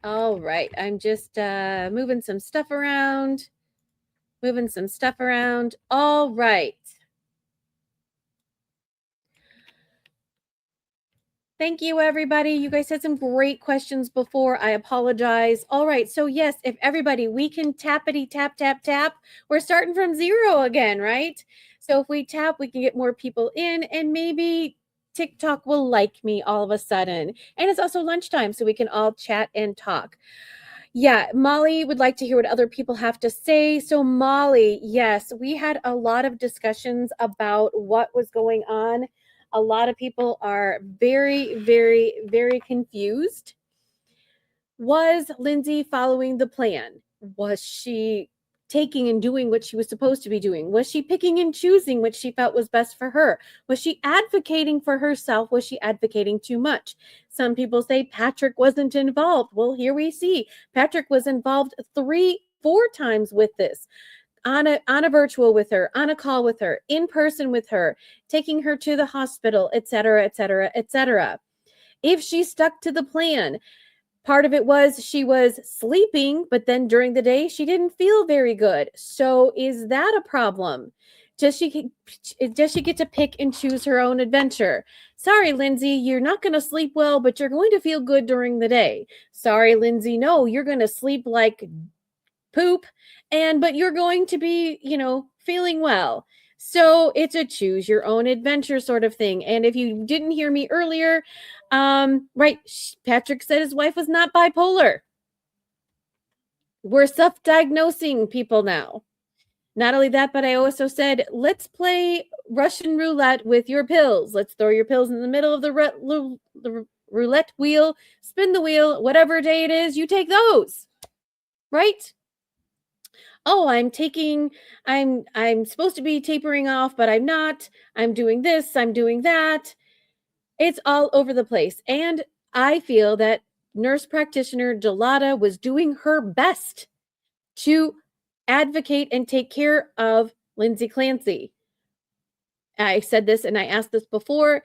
All right. I'm just moving some stuff around. All right. Thank you, everybody. You guys had some great questions before. I apologize. All right. So, yes, if everybody, we can tappity tap, tap, tap. We're starting from 0 again, right? So, if we tap, we can get more people in, and maybe TikTok will like me all of a sudden. And it's also lunchtime, so we can all chat and talk. Yeah, Molly would like to hear what other people have to say. So, Molly, yes, we had a lot of discussions about what was going on. A lot of people are very, very, very confused. Was Lindsay following the plan? Was she taking and doing what she was supposed to be doing? Was she picking and choosing what she felt was best for her? Was she advocating for herself? Was she advocating too much? Some people say Patrick wasn't involved. Well, here we see Patrick was involved 3-4 times with this. On a virtual with her, on a call with her, in person with her, taking her to the hospital, etc., etc., etc. If she stuck to the plan, part of it was she was sleeping, but then during the day she didn't feel very good. So is that a problem? Does she get to pick and choose her own adventure? Sorry, Lindsay, you're not going to sleep well, but you're going to feel good during the day. Sorry, Lindsay, no, you're going to sleep like poop, but you're going to be, feeling well. So it's a choose your own adventure sort of thing. And if you didn't hear me earlier, right, Patrick said his wife was not bipolar. We're self-diagnosing people now. Not only that, but I also said, let's play Russian roulette with your pills. Let's throw your pills in the middle of the roulette wheel, spin the wheel, whatever day it is, you take those. Right? Oh, I'm supposed to be tapering off, but I'm not. I'm doing this, I'm doing that. It's all over the place. And I feel that nurse practitioner Delata was doing her best to advocate and take care of Lindsay Clancy. I said this and I asked this before,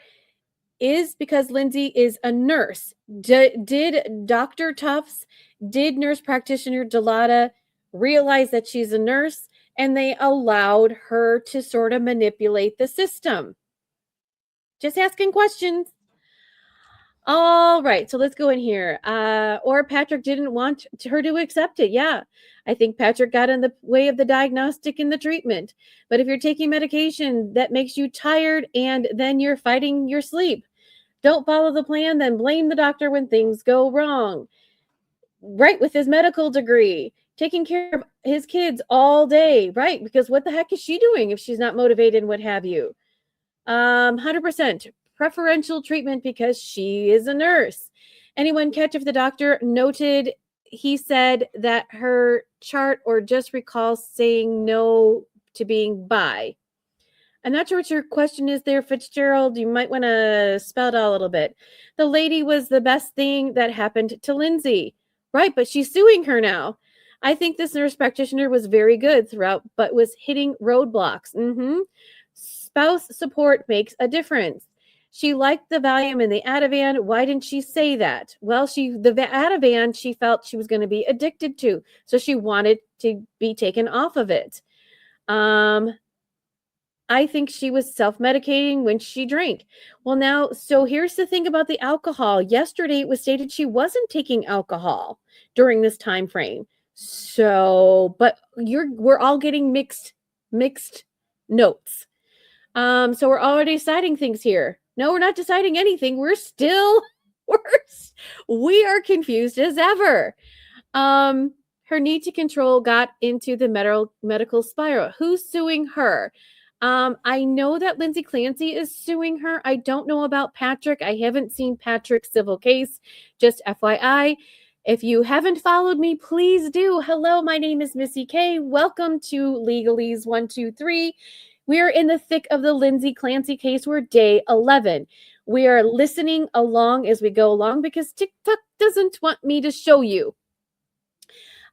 is because Lindsay is a nurse. Did Dr. Tufts, did nurse practitioner Delata realize that she's a nurse and they allowed her to sort of manipulate the system? Just asking questions. All right, so let's go in here. Or Patrick didn't want her to accept it. Yeah, I think Patrick got in the way of the diagnostic and the treatment. But if you're taking medication that makes you tired and then you're fighting your sleep, don't follow the plan, then blame the doctor when things go wrong. Right, with his medical degree, taking care of his kids all day, right? Because what the heck is she doing if she's not motivated and what have you? 100% preferential treatment because she is a nurse. Anyone catch if the doctor noted he said that her chart or just recalls saying no to being bi? I'm not sure what your question is there, Fitzgerald. You might want to spell it out a little bit. The lady was the best thing that happened to Lindsay. Right, but she's suing her now. I think this nurse practitioner was very good throughout, but was hitting roadblocks. Spouse support makes a difference. She liked the Valium and the Ativan. Why didn't she say that? Well, the Ativan she felt she was going to be addicted to, so she wanted to be taken off of it. I think she was self-medicating when she drank. Well, now, so here's the thing about the alcohol. Yesterday, it was stated she wasn't taking alcohol during this time frame. So, but we're all getting mixed notes. So we're already deciding things here. No, we're not deciding anything. We are confused as ever. Her need to control got into the medical spiral. Who's suing her? I know that Lindsay Clancy is suing her. I don't know about Patrick. I haven't seen Patrick's civil case. Just FYI. If you haven't followed me, please do. Hello, my name is Missy K. Welcome to Legalese 123. We are in the thick of the Lindsay Clancy case. We're day 11. We are listening along as we go along because TikTok doesn't want me to show you.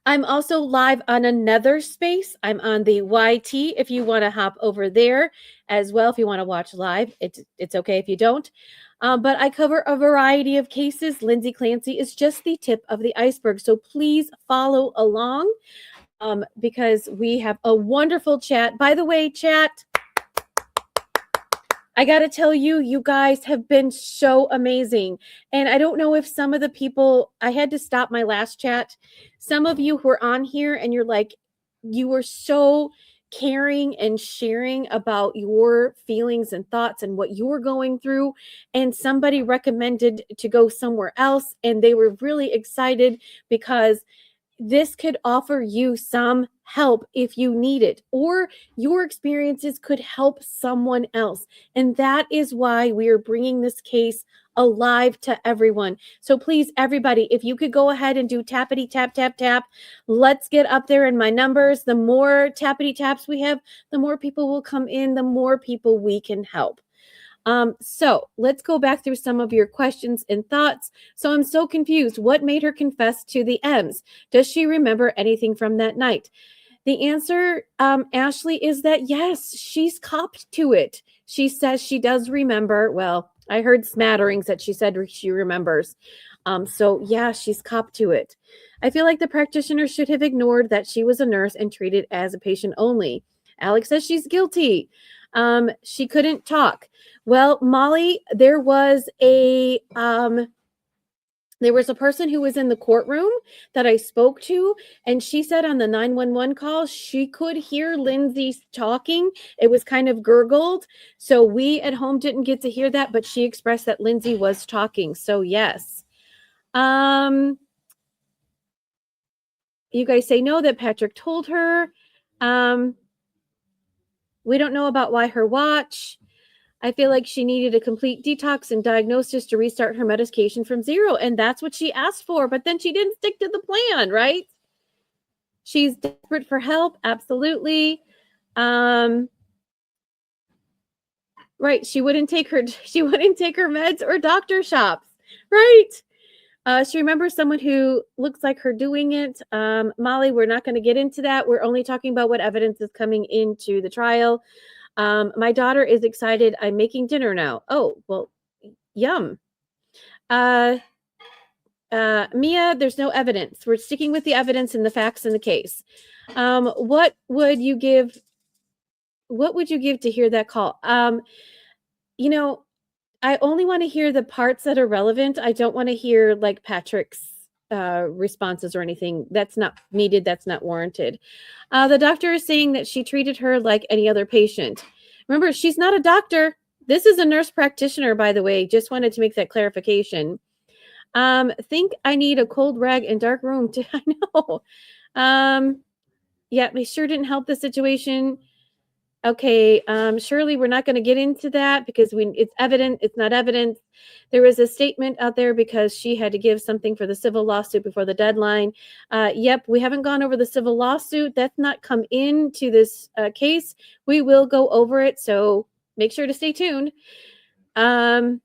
I'm also live on another space. I'm on the YT if you want to hop over there as well. If you want to watch live, it's okay if you don't. But I cover a variety of cases. Lindsay Clancy is just the tip of the iceberg. So please follow along because we have a wonderful chat. By the way, chat, I got to tell you, you guys have been so amazing. And I don't know if some of the people, I had to stop my last chat. Some of you who are on here and you're like, you were so caring and sharing about your feelings and thoughts and what you were going through. And somebody recommended to go somewhere else. And they were really excited because this could offer you some help if you need it, or your experiences could help someone else. And that is why we are bringing this case alive to everyone. So please, everybody, if you could go ahead and do tappity tap, tap, tap, let's get up there in my numbers. The more tappity taps we have, the more people will come in, the more people we can help. So let's go back through some of your questions and thoughts. So I'm so confused. What made her confess to the M's? Does she remember anything from that night? The answer, Ashley, is that yes, she's copped to it. She says she does remember. Well, I heard smatterings that she said she remembers. So yeah, she's copped to it. I feel like the practitioner should have ignored that she was a nurse and treated as a patient only. Alex says she's guilty. She couldn't talk. Well, Molly, there was a person who was in the courtroom that I spoke to, and she said on the 911 call she could hear Lindsay talking. It was kind of gurgled, so we at home didn't get to hear that, but she expressed that Lindsay was talking. So yes. You guys say no, that Patrick told her. We don't know about why her watch. I feel like she needed a complete detox and diagnosis to restart her medication from zero. And that's what she asked for. But then she didn't stick to the plan, right? She's desperate for help. Absolutely. Right. She wouldn't take her meds or doctor shops. Right. She remembers someone who looks like her doing it. Molly, we're not going to get into that. We're only talking about what evidence is coming into the trial. My daughter is excited. I'm making dinner now. Oh, well, yum. Mia, there's no evidence. We're sticking with the evidence and the facts in the case. What would you give to hear that call? I only want to hear the parts that are relevant. I don't want to hear like Patrick's responses or anything. That's not needed. That's not warranted. The doctor is saying that she treated her like any other patient. Remember, she's not a doctor. This is a nurse practitioner, by the way. Just wanted to make that clarification. Think I need a cold rag and dark room to, I know. Yeah, they sure didn't help the situation. Okay, Shirley, we're not going to get into that because it's evident, it's not evidence. There was a statement out there because she had to give something for the civil lawsuit before the deadline. Yep, we haven't gone over the civil lawsuit. That's not come into this case. We will go over it, so make sure to stay tuned. Yep,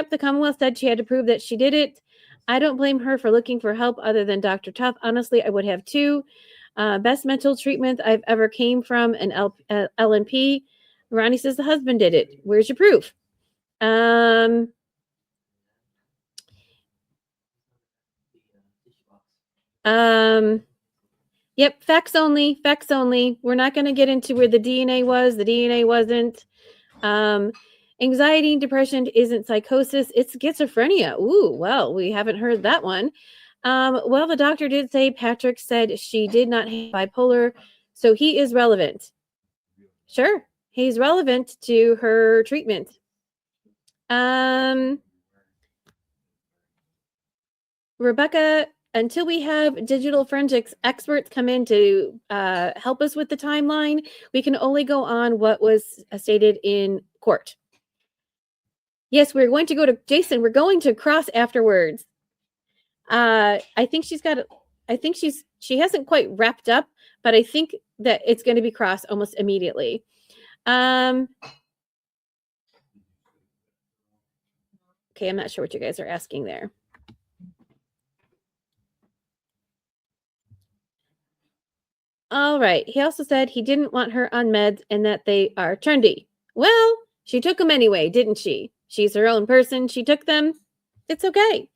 the Commonwealth said she had to prove that she did it. I don't blame her for looking for help other than Dr. Tough. Honestly, I would have too. Best mental treatment I've ever came from an LNP. Ronnie says the husband did it. Where's your proof? Yep, facts only. Facts only. We're not going to get into where the DNA was. The DNA wasn't. Anxiety and depression isn't psychosis. It's schizophrenia. Ooh, well, we haven't heard that one. Well, the doctor did say Patrick said she did not have bipolar, so he is relevant. Sure, he's relevant to her treatment. Rebecca, until we have digital forensics experts come in to help us with the timeline, we can only go on what was stated in court. Yes, we're going to go to Jason. We're going to cross afterwards. I think she hasn't quite wrapped up, but I think that it's going to be crossed almost immediately. Okay, I'm not sure what you guys are asking there. All right. He also said he didn't want her on meds and that they are trendy. Well, she took them anyway, didn't she? She's her own person. She took them. It's okay.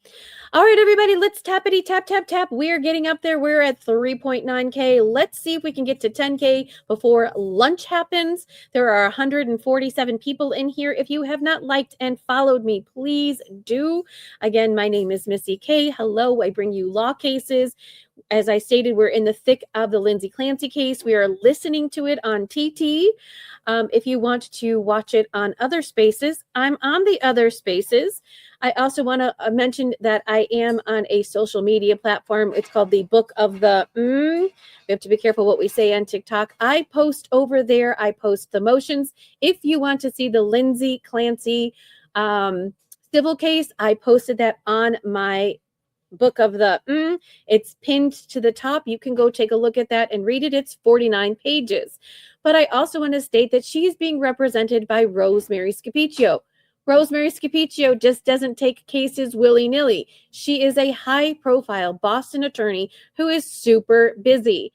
All right, everybody, let's tappity tap, tap, tap. We're getting up there. We're at 3.9K. Let's see if we can get to 10K before lunch happens. There are 147 people in here. If you have not liked and followed me, please do. Again, my name is Missy K. Hello, I bring you law cases. As I stated, we're in the thick of the Lindsay Clancy case. We are listening to it on TT. If you want to watch it on other spaces, I'm on the other spaces. I also want to mention that I am on a social media platform. It's called the Book of the We have to be careful what we say on TikTok. I post over there. I post the motions. If you want to see the Lindsay Clancy civil case, I posted that on my Book of the It's pinned to the top. You can go take a look at that and read it. It's 49 pages. But I also want to state that she's being represented by Rosemary Scapicchio. Rosemary Scapicchio just doesn't take cases willy-nilly. She is a high-profile Boston attorney who is super busy.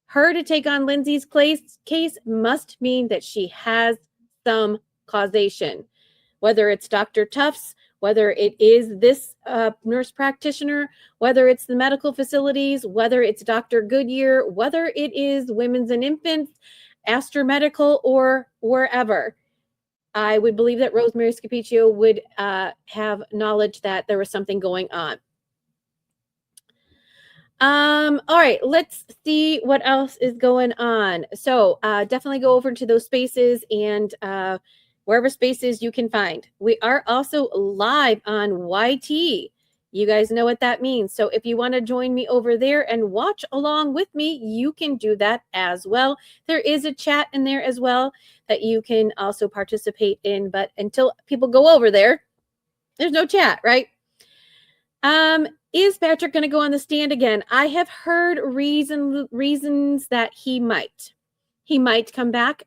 Her to take on Lindsay's case must mean that she has some causation. Whether it's Dr. Tufts, whether it is this nurse practitioner, whether it's the medical facilities, whether it's Dr. Goodyear, whether it is Women's and Infants, Astor Medical, or wherever. I would believe that Rosemary Scapicchio would have knowledge that there was something going on. All right, let's see what else is going on. So definitely go over to those spaces and wherever spaces you can find. We are also live on YT. You guys know what that means. So if you want to join me over there and watch along with me, you can do that as well. There is a chat in there as well that you can also participate in. But until people go over there, there's no chat, right? Is Patrick going to go on the stand again? I have heard reasons that he might. He might come back.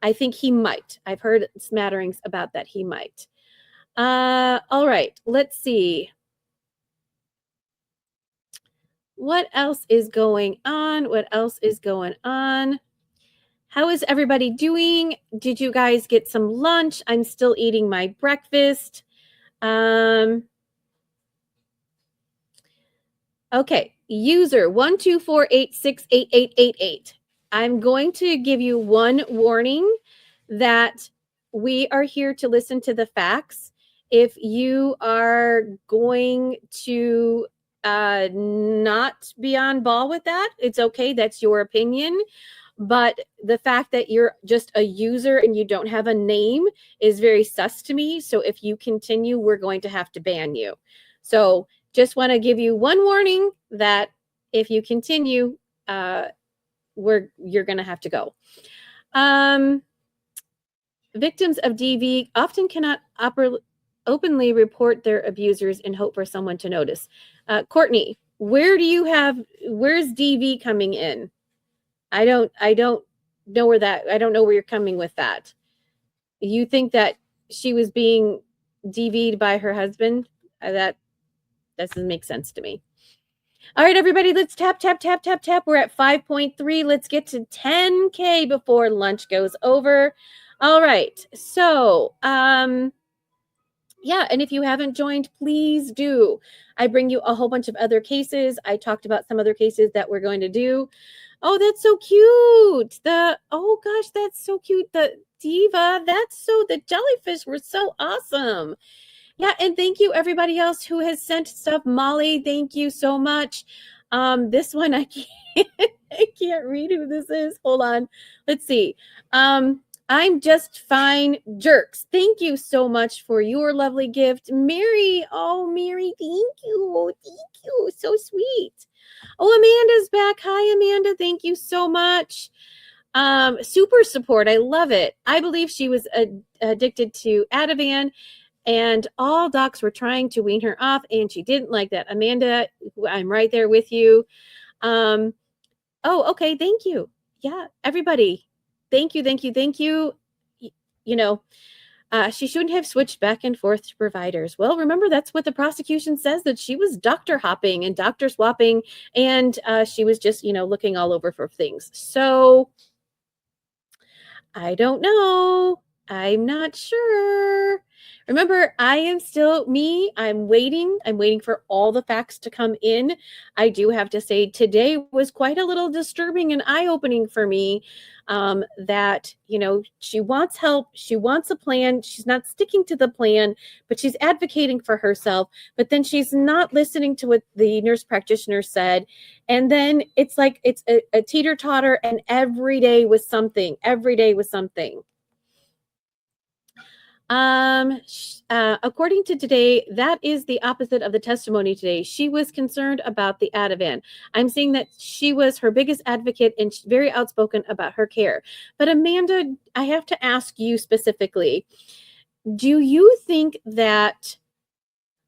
I think he might. I've heard smatterings about that he might. All right, let's see. What else is going on? What else is going on? How is everybody doing? Did you guys get some lunch? I'm still eating my breakfast. Okay, user 124868888. I'm going to give you one warning that we are here to listen to the facts. If you are going to not be on ball with that, it's okay. That's your opinion. But the fact that you're just a user and you don't have a name is very sus to me. So if you continue, we're going to have to ban you. So just want to give you one warning that if you continue, you're going to have to go. Victims of DV often cannot openly report their abusers and hope for someone to notice. Courtney, where's DV coming in? I don't know where that, I don't know where you're coming with that. You think that she was being DV'd by her husband? That doesn't make sense to me. All right, everybody, let's tap, tap, tap, tap, tap. We're at 5.3. Let's get to 10K before lunch goes over. All right. So, yeah, and if you haven't joined, please do. I bring you a whole bunch of other cases. I talked about some other cases that we're going to do. Oh, that's so cute. Oh gosh, that's so cute. The diva, the jellyfish were so awesome. Yeah, and thank you everybody else who has sent stuff. Molly, thank you so much. This one I can't read who this is. Hold on. Let's see. I'm just fine, jerks. Thank you so much for your lovely gift. Mary, oh Mary, thank you. Thank you. So sweet. Oh, Amanda's back. Hi, Amanda. Thank you so much. Super support. I love it. I believe she was addicted to Ativan. And all docs were trying to wean her off, and she didn't like that. Amanda, I'm right there with you. Oh, okay. Thank you. Yeah, everybody. Thank you, thank you, thank you. You know, she shouldn't have switched back and forth to providers. Well, remember, that's what the prosecution says, that she was doctor hopping and doctor swapping, and she was just, looking all over for things. So I don't know. I'm not sure. Remember, I am still me. I'm waiting. I'm waiting for all the facts to come in. I do have to say today was quite a little disturbing and eye-opening for me. That, she wants help. She wants a plan. She's not sticking to the plan, but she's advocating for herself. But then she's not listening to what the nurse practitioner said. And then it's like it's a teeter-totter, and every day was something. Every day was something. According to today, that is the opposite of the testimony today. She was concerned about the Ativan. I'm seeing that she was her biggest advocate and very outspoken about her care. But Amanda, I have to ask you specifically, do you think that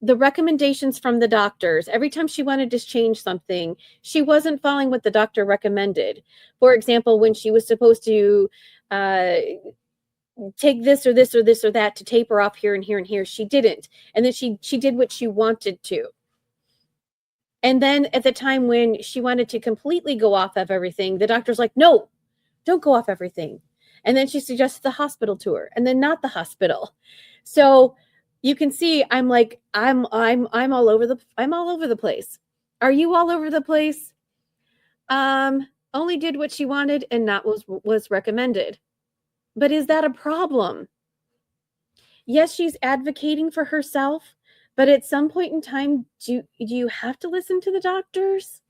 the recommendations from the doctors, every time she wanted to change something, she wasn't following what the doctor recommended? For example, when she was supposed to take this or this or this or that to taper off here and here and here, she didn't. And then she did what she wanted to. And then at the time when she wanted to completely go off of everything, the doctor's like, no, don't go off everything. And then she suggests the hospital tour, and then not the hospital. So you can see I'm like, I'm all over the place. Are you all over the place? Only did what she wanted and not was recommended. But is that a problem? Yes, she's advocating for herself, but at some point in time, do you have to listen to the doctors?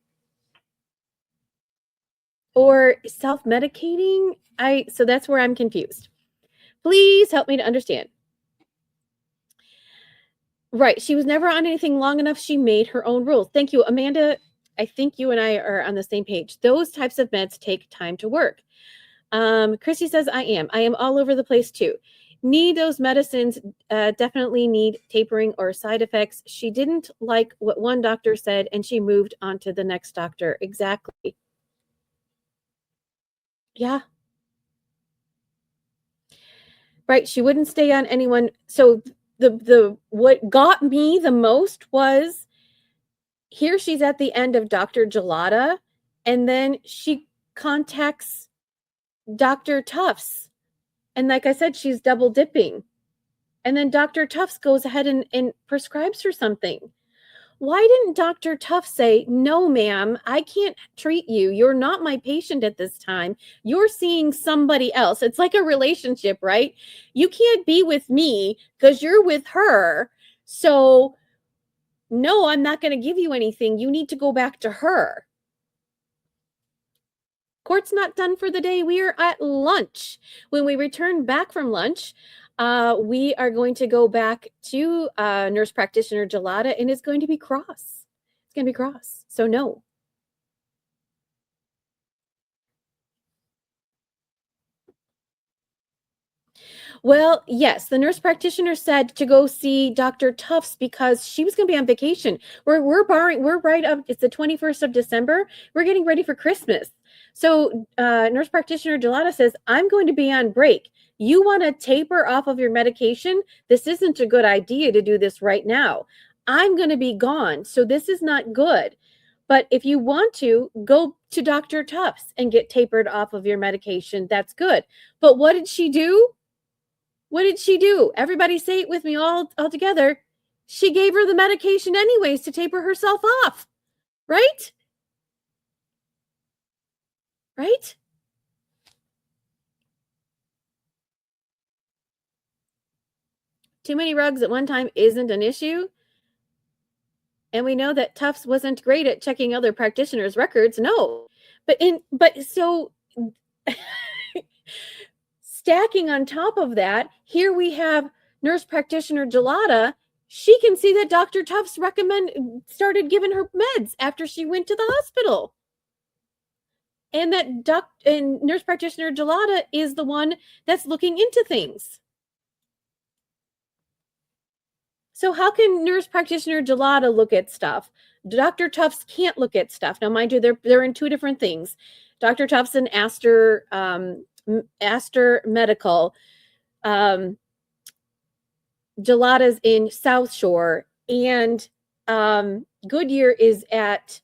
Or self-medicating? So that's where I'm confused. Please help me to understand. Right. She was never on anything long enough. She made her own rules. Thank you, Amanda. I think you and I are on the same page. Those types of meds take time to work. Chrissy says, I am all over the place too. Need those medicines, definitely need tapering or side effects. She didn't like what one doctor said and she moved on to the next doctor. Exactly. Yeah. Right. She wouldn't stay on anyone. So the what got me the most was here she's at the end of Dr. Gelada, and then she contacts Dr. Tufts. And like I said, she's double dipping. And then Dr. Tufts goes ahead and prescribes her something. Why didn't Dr. Tufts say, no, ma'am, I can't treat you. You're not my patient at this time. You're seeing somebody else. It's like a relationship, right? You can't be with me because you're with her. So, no, I'm not going to give you anything. You need to go back to her. Court's not done for the day. We are at lunch. When we return back from lunch, we are going to go back to nurse practitioner Gelada, and it's going to be cross. It's going to be cross. So no. Well, yes, the nurse practitioner said to go see Dr. Tufts because she was going to be on vacation. We're right up. It's the 21st of December. We're getting ready for Christmas. So nurse practitioner Gelada says, I'm going to be on break. You want to taper off of your medication? This isn't a good idea to do this right now. I'm going to be gone. So this is not good. But if you want to, go to Dr. Tufts and get tapered off of your medication. That's good. But what did she do? What did she do? Everybody say it with me all together. She gave her the medication anyways to taper herself off. Right? Right? Too many rugs at one time isn't an issue. And we know that Tufts wasn't great at checking other practitioners' records. No. But so stacking on top of that, here we have nurse practitioner Gelada. She can see that Dr. Tufts started giving her meds after she went to the hospital. And that and nurse practitioner Gelada is the one that's looking into things. So how can nurse practitioner Gelada look at stuff? Dr. Tufts can't look at stuff. Now, mind you, they're in two different things. Dr. Tufts and Astor Medical. Gelada's in South Shore, and Goodyear is at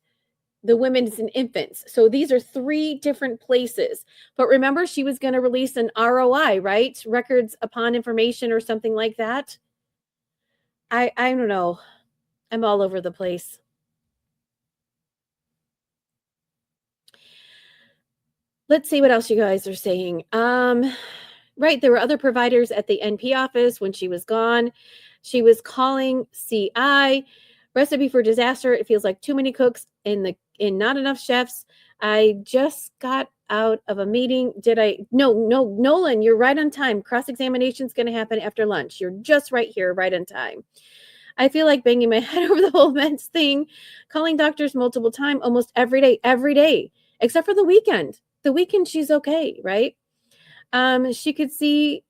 the women's and infants. So these are 3 different places. But remember, she was going to release an ROI, right? Records upon information or something like that. I don't know. I'm all over the place. Let's see what else you guys are saying. Right, there were other providers at the NP office when she was gone. She was calling CI. Recipe for disaster. It feels like too many cooks and not enough chefs. I just got out of a meeting. No, Nolan, you're right on time. Cross-examination is going to happen after lunch. You're just right here, right on time. I feel like banging my head over the whole meds thing, calling doctors multiple times, almost every day, except for the weekend. The weekend, she's okay, right? She could see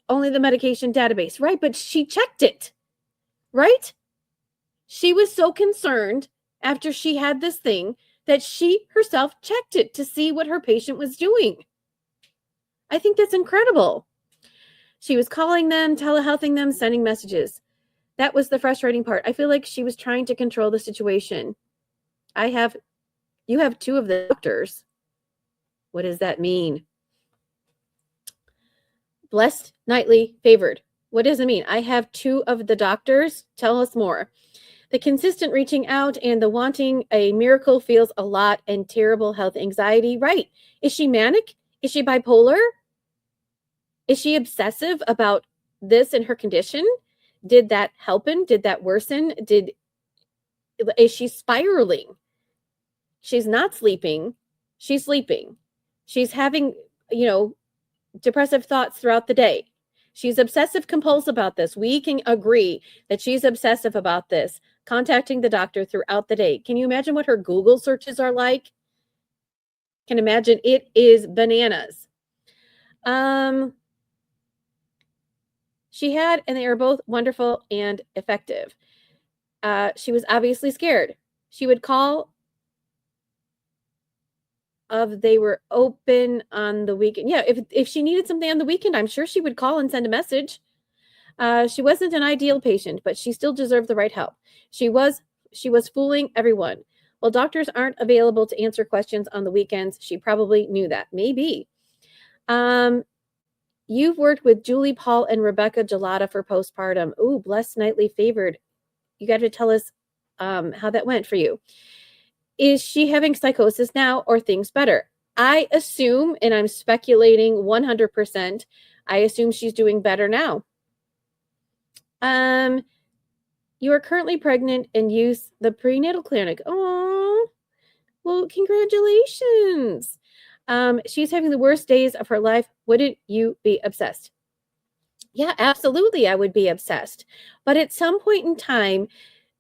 only the medication database, right? But she checked it, right? She was so concerned after she had this thing that she herself checked it to see what her patient was doing. I think that's incredible. She was calling them, telehealthing them, sending messages. That was the frustrating part. I feel like she was trying to control the situation. You have 2 of the doctors. What does that mean? Blessed, nightly, favored. What does it mean? I have 2 of the doctors. Tell us more. The consistent reaching out and the wanting a miracle feels a lot, and terrible health anxiety. Right. Is she manic? Is she bipolar? Is she obsessive about this and her condition? Did that help? Did that worsen? Is she spiraling? She's not sleeping. She's sleeping. She's having, depressive thoughts throughout the day. She's obsessive compulsive about this. We can agree that she's obsessive about this, contacting the doctor throughout the day. Can you imagine what her Google searches are like? Can imagine it is bananas. She had, and they were both wonderful and effective. She was obviously scared. She would call they were open on the weekend. Yeah, if she needed something on the weekend, I'm sure she would call and send a message. She wasn't an ideal patient, but she still deserved the right help. She was fooling everyone. Well, doctors aren't available to answer questions on the weekends. She probably knew that. Maybe. You've worked with Julie, Paul, and Rebecca Gelada for postpartum. Ooh, blessed, nightly, favored. You got to tell us how that went for you. Is she having psychosis now or things better? I assume, and I'm speculating 100%, I assume she's doing better now. You are currently pregnant and use the prenatal clinic. Oh, well, congratulations. She's having the worst days of her life. Wouldn't you be obsessed? Yeah, absolutely. I would be obsessed. But at some point in time,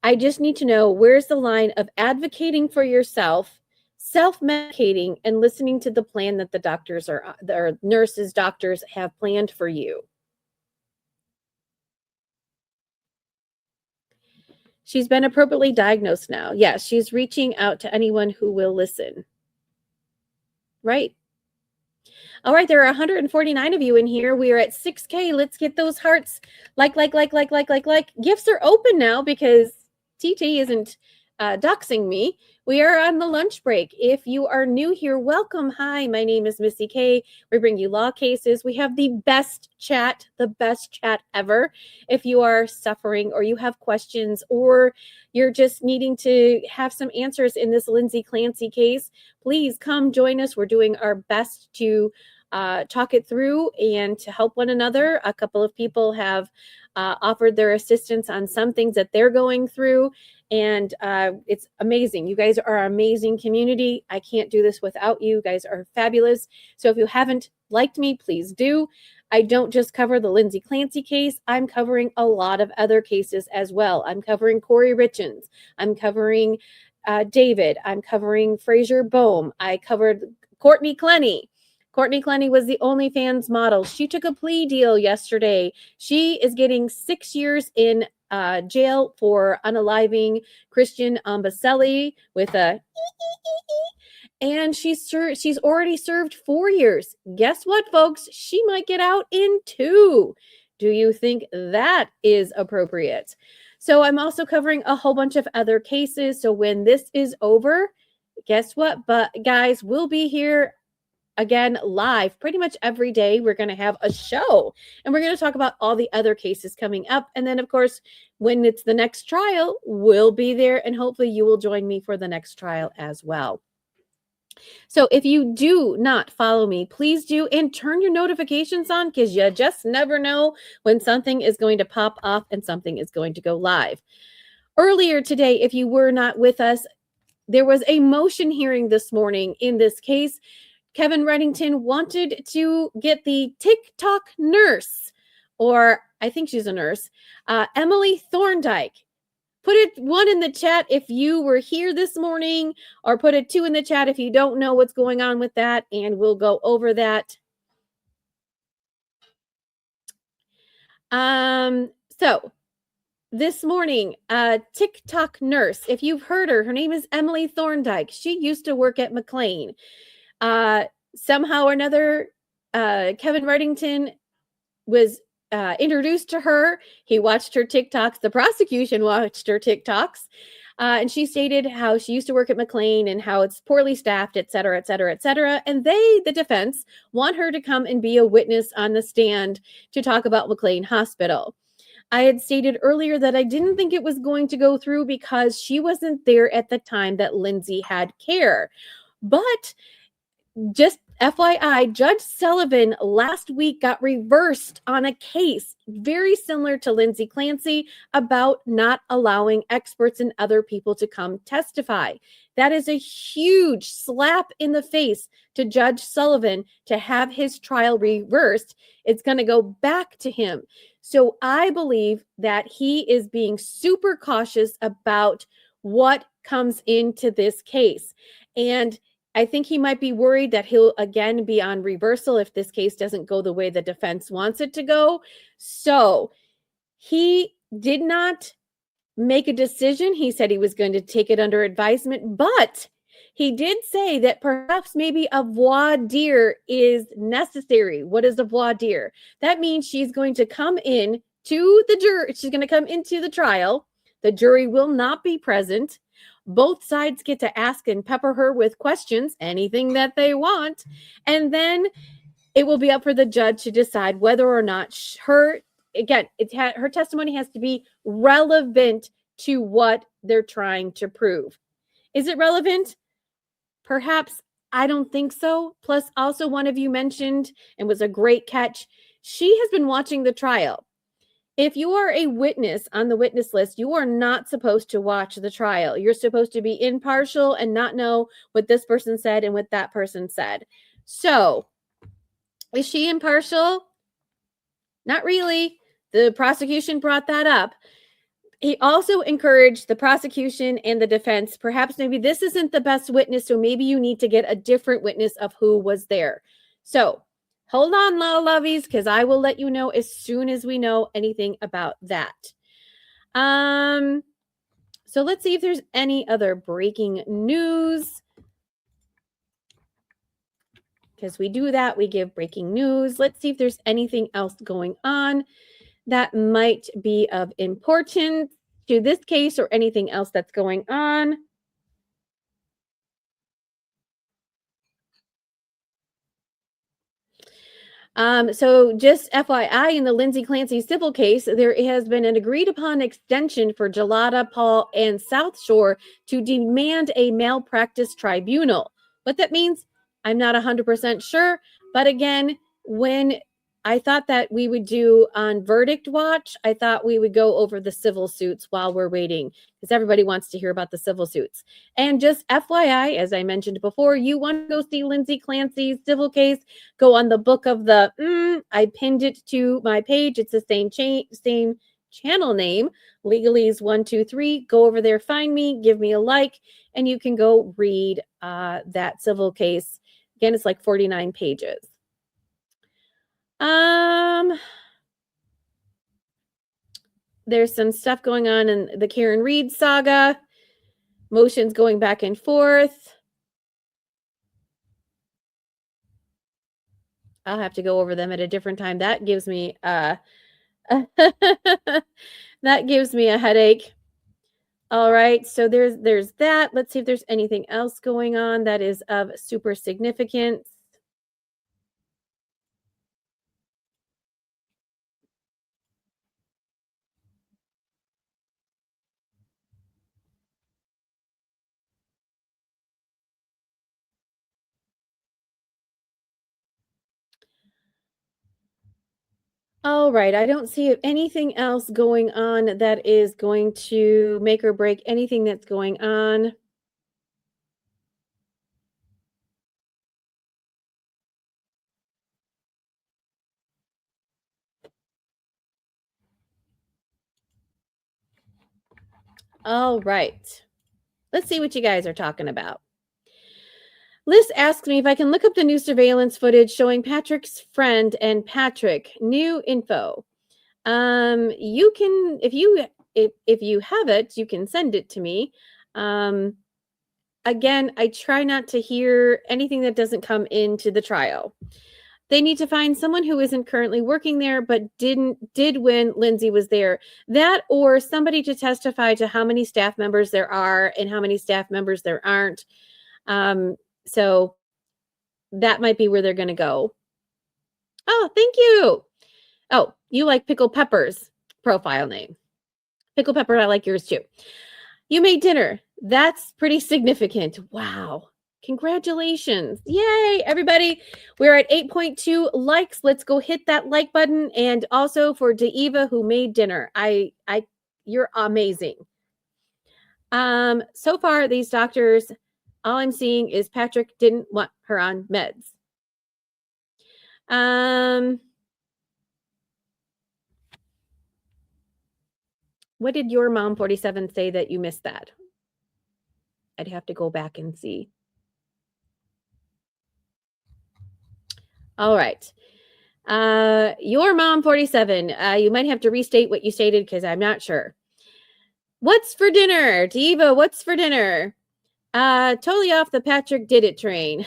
I just need to know, where's the line of advocating for yourself, self-medicating, and listening to the plan that the doctors or nurses, doctors have planned for you. She's been appropriately diagnosed now. Yes, she's reaching out to anyone who will listen. Right. All right, there are 149 of you in here. We are at 6K. Let's get those hearts. Like. Gifts are open now because TT isn't doxing me. We are on the lunch break. If you are new here, welcome. Hi, my name is Missy K. We bring you law cases. We have the best chat ever. If you are suffering or you have questions or you're just needing to have some answers in this Lindsay Clancy case, please come join us. We're doing our best to talk it through and to help one another. A couple of people have offered their assistance on some things that they're going through. And it's amazing. You guys are an amazing community. I can't do this without you. You guys are fabulous. So if you haven't liked me, please do. I don't just cover the Lindsay Clancy case. I'm covering a lot of other cases as well. I'm covering Corey Richens. I'm covering David. I'm covering Fraser Bohm. I covered Courtney Clenny. Courtney Clenny was the OnlyFans model. She took a plea deal yesterday. She is getting 6 years in jail for unaliving Christian Ambaselli with a and she's already served 4 years. Guess what, folks? She might get out in 2. Do you think that is appropriate? So I'm also covering a whole bunch of other cases. So when this is over, guess what? But guys, we'll be here again live pretty much every day. We're going to have a show and we're going to talk about all the other cases coming up. And then, of course, when it's the next trial, we'll be there and hopefully you will join me for the next trial as well. So if you do not follow me, please do, and turn your notifications on because you just never know when something is going to pop off and something is going to go live. Earlier today, if you were not with us, there was a motion hearing this morning in this case. Kevin Reddington wanted to get the TikTok nurse, or I think she's a nurse, Emily Thorndike. Put it 1 in the chat if you were here this morning, or put a 2 in the chat if you don't know what's going on with that, and we'll go over that. So this morning, TikTok nurse, if you've heard her name is Emily Thorndike. She used to work at McLean. Somehow or another, Kevin Reddington was introduced to her. He watched her TikToks. The prosecution watched her TikToks. And she stated how she used to work at McLean and how it's poorly staffed, et cetera, et cetera, et cetera. And they, the defense, want her to come and be a witness on the stand to talk about McLean Hospital. I had stated earlier that I didn't think it was going to go through because she wasn't there at the time that Lindsay had care. But just FYI, Judge Sullivan last week got reversed on a case very similar to Lindsay Clancy about not allowing experts and other people to come testify. That is a huge slap in the face to Judge Sullivan to have his trial reversed. It's going to go back to him. So I believe that he is being super cautious about what comes into this case. And I think he might be worried that he'll again be on reversal if this case doesn't go the way the defense wants it to go. So he did not make a decision. He said he was going to take it under advisement, but he did say that perhaps maybe a voir dire is necessary. What is a voir dire? That means she's going to come in to the jury. She's going to come into the trial. The jury will not be present. Both sides get to ask and pepper her with questions, anything that they want. And then it will be up for the judge to decide whether or not her testimony has to be relevant to what they're trying to prove. Is it relevant? Perhaps. I don't think so. Plus, also one of you mentioned, and was a great catch, she has been watching the trial. If you are a witness on the witness list, you are not supposed to watch the trial. You're supposed to be impartial and not know what this person said and what that person said. So, is she impartial? Not really. The prosecution brought that up. He also encouraged the prosecution and the defense, perhaps maybe this isn't the best witness, so maybe you need to get a different witness of who was there. So, hold on, little lovies, because I will let you know as soon as we know anything about that. So let's see if there's any other breaking news. Because we do that, we give breaking news. Let's see if there's anything else going on that might be of importance to this case or anything else that's going on. So just FYI, in the Lindsay Clancy civil case, there has been an agreed upon extension for Gelada, Paul, and South Shore to demand a malpractice tribunal. What that means, I'm not 100% sure. But again, when I thought that we would do on Verdict Watch, I thought we would go over the civil suits while we're waiting, because everybody wants to hear about the civil suits. And just FYI, as I mentioned before, you want to go see Lindsay Clancy's civil case, go on the book of the, I pinned it to my page. It's the same channel name, Legalese123. Go over there, find me, give me a like, and you can go read that civil case. Again, it's like 49 pages. There's some stuff going on in the Karen Reed saga. Motions going back and forth. I'll have to go over them at a different time. That gives me that gives me a headache. All right, so there's that. Let's see if there's anything else going on that is of super significance. All right, I don't see anything else going on that is going to make or break anything that's going on. All right. Let's see what you guys are talking about. Liz asks me if I can look up the new surveillance footage showing Patrick's friend and Patrick. New info. You can, if you have it, you can send it to me. Again, I try not to hear anything that doesn't come into the trial. They need to find someone who isn't currently working there, but did when Lindsay was there. That or somebody to testify to how many staff members there are and how many staff members there aren't. So that might be where they're going to go. Oh, thank you. Oh, you like Pickle Pepper's profile name. Pickle Pepper, I like yours too. You made dinner. That's pretty significant. Wow. Congratulations. Yay, everybody. We're at 8.2 likes. Let's go hit that like button. And also for Daiva, who made dinner. You're amazing. So far, these doctors, all I'm seeing is Patrick didn't want her on meds. What did your mom 47 say that you missed that? I'd have to go back and see. All right. Your mom 47. You might have to restate what you stated because I'm not sure. What's for dinner? Diva, what's for dinner? Totally off the Patrick did it train.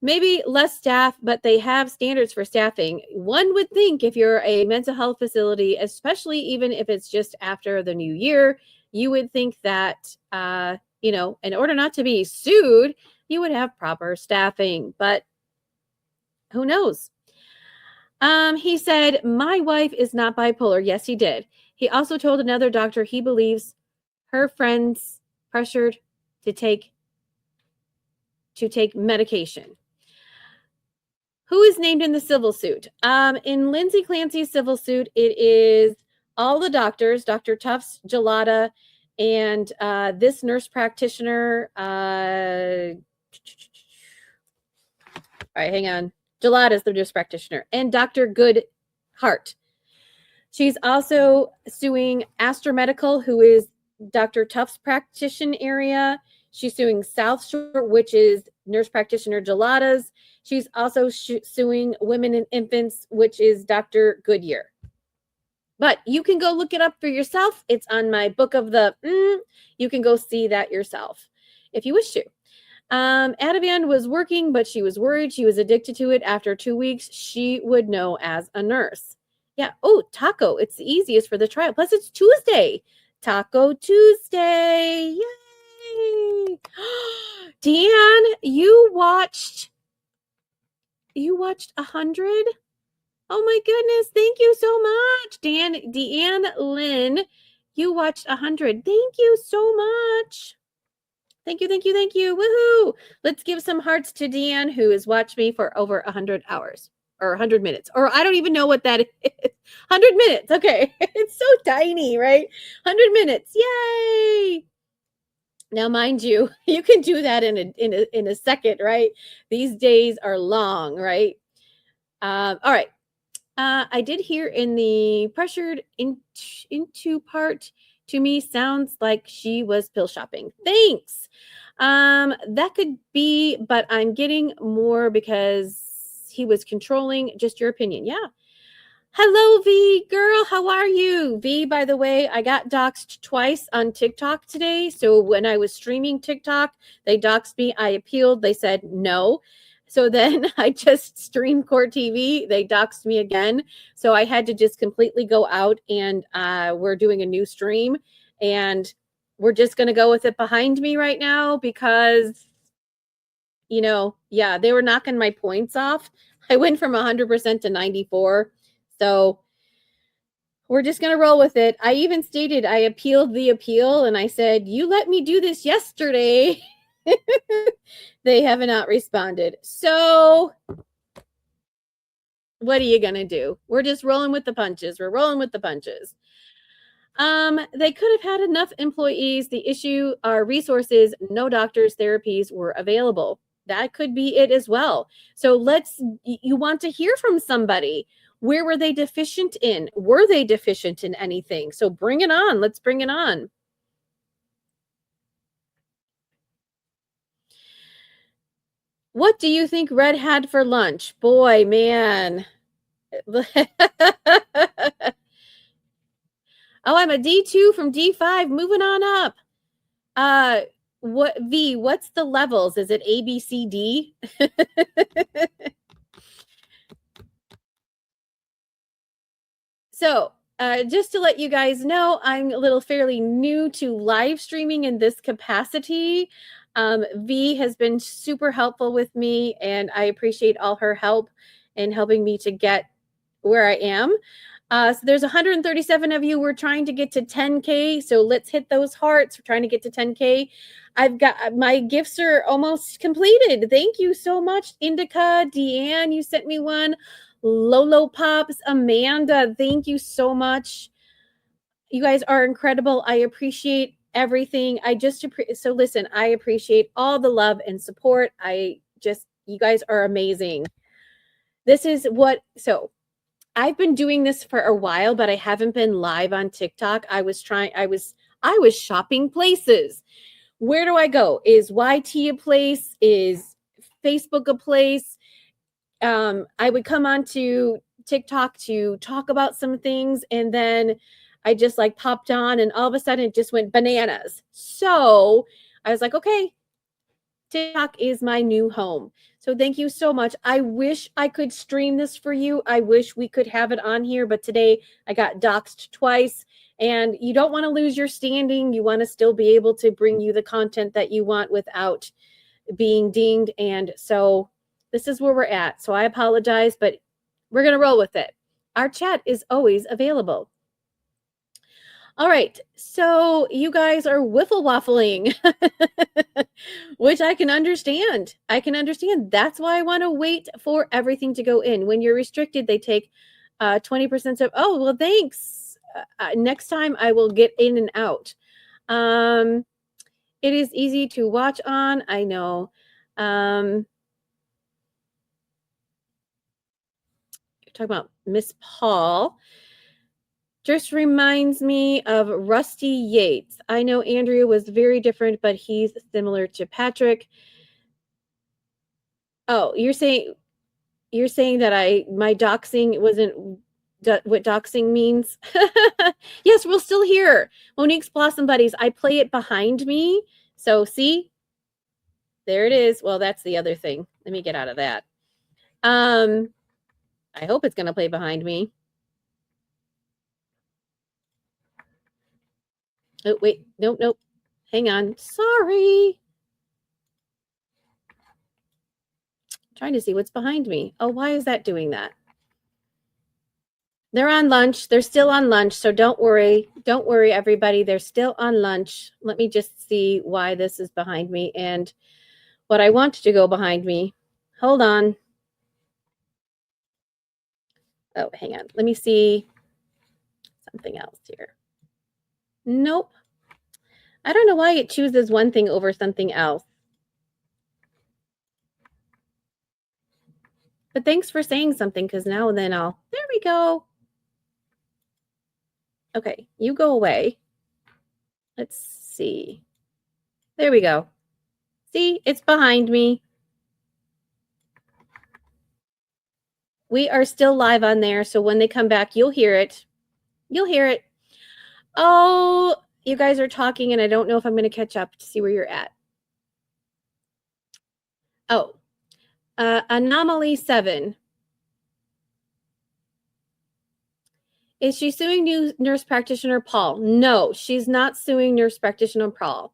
Maybe less staff, but they have standards for staffing. One would think if you're a mental health facility, especially even if it's just after the new year, you would think that, in order not to be sued, you would have proper staffing, but who knows? He said, my wife is not bipolar. Yes, he did. He also told another doctor he believes her friends pressured to take medication. Who is named in the civil suit? In Lindsay Clancy's civil suit, it is all the doctors, Dr. Tufts, Gelada, and this nurse practitioner. All right, hang on. Gelada is the nurse practitioner, and Dr. Goodhart. She's also suing Astor Medical, who is Dr. Tufts' practitioner area. She's suing South Shore, which is nurse practitioner Gelada's. She's also suing Women and Infants, which is Dr. Goodyear. But you can go look it up for yourself. It's on my book of the, you can go see that yourself if you wish to. Ativan was working, but she was worried she was addicted to it. After 2 weeks, she would know as a nurse. Yeah. Oh, taco. It's the easiest for the trial. Plus, it's Tuesday. Taco Tuesday. Yay. Dan, you watched 100? Oh my goodness. Thank you so much. Deanne Lynn, you watched 100. Thank you so much. Thank you. Woohoo. Let's give some hearts to Deanne, who has watched me for over 100 hours or 100 minutes. Or I don't even know what that is. 100 minutes. Okay. It's so tiny, right? 100 minutes. Yay. Now, mind you, you can do that in a second, right? These days are long, right? All right. I did hear in the pressured into part to me sounds like she was pill shopping. Thanks. That could be, but I'm getting more because he was controlling. Just your opinion. Yeah. Hello, V girl. How are you? V, by the way, I got doxxed twice on TikTok today. So when I was streaming TikTok, they doxed me. I appealed. They said no. So then I just streamed Court TV. They doxed me again. So I had to just completely go out and we're doing a new stream. And we're just going to go with it behind me right now because, yeah, they were knocking my points off. I went from 100% to 94. So we're just going to roll with it. I even stated I appealed the appeal and I said, you let me do this yesterday. They have not responded. So what are you going to do? We're just rolling with the punches. We're rolling with the punches. They could have had enough employees. The issue are resources. No doctors, therapies were available. That could be it as well. So you want to hear from somebody. Where were they deficient in? Were they deficient in anything? So bring it on. Let's bring it on. What do you think Red had for lunch? Boy, man. Oh, I'm a D2 from D5. Moving on up. What's the levels? Is it A, B, C, D? So, just to let you guys know, I'm a little fairly new to live streaming in this capacity. V has been super helpful with me, and I appreciate all her help in helping me to get where I am. So there's 137 of you. We're trying to get to 10K. So let's hit those hearts. We're trying to get to 10K. I've got my gifts are almost completed. Thank you so much, Indica, Deanne. You sent me one. Lolo Pops, Amanda. Thank you so much. You guys are incredible. I appreciate everything. So listen, I appreciate all the love and support. You guys are amazing. I've been doing this for a while, but I haven't been live on TikTok. I was shopping places. Where do I go? Is YT a place? Is Facebook a place? I would come onto TikTok to talk about some things, and then I just popped on, and all of a sudden it just went bananas. So I was like, okay, TikTok is my new home. So thank you so much. I wish I could stream this for you. I wish we could have it on here, but today I got doxxed twice, and you don't want to lose your standing. You want to still be able to bring you the content that you want without being dinged. And so this is where we're at. So I apologize, but we're going to roll with it. Our chat is always available. All right, so you guys are wiffle waffling, which I can understand. That's why I want to wait for everything to go in. When you're restricted, they take 20% of, oh, well, thanks. Next time I will get in and out. It is easy to watch on, I know. You're talking about Miss Paul. Just reminds me of Rusty Yates. I know Andrea was very different, but he's similar to Patrick. Oh, you're saying that my doxing wasn't what doxing means? Yes, we're still here. Monique's Blossom Buddies. I play it behind me. So see, there it is. Well, that's the other thing. Let me get out of that. I hope it's going to play behind me. Oh, wait. Nope. Hang on. Sorry. Trying to see what's behind me. Oh, why is that doing that? They're on lunch. They're still on lunch. So don't worry. Don't worry, everybody. They're still on lunch. Let me just see why this is behind me and what I want to go behind me. Hold on. Oh, hang on. Let me see something else here. Nope. I don't know why it chooses one thing over something else. But thanks for saying something, because now and then there we go. Okay, you go away. Let's see. There we go. See, it's behind me. We are still live on there, so when they come back, you'll hear it. You'll hear it. Oh, you guys are talking, and I don't know if I'm going to catch up to see where you're at. Oh, Anomaly 7. Is she suing new nurse practitioner Paul? No, she's not suing nurse practitioner Paul.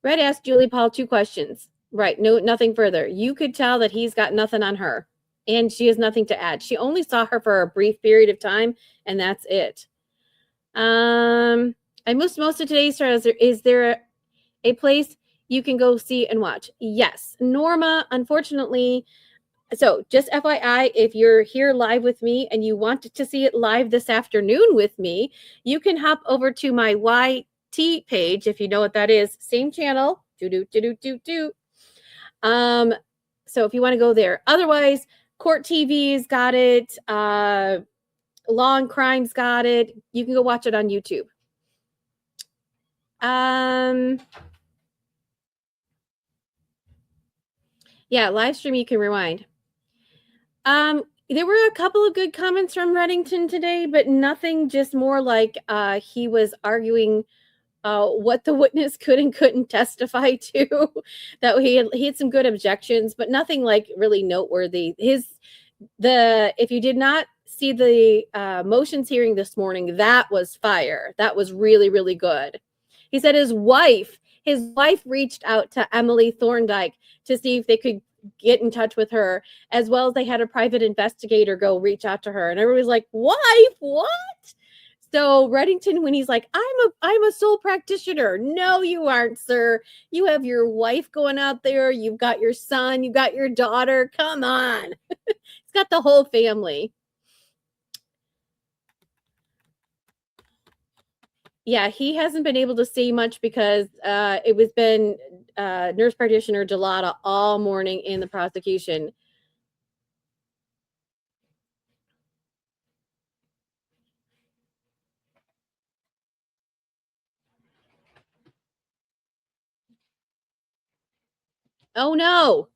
Red asked Julie Paul 2 questions. Right, no, nothing further. You could tell that he's got nothing on her, and she has nothing to add. She only saw her for a brief period of time, and that's it. I missed most of today's trials. Is there a place you can go see and watch? Yes. Norma, unfortunately, so just FYI, if you're here live with me and you want to see it live this afternoon with me, you can hop over to my YT page, if you know what that is. Same channel. So if you want to go there. Otherwise, Court TV's got it. Law and Crime's got it. You can go watch it on YouTube. Yeah, live stream you can rewind. There were a couple of good comments from Reddington today, but nothing, just more like he was arguing what the witness could and couldn't testify to. That he had some good objections, but nothing like really noteworthy. If you did not see the motions hearing this morning, that was fire. That was really, really good. He said his wife reached out to Emily Thorndike to see if they could get in touch with her, as well as they had a private investigator go reach out to her, and everybody's like, wife, what? So Reddington, when he's like, I'm a sole practitioner. No, you aren't, sir. You have your wife going out there. You've got your son. You've got your daughter. Come on. He's got the whole family. Yeah, he hasn't been able to say much because it was been nurse practitioner Gelada all morning in the prosecution. Oh no,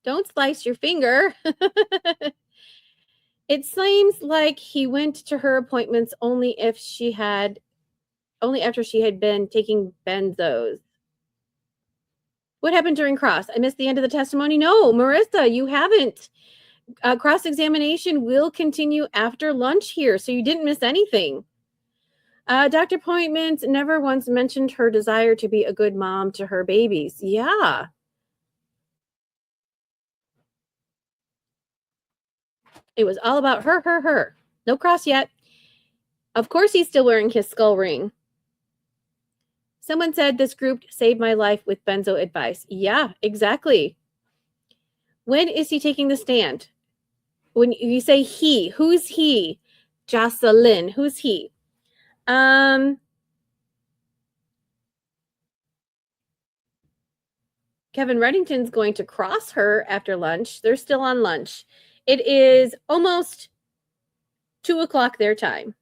don't slice your finger. It seems like he went to her appointments only after she had been taking benzos. What happened during cross? I missed the end of the testimony. No, Marissa, you haven't. Cross-examination will continue after lunch here, so you didn't miss anything. Dr. Appointments never once mentioned her desire to be a good mom to her babies. Yeah. It was all about her. No cross yet. Of course he's still wearing his skull ring. Someone said this group saved my life with benzo advice. Yeah, exactly. When is he taking the stand? When you say he, who's he? Jocelyn, who's he? Kevin Reddington's going to cross her after lunch. They're still on lunch. It is almost 2:00 their time.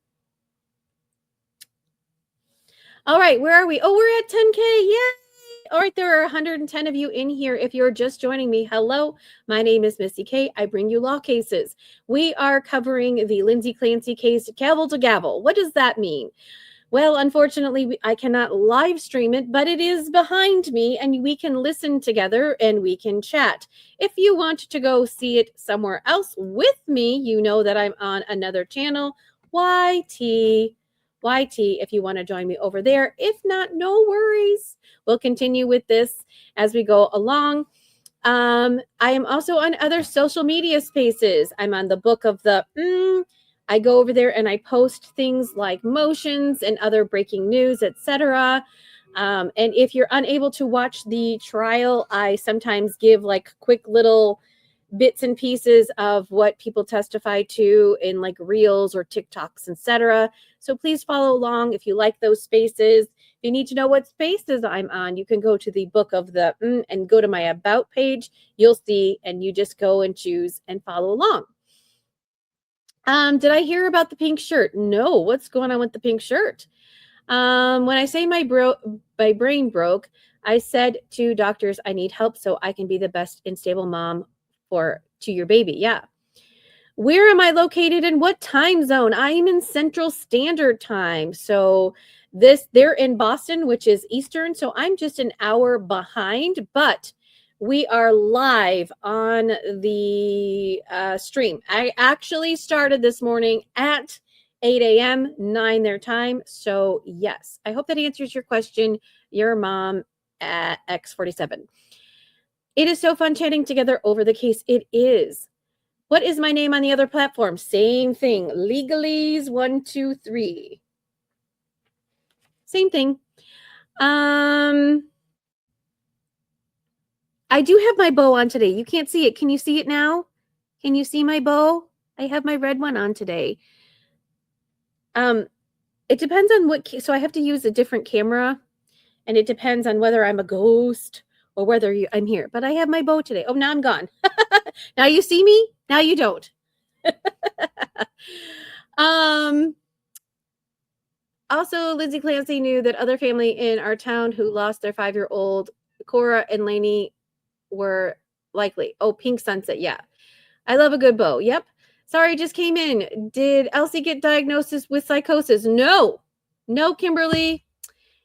All right, where are we? Oh, we're at 10K. Yay! All right, there are 110 of you in here. If you're just joining me, hello. My name is Missy K. I bring you law cases. We are covering the Lindsay Clancy case, gavel to gavel. What does that mean? Well, unfortunately, I cannot live stream it, but it is behind me, and we can listen together and we can chat. If you want to go see it somewhere else with me, you know that I'm on another channel, YT, if you want to join me over there. If not, no worries. We'll continue with this as we go along. I am also on other social media spaces. I'm on the Book of the I go over there and I post things like motions and other breaking news, etc. And if you're unable to watch the trial, I sometimes give like quick little bits and pieces of what people testify to in like reels or TikToks, etc. So please follow along if you like those spaces. If you need to know what spaces I'm on, you can go to the Book of the and go to my About page. You'll see, and you just go and choose and follow along. Did I hear about the pink shirt? No. What's going on with the pink shirt? When I say my brain broke, I said to doctors, I need help so I can be the best and stable mom to your baby. Yeah. Where am I located and what time zone? I am in Central Standard Time. So they're in Boston, which is Eastern. So I'm just an hour behind, but We are live on the stream. I actually started this morning at 8 a.m., 9 their time. So, yes, I hope that answers your question, your mom at X47. It is so fun chatting together over the case. It is. What is my name on the other platform? Same thing. Legalese123. Same thing. I do have my bow on today. You can't see it. Can you see it now? Can you see my bow? I have my red one on today. It depends on what, so I have to use a different camera, and it depends on whether I'm a ghost or whether I'm here. But I have my bow today. Oh, now I'm gone. Now you see me. Now you don't. Also, Lindsay Clancy knew that other family in our town who lost their 5-year-old, Cora and Lainey, were likely. Oh, Pink Sunset. Yeah. I love a good bow. Yep. Sorry, just came in. Did Elsie get diagnosis with psychosis? No, Kimberly.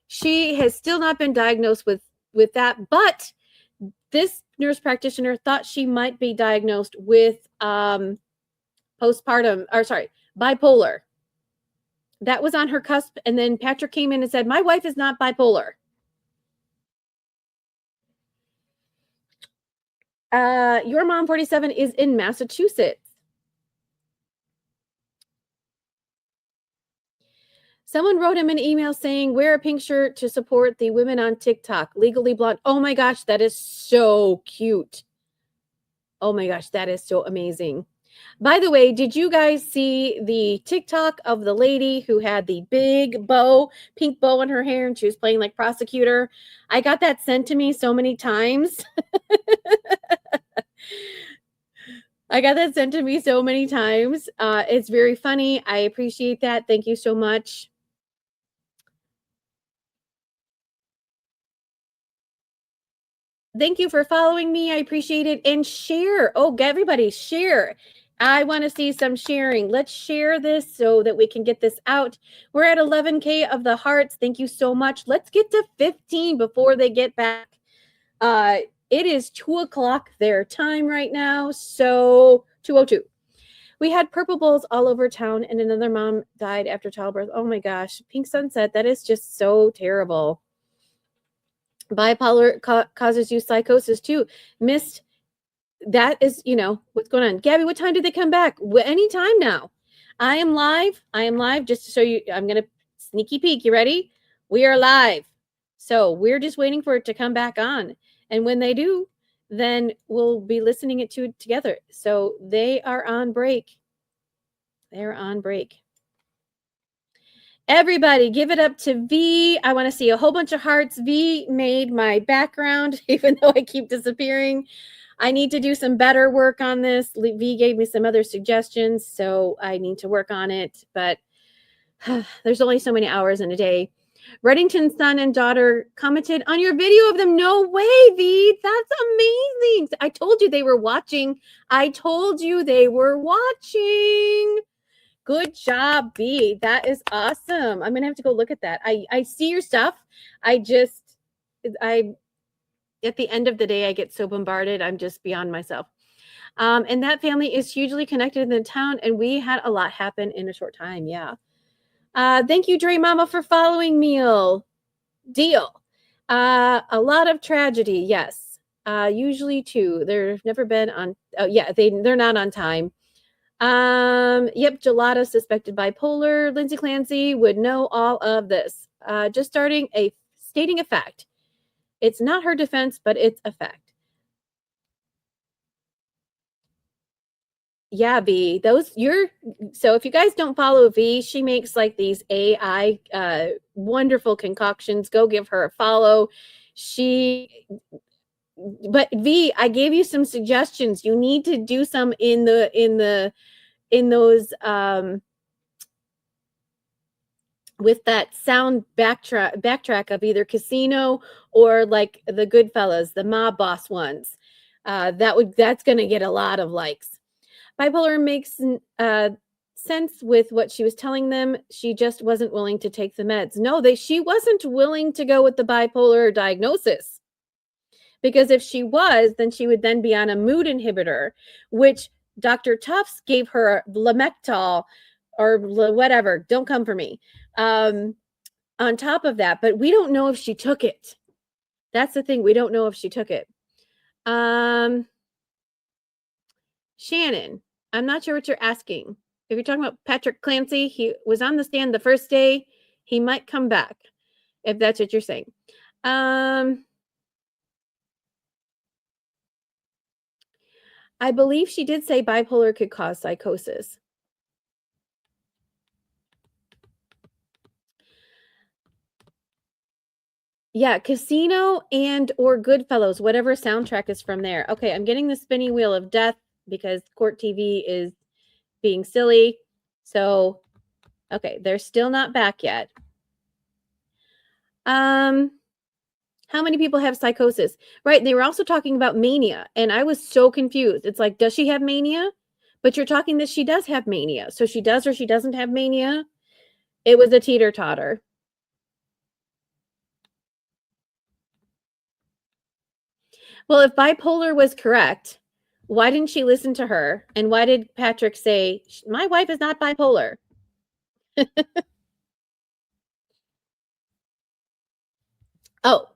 She has still not been diagnosed with that, but this nurse practitioner thought she might be diagnosed with bipolar. That was on her cusp, and then Patrick came in and said, my wife is not bipolar. Your mom 47 is in Massachusetts. Someone wrote him an email saying, wear a pink shirt to support the women on TikTok. Legally Blonde. Oh my gosh, that is so cute. Oh my gosh, that is so amazing. By the way, did you guys see the TikTok of the lady who had the big bow, pink bow in her hair, and she was playing like prosecutor? I got that sent to me so many times. It's very funny. I appreciate that. Thank you so much. Thank you for following me. I appreciate it. And share. Oh, everybody, share. I want to see some sharing. Let's share this so that we can get this out. We're at 11K of the hearts. Thank you so much. Let's get to 15 before they get back. It is 2:00 their time right now. So 2:02. We had purple bowls all over town, and another mom died after childbirth. Oh my gosh. Pink Sunset. That is just so terrible. Bipolar causes you psychosis too. Missed. That is, what's going on. Gabby, what time did they come back? Anytime now. I am live just to show you. I'm going to sneaky peek. You ready? We are live. So we're just waiting for it to come back on. And when they do, then we'll be listening to it together. So they are on break. They're on break. Everybody, give it up to V. I want to see a whole bunch of hearts. V made my background, even though I keep disappearing. I need to do some better work on this. V gave me some other suggestions, so I need to work on it. But there's only so many hours in a day. Reddington's son and daughter commented on your video of them. No way, V. That's amazing. I told you they were watching. Good job, B. That is awesome. I'm going to have to go look at that. I see your stuff. At the end of the day, I get so bombarded. I'm just beyond myself. And that family is hugely connected in the town, and we had a lot happen in a short time. Yeah. Thank you, Dre Mama, for following me. Deal. A lot of tragedy. Yes. Usually too. They've never been on. Oh yeah. They're not on time. Yep, Gelada suspected bipolar. Lindsay Clancy would know all of this. Just stating a fact. It's not her defense, but it's a fact. Yeah, V. So if you guys don't follow V, she makes like these AI wonderful concoctions. Go give her a follow. But V, I gave you some suggestions. You need to do some in those with that sound backtrack of either Casino or like the Goodfellas, the mob boss ones. That's going to get a lot of likes. Bipolar makes sense with what she was telling them. She just wasn't willing to take the meds. No, she wasn't willing to go with the bipolar diagnosis. Because if she was, then she would then be on a mood inhibitor, which Dr. Tufts gave her Lamictal or whatever. Don't come for me. On top of that, but we don't know if she took it. That's the thing. We don't know if she took it. Shannon, I'm not sure what you're asking. If you're talking about Patrick Clancy, he was on the stand the first day. He might come back, if that's what you're saying. I believe she did say bipolar could cause psychosis. Yeah, Casino and or Goodfellas, whatever soundtrack is from there. Okay, I'm getting the spinning wheel of death because court TV is being silly. So, okay, they're still not back yet. How many people have psychosis? Right, they were also talking about mania, and I was so confused. It's like, does she have mania? But you're talking that she does have mania. So she does or she doesn't have mania? It was a teeter-totter. Well, if bipolar was correct, why didn't she listen to her? And why did Patrick say, my wife is not bipolar? Oh,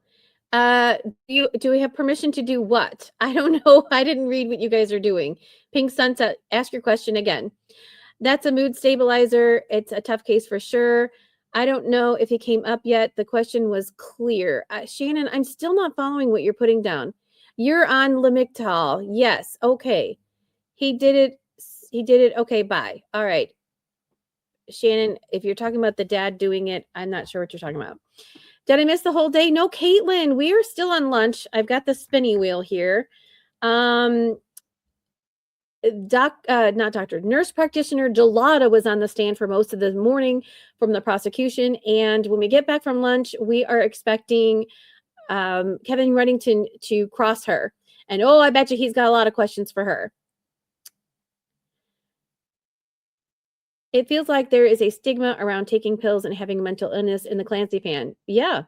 do we have permission to do what? I don't know. I didn't read what you guys are doing. Pink Sunset, ask your question again. That's a mood stabilizer. It's a tough case for sure. I don't know if he came up yet. The question was clear. Shannon, I'm still not following what you're putting down. You're on Lamictal. Yes. Okay. He did it. He did it. Okay. Bye. All right. Shannon, if you're talking about the dad doing it, I'm not sure what you're talking about. Did I miss the whole day? No, Caitlin, we are still on lunch. I've got the spinning wheel here. Nurse practitioner Gelada was on the stand for most of the morning from the prosecution. And when we get back from lunch, we are expecting Kevin Reddington to cross her. And I bet you he's got a lot of questions for her. It feels like there is a stigma around taking pills and having mental illness in the Clancy fan. Yeah.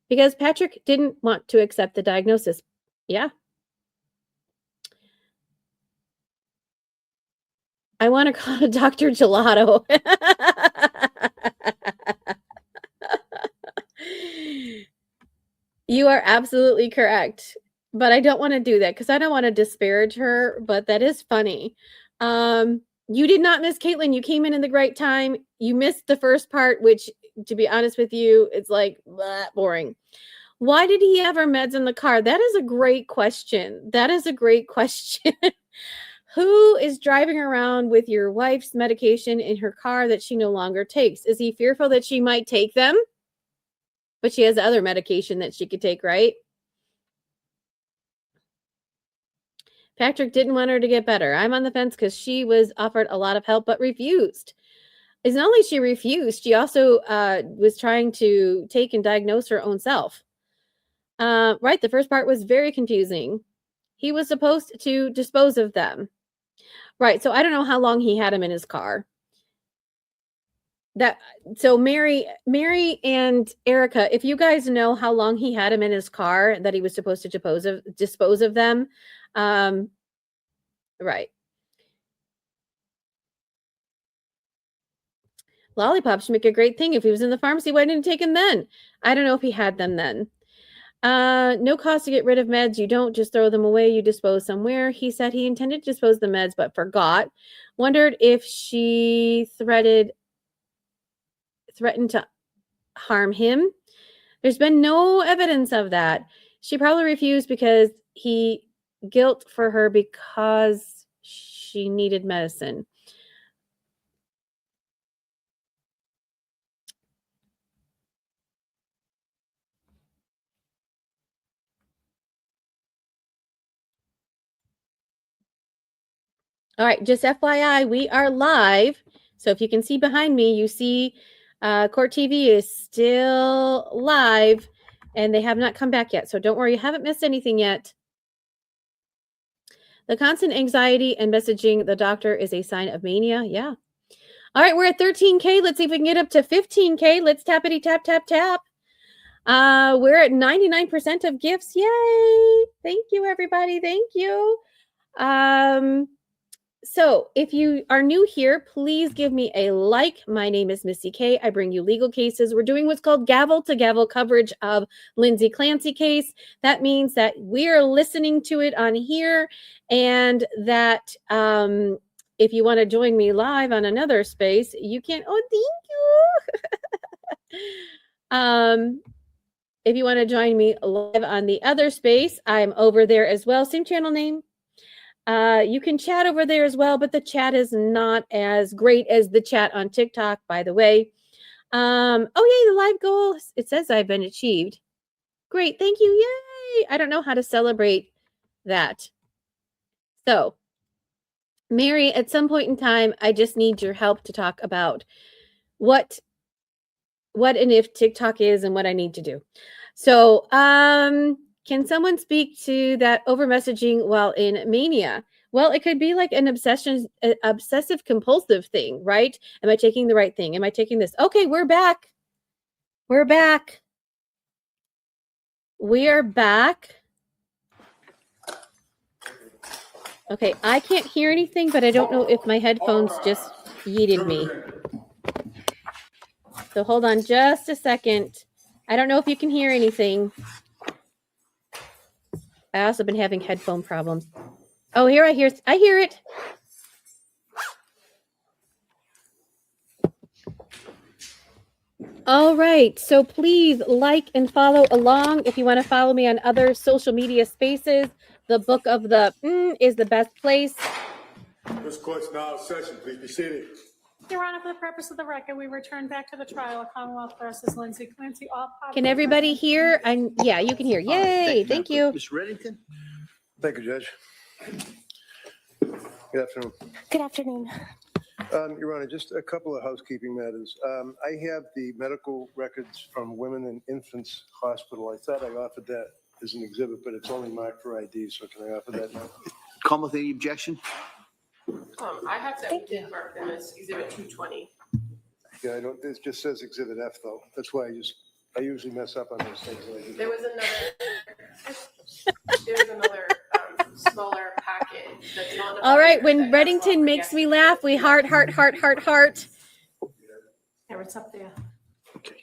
Because Patrick didn't want to accept the diagnosis. Yeah. I want to call it Dr. Gelato. You are absolutely correct. But I don't want to do that because I don't want to disparage her, but that is funny. You did not miss Caitlin. You came in the right time. You missed the first part, which, to be honest with you, it's like boring. Why did he have her meds in the car? That is a great question. That is a great question. Who is driving around with your wife's medication in her car that she no longer takes? Is he fearful that she might take them? But she has other medication that she could take, right? Patrick didn't want her to get better. I'm on the fence because she was offered a lot of help but refused. It's not only she refused, she also was trying to take and diagnose her own self. Right, the first part was very confusing. He was supposed to dispose of them. Right, so I don't know how long he had him in his car. So Mary and Erica, if you guys know how long he had him in his car that he was supposed to dispose of them, right. Lollipops should make a great thing. If he was in the pharmacy, why didn't he take him then? I don't know if he had them then. No cost to get rid of meds. You don't just throw them away. You dispose somewhere. He said he intended to dispose the meds, but forgot. Wondered if she threatened to harm him. There's been no evidence of that. She probably refused because he guilt for her because she needed medicine. All right, just FYI, we are live. So if you can see behind me, you see Court TV is still live and they have not come back yet. So don't worry, you haven't missed anything yet. The constant anxiety and messaging the doctor is a sign of mania. Yeah. All right, we're at 13K. Let's see if we can get up to 15K. Let's tappity tap, tap, tap. We're at 99% of gifts. Yay! Thank you, everybody. Thank you. So if you are new here, please give me a like. My name is Missy K. I bring you legal cases. We're doing what's called gavel to gavel coverage of Lindsay Clancy case. That means that we're listening to it on here, and that if you want to join me live on another space, you can. Oh, thank you. If you want to join me live on the other space, I'm over there as well. Same channel name. You can chat over there as well, but the chat is not as great as the chat on TikTok, by the way. Oh, yay, the live goal. It says I've been achieved. Great. Thank you. Yay. I don't know how to celebrate that. So, Mary, at some point in time, I just need your help to talk about what and if TikTok is and what I need to do. So, can someone speak to that over messaging while in mania? Well, it could be like an obsessive compulsive thing, right? Am I taking the right thing? Am I taking this? Okay, we're back. We're back. We are back. Okay, I can't hear anything, but I don't know if my headphones just yeeted me. So hold on just a second. I don't know if you can hear anything. I also been having headphone problems. Oh, I hear it. All right. So please like and follow along. If you want to follow me on other social media spaces, the Book of the is the best place. This court's now in session. Please be seated. Your Honor, for the purpose of the record, we return back to the trial of Commonwealth versus Lindsay Clancy. Can everybody hear? Yeah, you can hear. Yay! Thank you. Mr. Reddington? Thank you, Judge. Good afternoon. Good afternoon. Your Honor, just a couple of housekeeping matters. I have the medical records from Women and Infants Hospital. I thought I offered that as an exhibit, but it's only marked for ID, so can I offer that now? Come with any objection? I have to mark them as exhibit 220. Yeah, I don't, it just says exhibit F though. That's why I usually mess up on those things. There was another smaller packet that's not. All right, when Reddington makes me laugh, we heart. There, it's up there. Okay.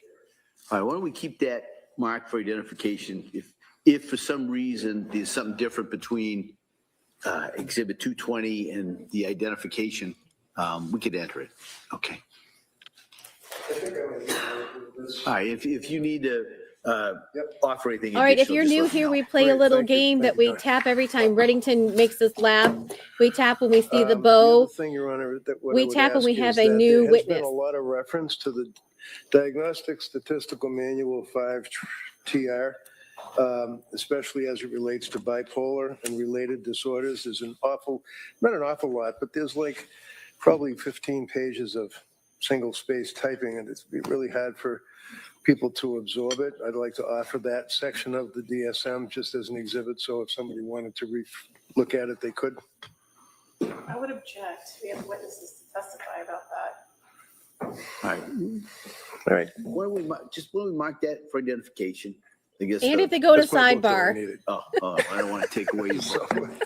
All right, why don't we keep that marked for identification? If for some reason there's something different between exhibit 220 and the identification, we could enter it. Okay. All right, if you need to offer anything. All right, if you're new here, we play a little game that we tap every time Reddington makes us laugh. We tap when we see the bow. Thing, Your Honor, we tap when we have a new witness. There's been a lot of reference to the Diagnostic Statistical Manual 5 TR, especially as it relates to bipolar and related disorders. There's not an awful lot, but there's like probably 15 pages of single space typing, and it's really hard for people to absorb it. I'd like to offer that section of the DSM just as an exhibit, so if somebody wanted to look at it, they could. I would object. We have witnesses to testify about that. All right. Why don't we mark that for identification? I guess. And if they go to sidebar. I don't want to take away your book.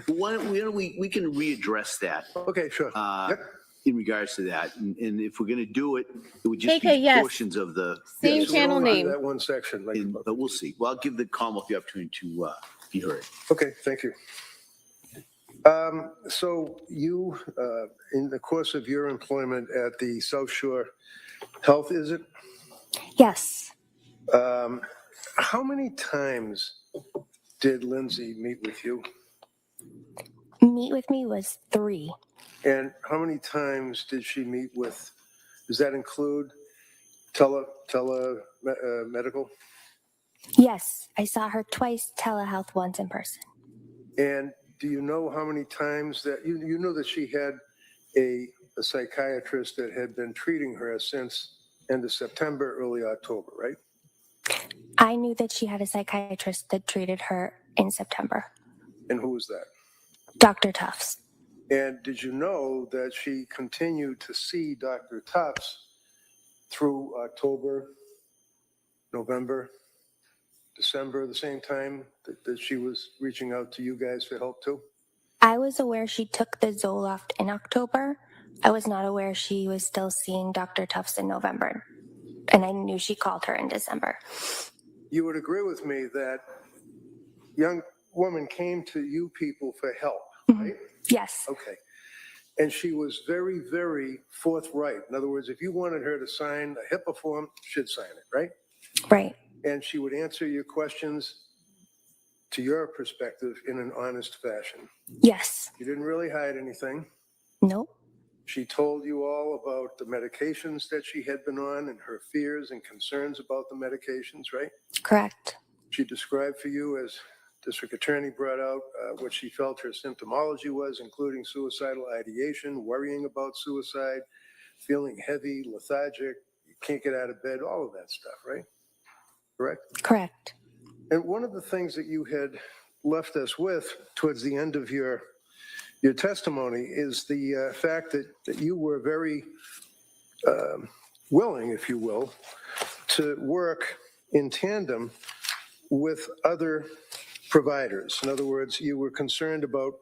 Why don't we can readdress that? Okay, sure. In regards to that, and if we're going to do it, it would just be portions of the same channel name. That one section, but we'll see. Well, I'll give the Commonwealth the opportunity to be heard. Okay, thank you. So you, in the course of your employment at the South Shore Health, is it? Yes. How many times did Lindsay meet with you? Meet with me was 3. And how many times did she meet with, does that include medical? Yes, I saw her twice, telehealth once in person. And do you know how many times that, you know that she had a psychiatrist that had been treating her since end of September, early October, right? I knew that she had a psychiatrist that treated her in September. And who was that? Dr. Tufts. And did you know that she continued to see Dr. Tufts through October, November, December, the same time that she was reaching out to you guys for help too? I was aware she took the Zoloft in October. I was not aware she was still seeing Dr. Tufts in November. And I knew she called her in December. You would agree with me that young woman came to you people for help, right? Yes, Okay. And she was very, very forthright. In other words, if you wanted her to sign a HIPAA form, she'd sign it, right? right. And she would answer your questions to your perspective in an honest fashion. Yes. She didn't really hide anything. Nope. She told you all about the medications that she had been on and her fears and concerns about the medications, right? Correct. She described for you, as District Attorney brought out, what she felt her symptomology was, including suicidal ideation, worrying about suicide, feeling heavy, lethargic, you can't get out of bed, all of that stuff, right? Correct? Correct. And one of the things that you had left us with towards the end of your testimony is the fact that you were very willing, if you will, to work in tandem with other providers. In other words, you were concerned about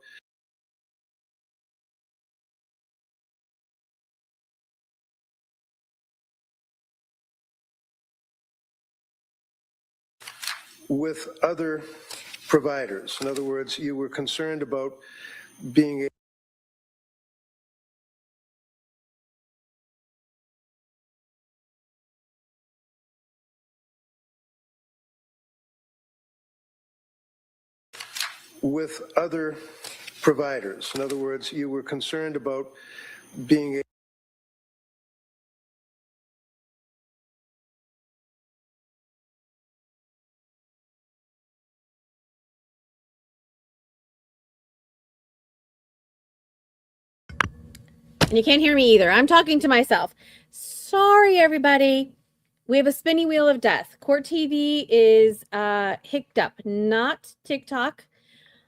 with other providers. In other words, you were concerned about being with other providers. In other words, you were concerned about being And you can't hear me either. I'm talking to myself. Sorry, everybody. We have a spinning wheel of death. Court TV is hicked up, not TikTok.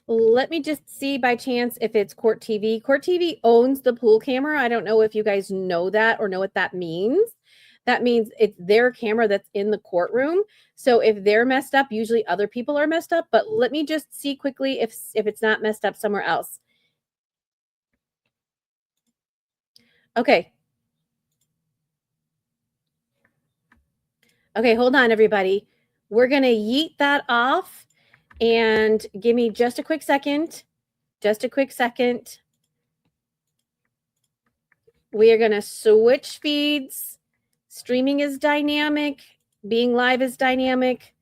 Let me just see by chance if it's Court TV. Court TV owns the pool camera. I don't know if you guys know that or know what that means. That means it's their camera that's in the courtroom. So if they're messed up, usually other people are messed up. But let me just see quickly if it's not messed up somewhere else. Okay. Okay, hold on, everybody. We're going to yeet that off and give me just a quick second. Just a quick second. We are going to switch feeds. Streaming is dynamic. Being live is dynamic.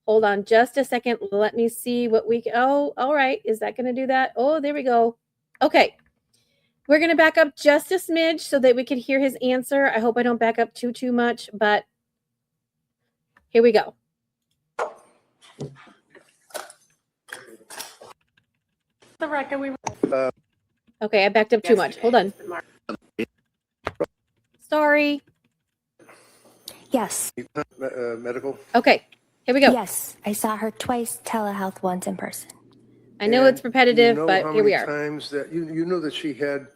Hold on just a second. Let me see what we can. Oh, all right. Is that going to do that? Oh, there we go. Okay. We're going to back up just a smidge so that we can hear his answer. I hope I don't back up too much, but here we go. The record, we Okay, I backed up too much. Hold on. Sorry. Yes. medical. Okay, here we go. Yes. I saw her twice, telehealth once in person. I know it's repetitive, You know but how here we many are. times that you know that she had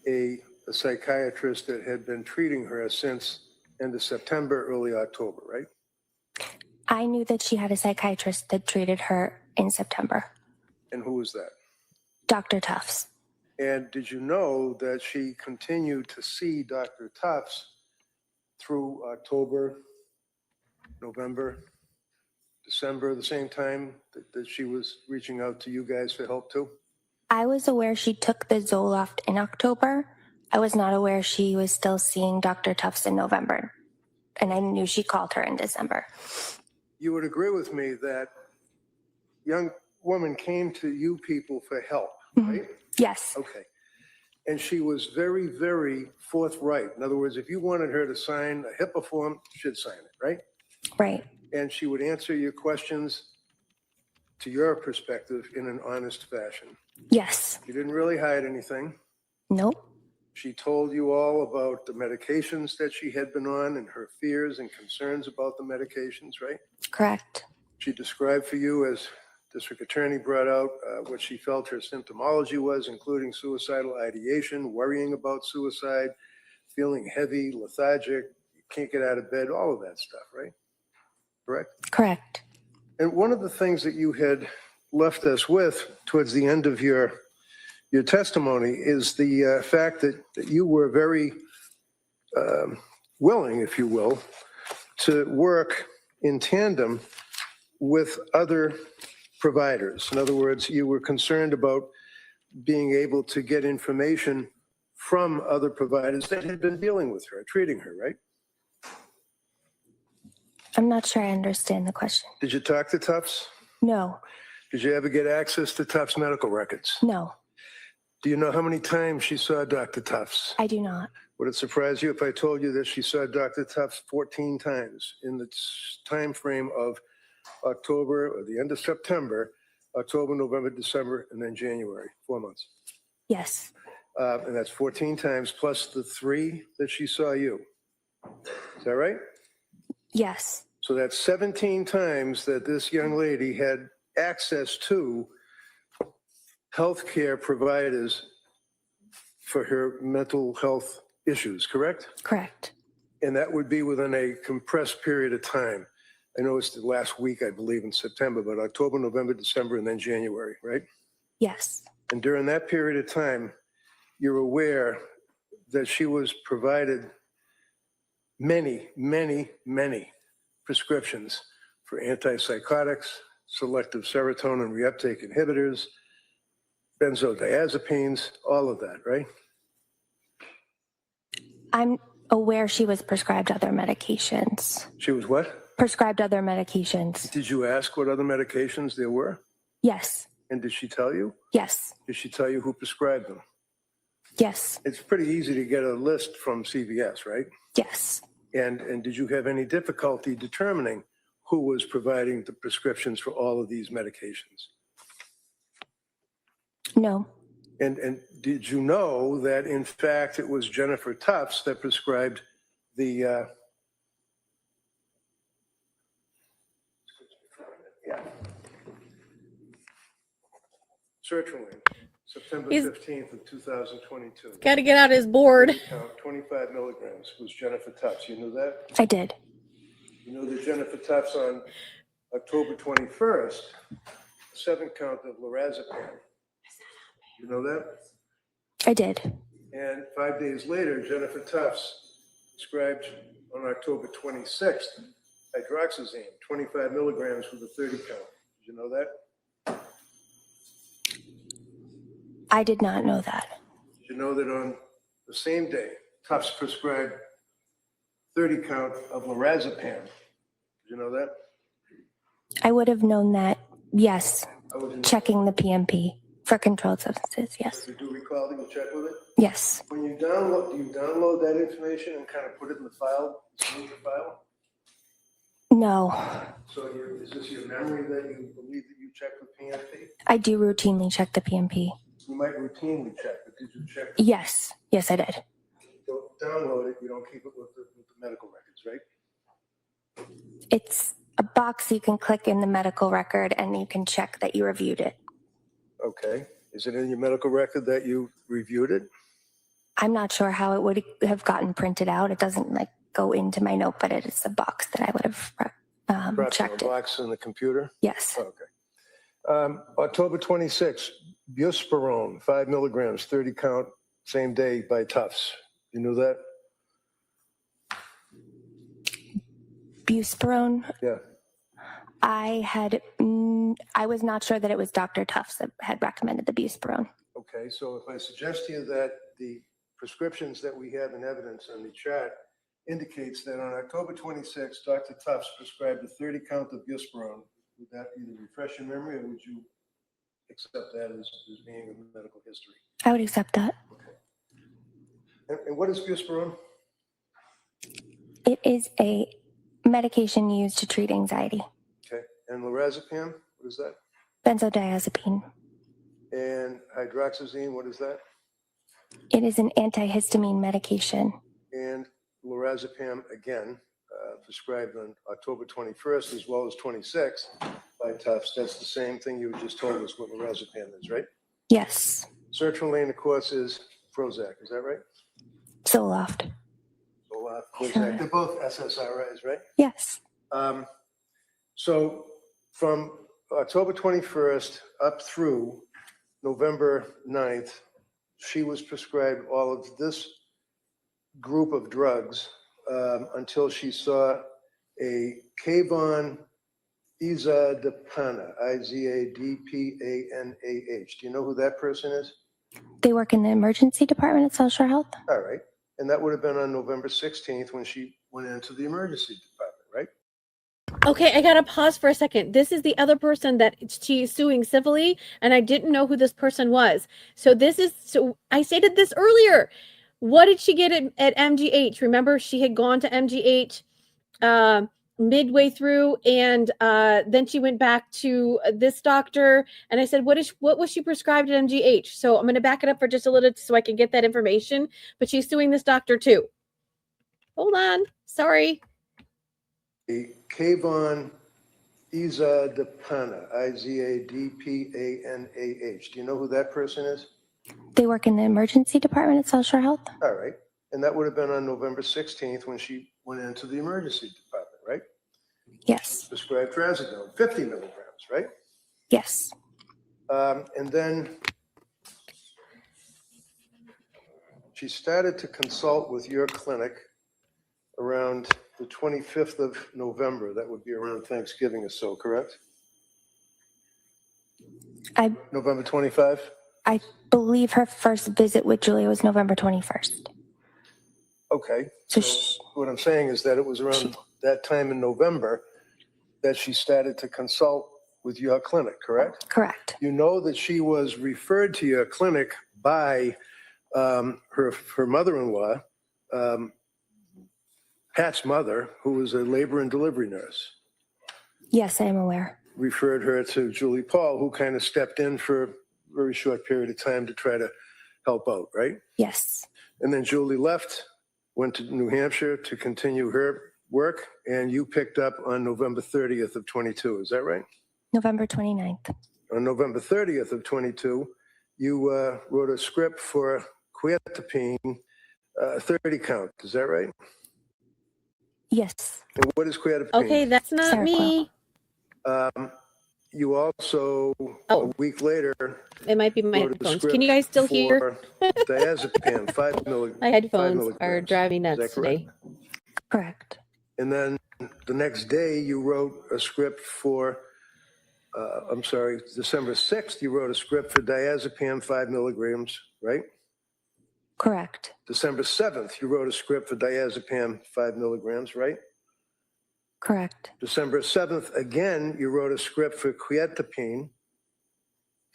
a psychiatrist that had been treating her since end of September, early October, right? I knew that she had a psychiatrist that treated her in September. And who was that? Dr. Tufts. And did you know that she continued to see Dr. Tufts through October, November, December, the same time that she was reaching out to you guys for help too? I was aware she took the Zoloft in October. I was not aware she was still seeing Dr. Tufts in November. And I knew she called her in December. You would agree with me that young woman came to you people for help, right? Yes. Okay. And she was very, very forthright. In other words, if you wanted her to sign a HIPAA form, she'd sign it, right? Right. And she would answer your questions to your perspective in an honest fashion. Yes. She didn't really hide anything. Nope. She told you all about the medications that she had been on and her fears and concerns about the medications, right? Correct. She described for you, as District Attorney brought out, what she felt her symptomology was, including suicidal ideation, worrying about suicide, feeling heavy, lethargic, you can't get out of bed, all of that stuff, right? correct? Correct. And one of the things that you had left us with towards the end of your testimony is the fact that you were very willing, if you will, to work in tandem with other providers. In other words, you were concerned about being able to get information from other providers that had been dealing with her, treating her, right? I'm not sure I understand the question. Did you talk to Tufts? No, Did you ever get access to Tufts medical records? no, Do you know how many times she saw Dr. Tufts? I do not. Would it surprise you if I told you that she saw Dr. Tufts 14 times in the time frame of October or the end of September, October, November, December, and then January, 4 months? Yes, And that's 14 times plus the 3 that she saw you. Is that right? yes, So that's 17 times that this young lady had access to healthcare providers for her mental health issues, correct? correct. And that would be within a compressed period of time. I know it's the last week, I believe, in September, but October, November, December, and then January, right? Yes, And during that period of time, you're aware that she was provided many, many, many prescriptions for antipsychotics, selective serotonin reuptake inhibitors, benzodiazepines, all of that, right? I'm aware she was prescribed other medications. She was what? Prescribed other medications. Did you ask what other medications there were? Yes, And did she tell you? yes, Did she tell you who prescribed them? yes, It's pretty easy to get a list from CVS, right? yes. And did you have any difficulty determining who was providing the prescriptions for all of these medications? No, And did you know that, in fact, it was Jennifer Tufts that prescribed the, sertraline, September He's- 15th of 2022. Got to get out his board. Count 25 milligrams was Jennifer Tufts. You knew that? I did. You know that Jennifer Tufts on October 21st, 7 count of lorazepam. You know that? I did. And 5 days later, Jennifer Tufts prescribed on October 26th hydroxyzine, 25 milligrams with a 30 count. Did you know that? I did not know that. Did you know that on the same day, Tufts prescribed 30 count of lorazepam? Did you know that? I would have known that, yes, I was checking the PMP for controlled substances, yes. You do recall that you checked with it? Yes, When you download, do you download that information and kind of put it in the file, save the file? no, So is this your memory that you believe that you checked with PMP? I do routinely check the PMP. You might routinely check, but did you check? Yes, yes, I did. Don't download it, you don't keep it with the medical records, right? It's a box you can click in the medical record and you can check that you reviewed it. Okay. Is it in your medical record that you reviewed it? I'm not sure how it would have gotten printed out. It doesn't like go into my note, but it is a box that I would have Perhaps in a checked it. box in the computer? Yes, Okay. October 26th, buspirone, 5 milligrams, 30 count, same day by Tufts. You knew that? buspirone. Yeah. I was not sure that it was Dr. Tufts that had recommended the buspirone. Okay, so if I suggest to you that the prescriptions that we have in evidence on the chart indicates that on October 26th, Dr. Tufts prescribed a 30 count of buspirone, would that either refresh your memory or would you accept that as being a medical history? I would accept that. And what is buspirone? It is a medication used to treat anxiety. Okay, and lorazepam, what is that? Benzodiazepine. And hydroxyzine, what is that? It is an antihistamine medication. And lorazepam, again, prescribed on October 21st as well as 26th by Tufts. That's the same thing you just told us what lorazepam is, right? Yes. Sertraline, of course, is Prozac, is that right? Zoloft. Prozac, they're both SSRIs, right? Yes. So from October 21st up through November 9th, she was prescribed all of this group of drugs until she saw a Kavon Izadapana, Izadpanah. Do you know who that person is? They work in the emergency department at South Shore Health? All right. And that would have been on November 16th when she went into the emergency department, right? Okay, I gotta pause for a second. This is the other person that she's suing civilly, and I didn't know who this person was. So I stated this earlier. What did she get at MGH? Remember, she had gone to MGH midway through, and then she went back to this doctor, and I said, what was she prescribed at MGH? So I'm gonna back it up for just a little so I can get that information, but she's suing this doctor too. Hold on, sorry. Kavon Izadapana, Izadpanah. Do you know who that person is? They work in the emergency department at South Shore Health? All right. And that would have been on November 16th when she went into the emergency department, right? Yes. Prescribed trazodone, 50 milligrams, right? Yes. And then she started to consult with your clinic around the 25th of November. That would be around Thanksgiving or so, correct? November 25? I believe her first visit with Julia was November 21st. Okay. So what I'm saying is that it was around that time in November that she started to consult with your clinic, correct? Correct. You know that she was referred to your clinic by her mother-in-law, Pat's mother, who was a labor and delivery nurse. Yes, I am aware. Referred her to Julie Paul, who kind of stepped in for a very short period of time to try to help out, right? Yes. And then Julie left, went to New Hampshire to continue her work, and you picked up on November 30th of 22. Is that right? November 29th. On November 30th of 22, you wrote a script for quietapine, 30 count. Is that right? Yes. And what is quietapine? Okay, that's not me. You also, a week later, It might be my wrote a headphones. script Can you guys still hear? for diazepam, 5 milligrams. My headphones are driving Is that nuts correct? today. Correct. And then the next day, you wrote a script for, December 6th, you wrote a script for diazepam, 5 milligrams, right? Correct. December 7th, you wrote a script for diazepam, 5 milligrams, right? Correct. December 7th, again, you wrote a script for quietapine,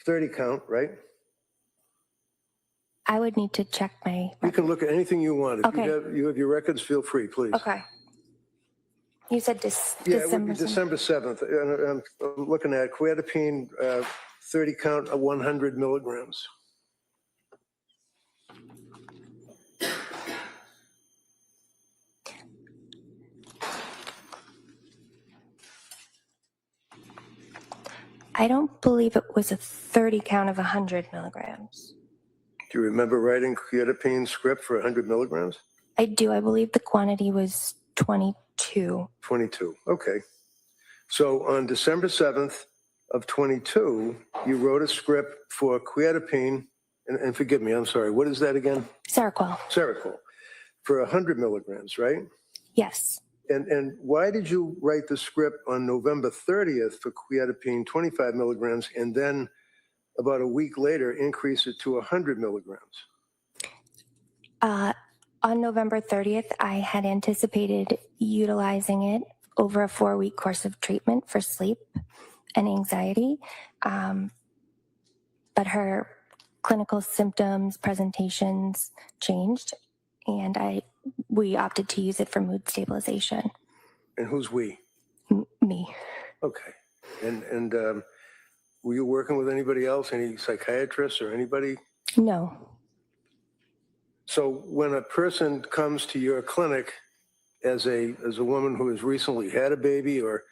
30 count, right? I would need to check my. You can look at anything you want. If Okay. you have your records, feel free, please. Okay. You said Yeah, it would December. be December 7th. And I'm looking at quietapine, 30 count, 100 milligrams. I don't believe it was a 30 count of 100 milligrams. Do you remember writing quietapine script for 100 milligrams? I do. I believe the quantity was 22. 22. Okay. So on December 7th of 22, you wrote a script for quietapine, and forgive me, I'm sorry, what is that again? Seroquel. Seroquel, for 100 milligrams, right? Yes. And why did you write the script on November 30th for quietapine, 25 milligrams, and then about a week later increase it to 100 milligrams? On November 30th, I had anticipated utilizing it over a 4-week course of treatment for sleep and anxiety. But her clinical symptoms, presentations changed, and we opted to use it for mood stabilization. And who's we? Me. Okay. And were you working with anybody else, any psychiatrists or anybody? No. So when a person comes to your clinic as a woman who has recently had a baby or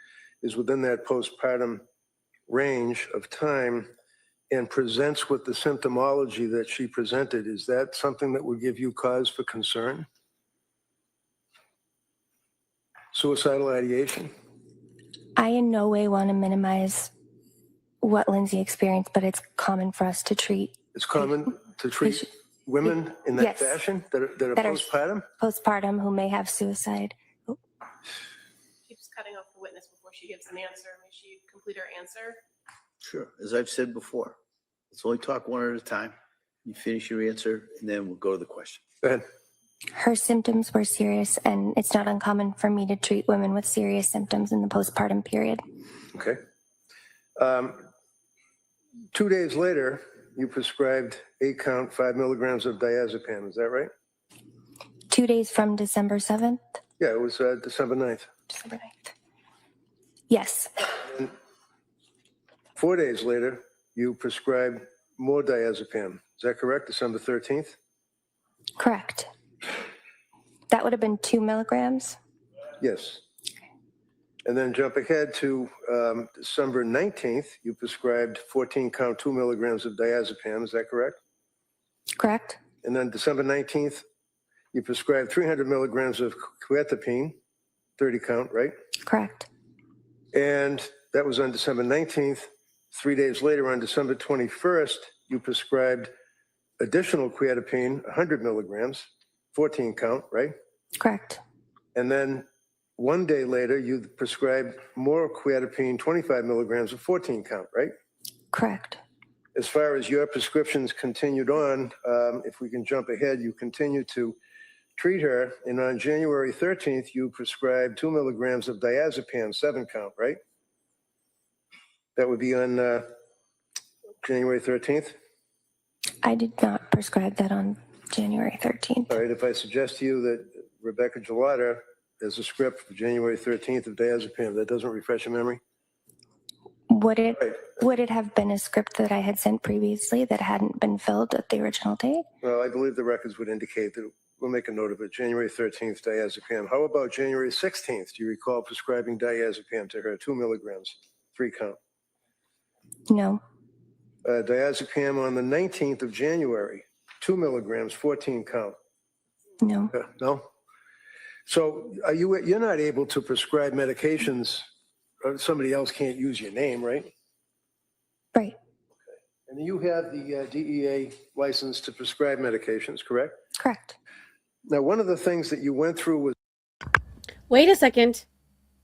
is within that postpartum range of time and presents with the symptomology that she presented, is that something that would give you cause for concern? Suicidal ideation? I in no way want to minimize what Lindsay experienced, but it's common for us to treat It's common to treat women in that Yes. fashion that are That are- postpartum? postpartum who may have suicide. Keeps cutting off the witness before she gives an answer. May she complete her answer? Sure. As I've said before, let's only talk one at a time. You finish your answer, and then we'll go to the question. Go ahead. Her symptoms were serious, and it's not uncommon for me to treat women with serious symptoms in the postpartum period. Okay. 2 days later, you prescribed 8 count, 5 milligrams of diazepam. Is that right? 2 days from December 7th, Yeah, it was December 9th. December 9th. Yes, 4 days later, you prescribed more diazepam. Is that correct? December 13th? correct. That would have been 2 milligrams. Yes. And then jump ahead to December 19th, you prescribed 14 count, 2 milligrams of diazepam. Is that correct? Correct. And then December 19th, you prescribed 300 milligrams of quetiapine, 30 count, right? Correct. And that was on December 19th. 3 days later, on December 21st, you prescribed additional quetiapine, 100 milligrams, 14 count, right? Correct. And then 1 day later, you prescribed more quetiapine, 25 milligrams of 14 count, right? Correct. As far as your prescriptions continued on, if we can jump ahead, you continued to treat her. And on January 13th, you prescribed 2 milligrams of diazepam, 7 count, right? That would be on January 13th. I did not prescribe that on January 13th. All right, if I suggest to you that Rebecca Gelada has a script for January 13th of diazepam, that doesn't refresh your memory? Would it Right. would it have been a script that I had sent previously that hadn't been filled at the original date? Well, I believe the records would indicate that. We'll make a note of it. January 13th, diazepam. How about January 16th? Do you recall prescribing diazepam to her, 2 milligrams, 3 count? No. Diazepam on the 19th of January, 2 milligrams, 14 count. No. No? So you're not able to prescribe medications, or somebody else can't use your name, right? Right. And you have the DEA license to prescribe medications, correct? Correct. Now, one of the things that you went through was Wait a second.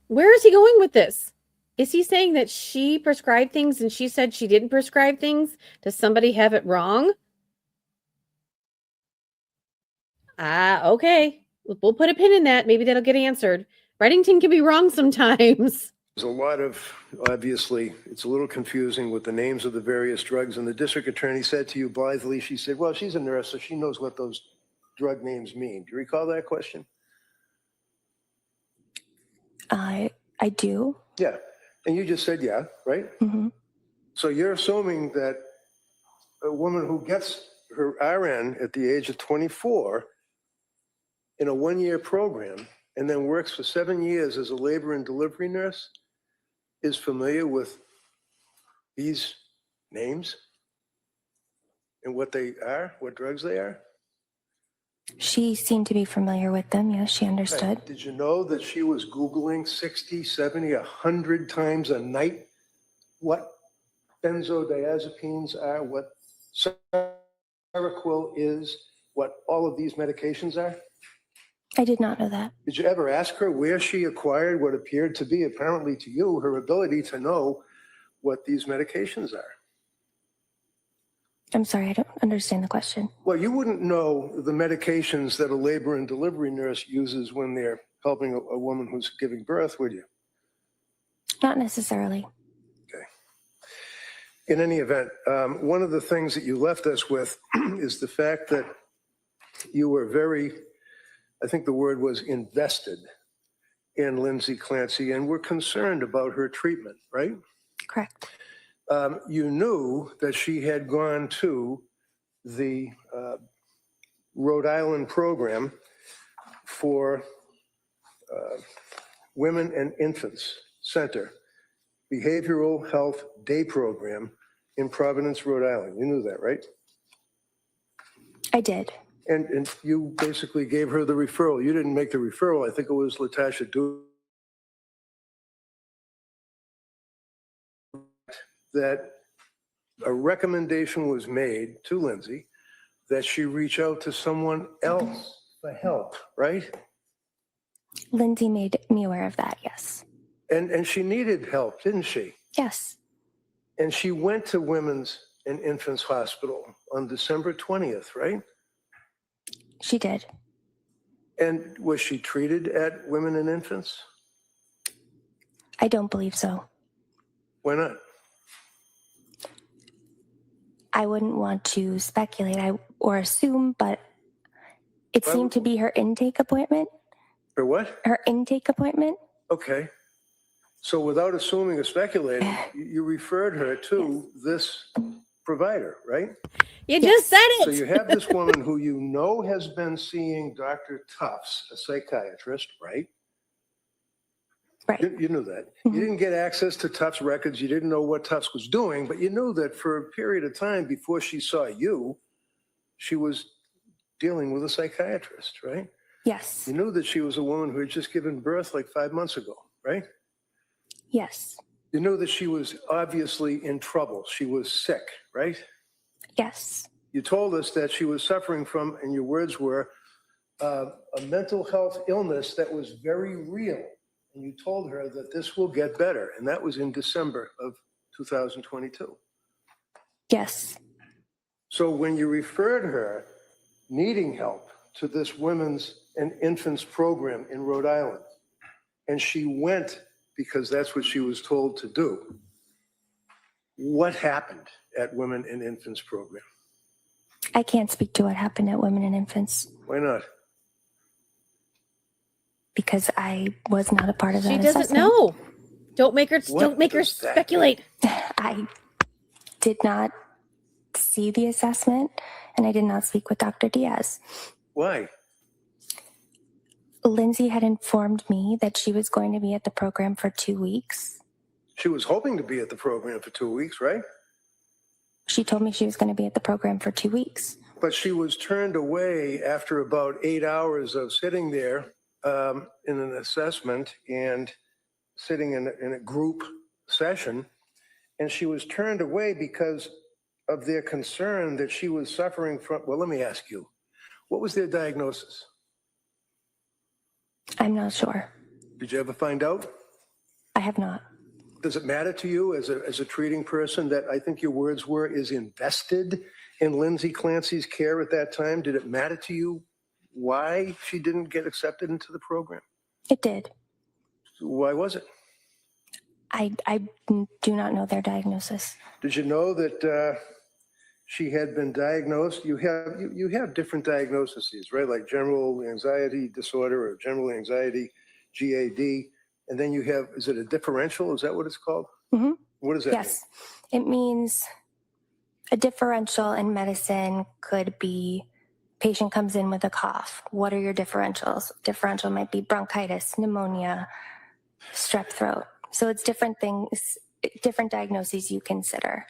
Where is he going with this? Is he saying that she prescribed things and she said she didn't prescribe things? Does somebody have it wrong? Okay. We'll put a pin in that. Maybe that'll get answered. Writington can be wrong sometimes. there's a lot of, obviously, it's a little confusing with the names of the various drugs. And the district attorney said to you blithely, she said, well, she's a nurse, so she knows what those drug names mean. Do you recall that question? I do. Yeah. And you just said, yeah, right? Hmm. So you're assuming that a woman who gets her RN at the age of 24 in a one-year program and then works for 7 years as a labor and delivery nurse is familiar with these names and what they are, what drugs they are? She seemed to be familiar with them. Yes, she understood. Right. Did you know that she was Googling 60, 70, 100 times a night what benzodiazepines are, what Seroquel is, what all of these medications are? I did not know that. Did you ever ask her where she acquired what appeared to be, apparently to you, her ability to know what these medications are? I'm sorry, I don't understand the question. Well, you wouldn't know the medications that a labor and delivery nurse uses when they're helping a woman who's giving birth, would you? Not necessarily. Okay. In any event, one of the things that you left us with is the fact that you were very, I think the word was invested in Lindsay Clancy and were concerned about her treatment, right? Correct. You knew that she had gone to the Rhode Island program for Women and Infants Center, Behavioral Health Day Program in Providence, Rhode Island. You knew that, right? I did. And you basically gave her the referral. You didn't make the referral. I think it was Latasha that a recommendation was made to Lindsay that she reach out to someone else for help, right? Lindsay made me aware of that, yes. And she needed help, didn't she? Yes, And she went to Women's and Infants Hospital on December 20th, right? she did. And was she treated at Women and Infants? I don't believe so. Why not? I wouldn't want to speculate or assume, but it Well- seemed to be her intake appointment. For what? Her intake appointment? Okay. So without assuming or speculating, you referred her to this provider, right? You just said So it. you have this woman who you know has been seeing Dr. Tufts, a psychiatrist, right? Right. You knew that. Mhm. You didn't get access to Tufts records. You didn't know what Tufts was doing, but you knew that for a period of time before she saw you, she was dealing with a psychiatrist, right? Yes. You knew that she was a woman who had just given birth like 5 months ago, right? Yes. You knew that she was obviously in trouble. She was sick, right? Yes. You told us that she was suffering from, and your words were, a mental health illness that was very real. And you told her that this will get better. And that was in December of 2022. Yes. So when you referred her needing help to this Women's and Infants program in Rhode Island, and she went because that's what she was told to do, what happened at Women and Infants program? I can't speak to what happened at Women and Infants Why not? because I was not a part of that She doesn't assessment. know. Don't make her What does that speculate. I did not see the assessment, and I did not speak with Dr. Diaz. Why? Lindsay had informed me that she was going to be at the program for 2 weeks. She was hoping to be at the program for 2 weeks, right? She told me she was going to be at the program for 2 weeks. But she was turned away after about 8 hours of sitting there in an assessment and sitting in a group session. And she was turned away because of their concern that she was suffering from, well, let me ask you, what was their diagnosis? I'm not sure. Did you ever find out? I have not. Does it matter to you as a treating person that I think your words were is invested in Lindsay Clancy's care at that time? Did it matter to you why she didn't get accepted into the program? It did. Why was it? I do not know their diagnosis. Did you know that she had been diagnosed? You have different diagnoses, right? Like general anxiety disorder or general anxiety, GAD. And then you have, is it a differential? Is that what it's called? Mhm. What does that Yes. It means a differential in medicine could be patient comes in with a cough. What are your differentials? Differential might be bronchitis, pneumonia, strep throat. So it's different things, different diagnoses you consider.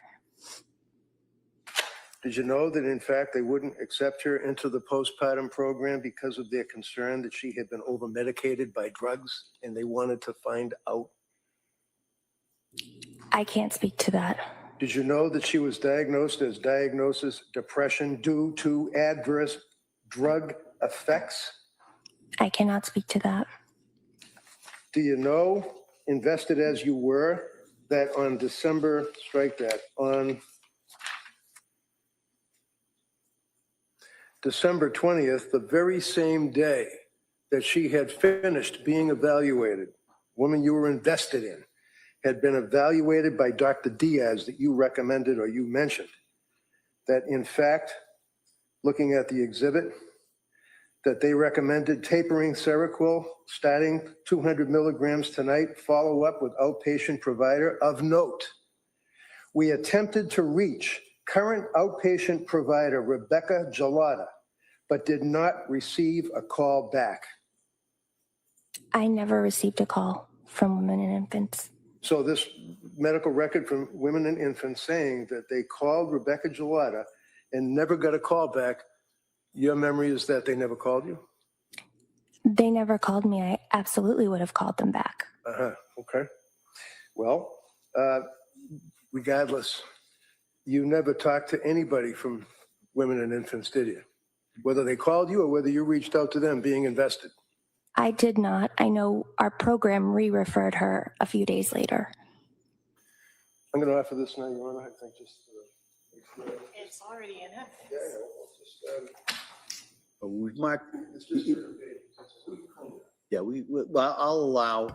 Did you know that in fact they wouldn't accept her into the postpartum program because of their concern that she had been overmedicated by drugs and they wanted to find out? I can't speak to that. Did you know that she was diagnosed as diagnosis depression due to adverse drug effects? I cannot speak to that. Do you know, invested as you were, that on December, strike that, on December 20th, the very same day that she had finished being evaluated, woman you were invested in, had been evaluated by Dr. Diaz that you recommended or you mentioned, that in fact, looking at the exhibit, that they recommended tapering Seroquel, starting 200 milligrams tonight, follow up with outpatient provider of note. We attempted to reach current outpatient provider Rebecca Gelada, but did not receive a call back. I never received a call from Women and Infants. So this medical record from Women and Infants saying that they called Rebecca Gelada and never got a call back, your memory is that they never called you? They never called me. I absolutely would have called them back. Okay. Well, regardless, you never talked to anybody from Women and Infants, did you? Whether they called you or whether you reached out to them being invested? I did not. I know our program re-referred her a few days later. I'm going to offer this now, Your Honor. I think just. It's already in it. Yeah, I know. Mark, It's just. yeah, well, I'll allow,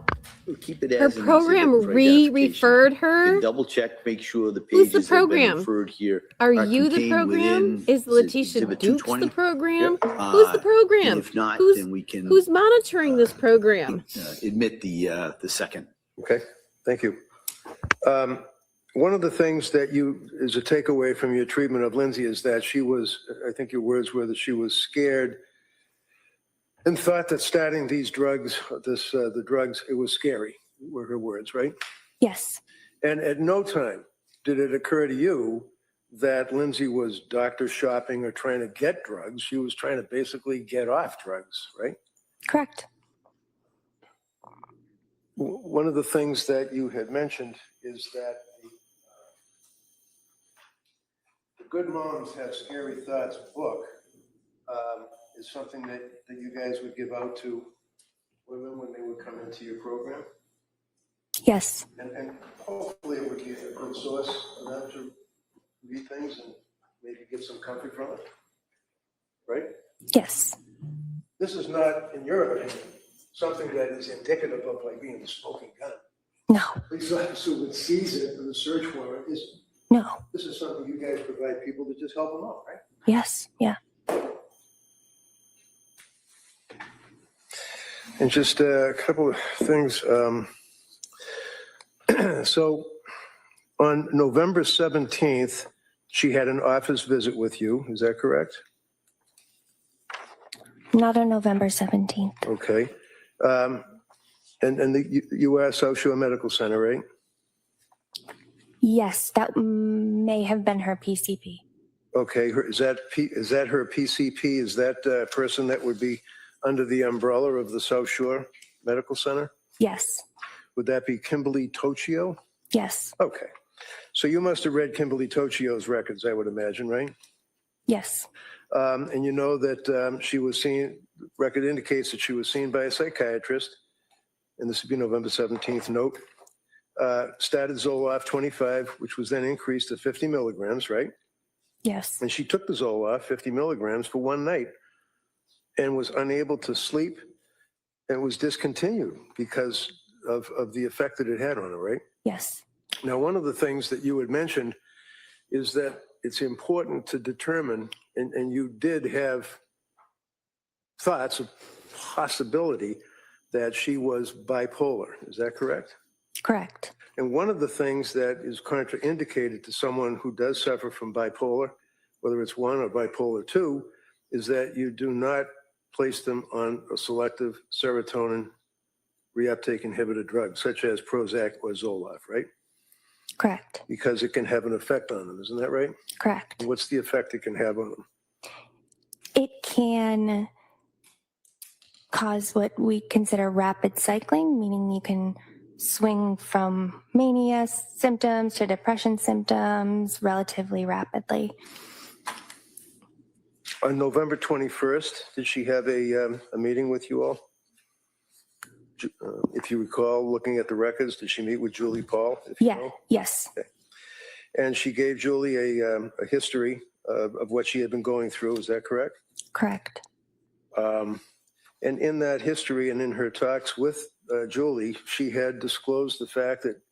we'll keep it Her as an program exhibit for identification. re-referred You her. can double check, make sure the Who's the pages that have been program? referred here Are you the contained program? within, Is it Letitia Exhibit Dukes 220? the program? Yep. Who's the And program? if not, Who's then we can who's monitoring this program? admit the second. Okay, thank you. One of the things that is a takeaway from your treatment of Lindsay is that she was, I think your words were that she was scared and thought that starting these drugs, the drugs, it was scary, were her words, right? Yes. And at no time did it occur to you that Lindsay was doctor shopping or trying to get drugs. She was trying to basically get off drugs, right? Correct. One of the things that you had mentioned is that the Good Moms Have Scary Thoughts book is something that you guys would give out to women when they would come into your program. Yes. And hopefully it would be a good source for them to read things and maybe get some comfort from it, right? Yes. This is not, in your opinion, something that is indicative of like being a smoking gun. No. Police officer would seize it for the search warrant. No. This is something you guys provide people to just help them out, right? Yes. Yeah. And just a couple of things. So on November 17th, she had an office visit with you. Is that correct? Not on November 17th. Okay. And the U.S. Social Medical Center, right? Yes, that may have been her PCP. Okay. Is that her PCP? Is that person that would be under the umbrella of the South Shore Medical Center? Yes. Would that be Kimberly Tocchio? Yes. Okay. So you must have read Kimberly Tocchio's records, I would imagine, right? Yes. And you know that she was seen, record indicates that she was seen by a psychiatrist, and this would be November 17th note, started Zoloft 25, which was then increased to 50 milligrams, right? Yes. And she took the Zoloft 50 milligrams for one night and was unable to sleep and was discontinued because of the effect that it had on her, right? Yes. Now, one of the things that you had mentioned is that it's important to determine, and you did have thoughts of possibility that she was bipolar. Is that correct? Correct. And one of the things that is contraindicated to someone who does suffer from bipolar, whether it's 1 or bipolar 2, is that you do not place them on a selective serotonin reuptake inhibitor drug, such as Prozac or Zoloft, right? Correct. Because it can have an effect on them, isn't that right? Correct. What's the effect it can have on them? It can cause what we consider rapid cycling, meaning you can swing from mania symptoms to depression symptoms relatively rapidly. On November 21st, did she have a meeting with you all? If you recall, looking at the records, did she meet with Julie Paul? If you Yeah. know? Yes. Okay. And she gave Julie a history of what she had been going through. Is that correct? Correct. And in that history and in her talks with Julie, she had disclosed the fact that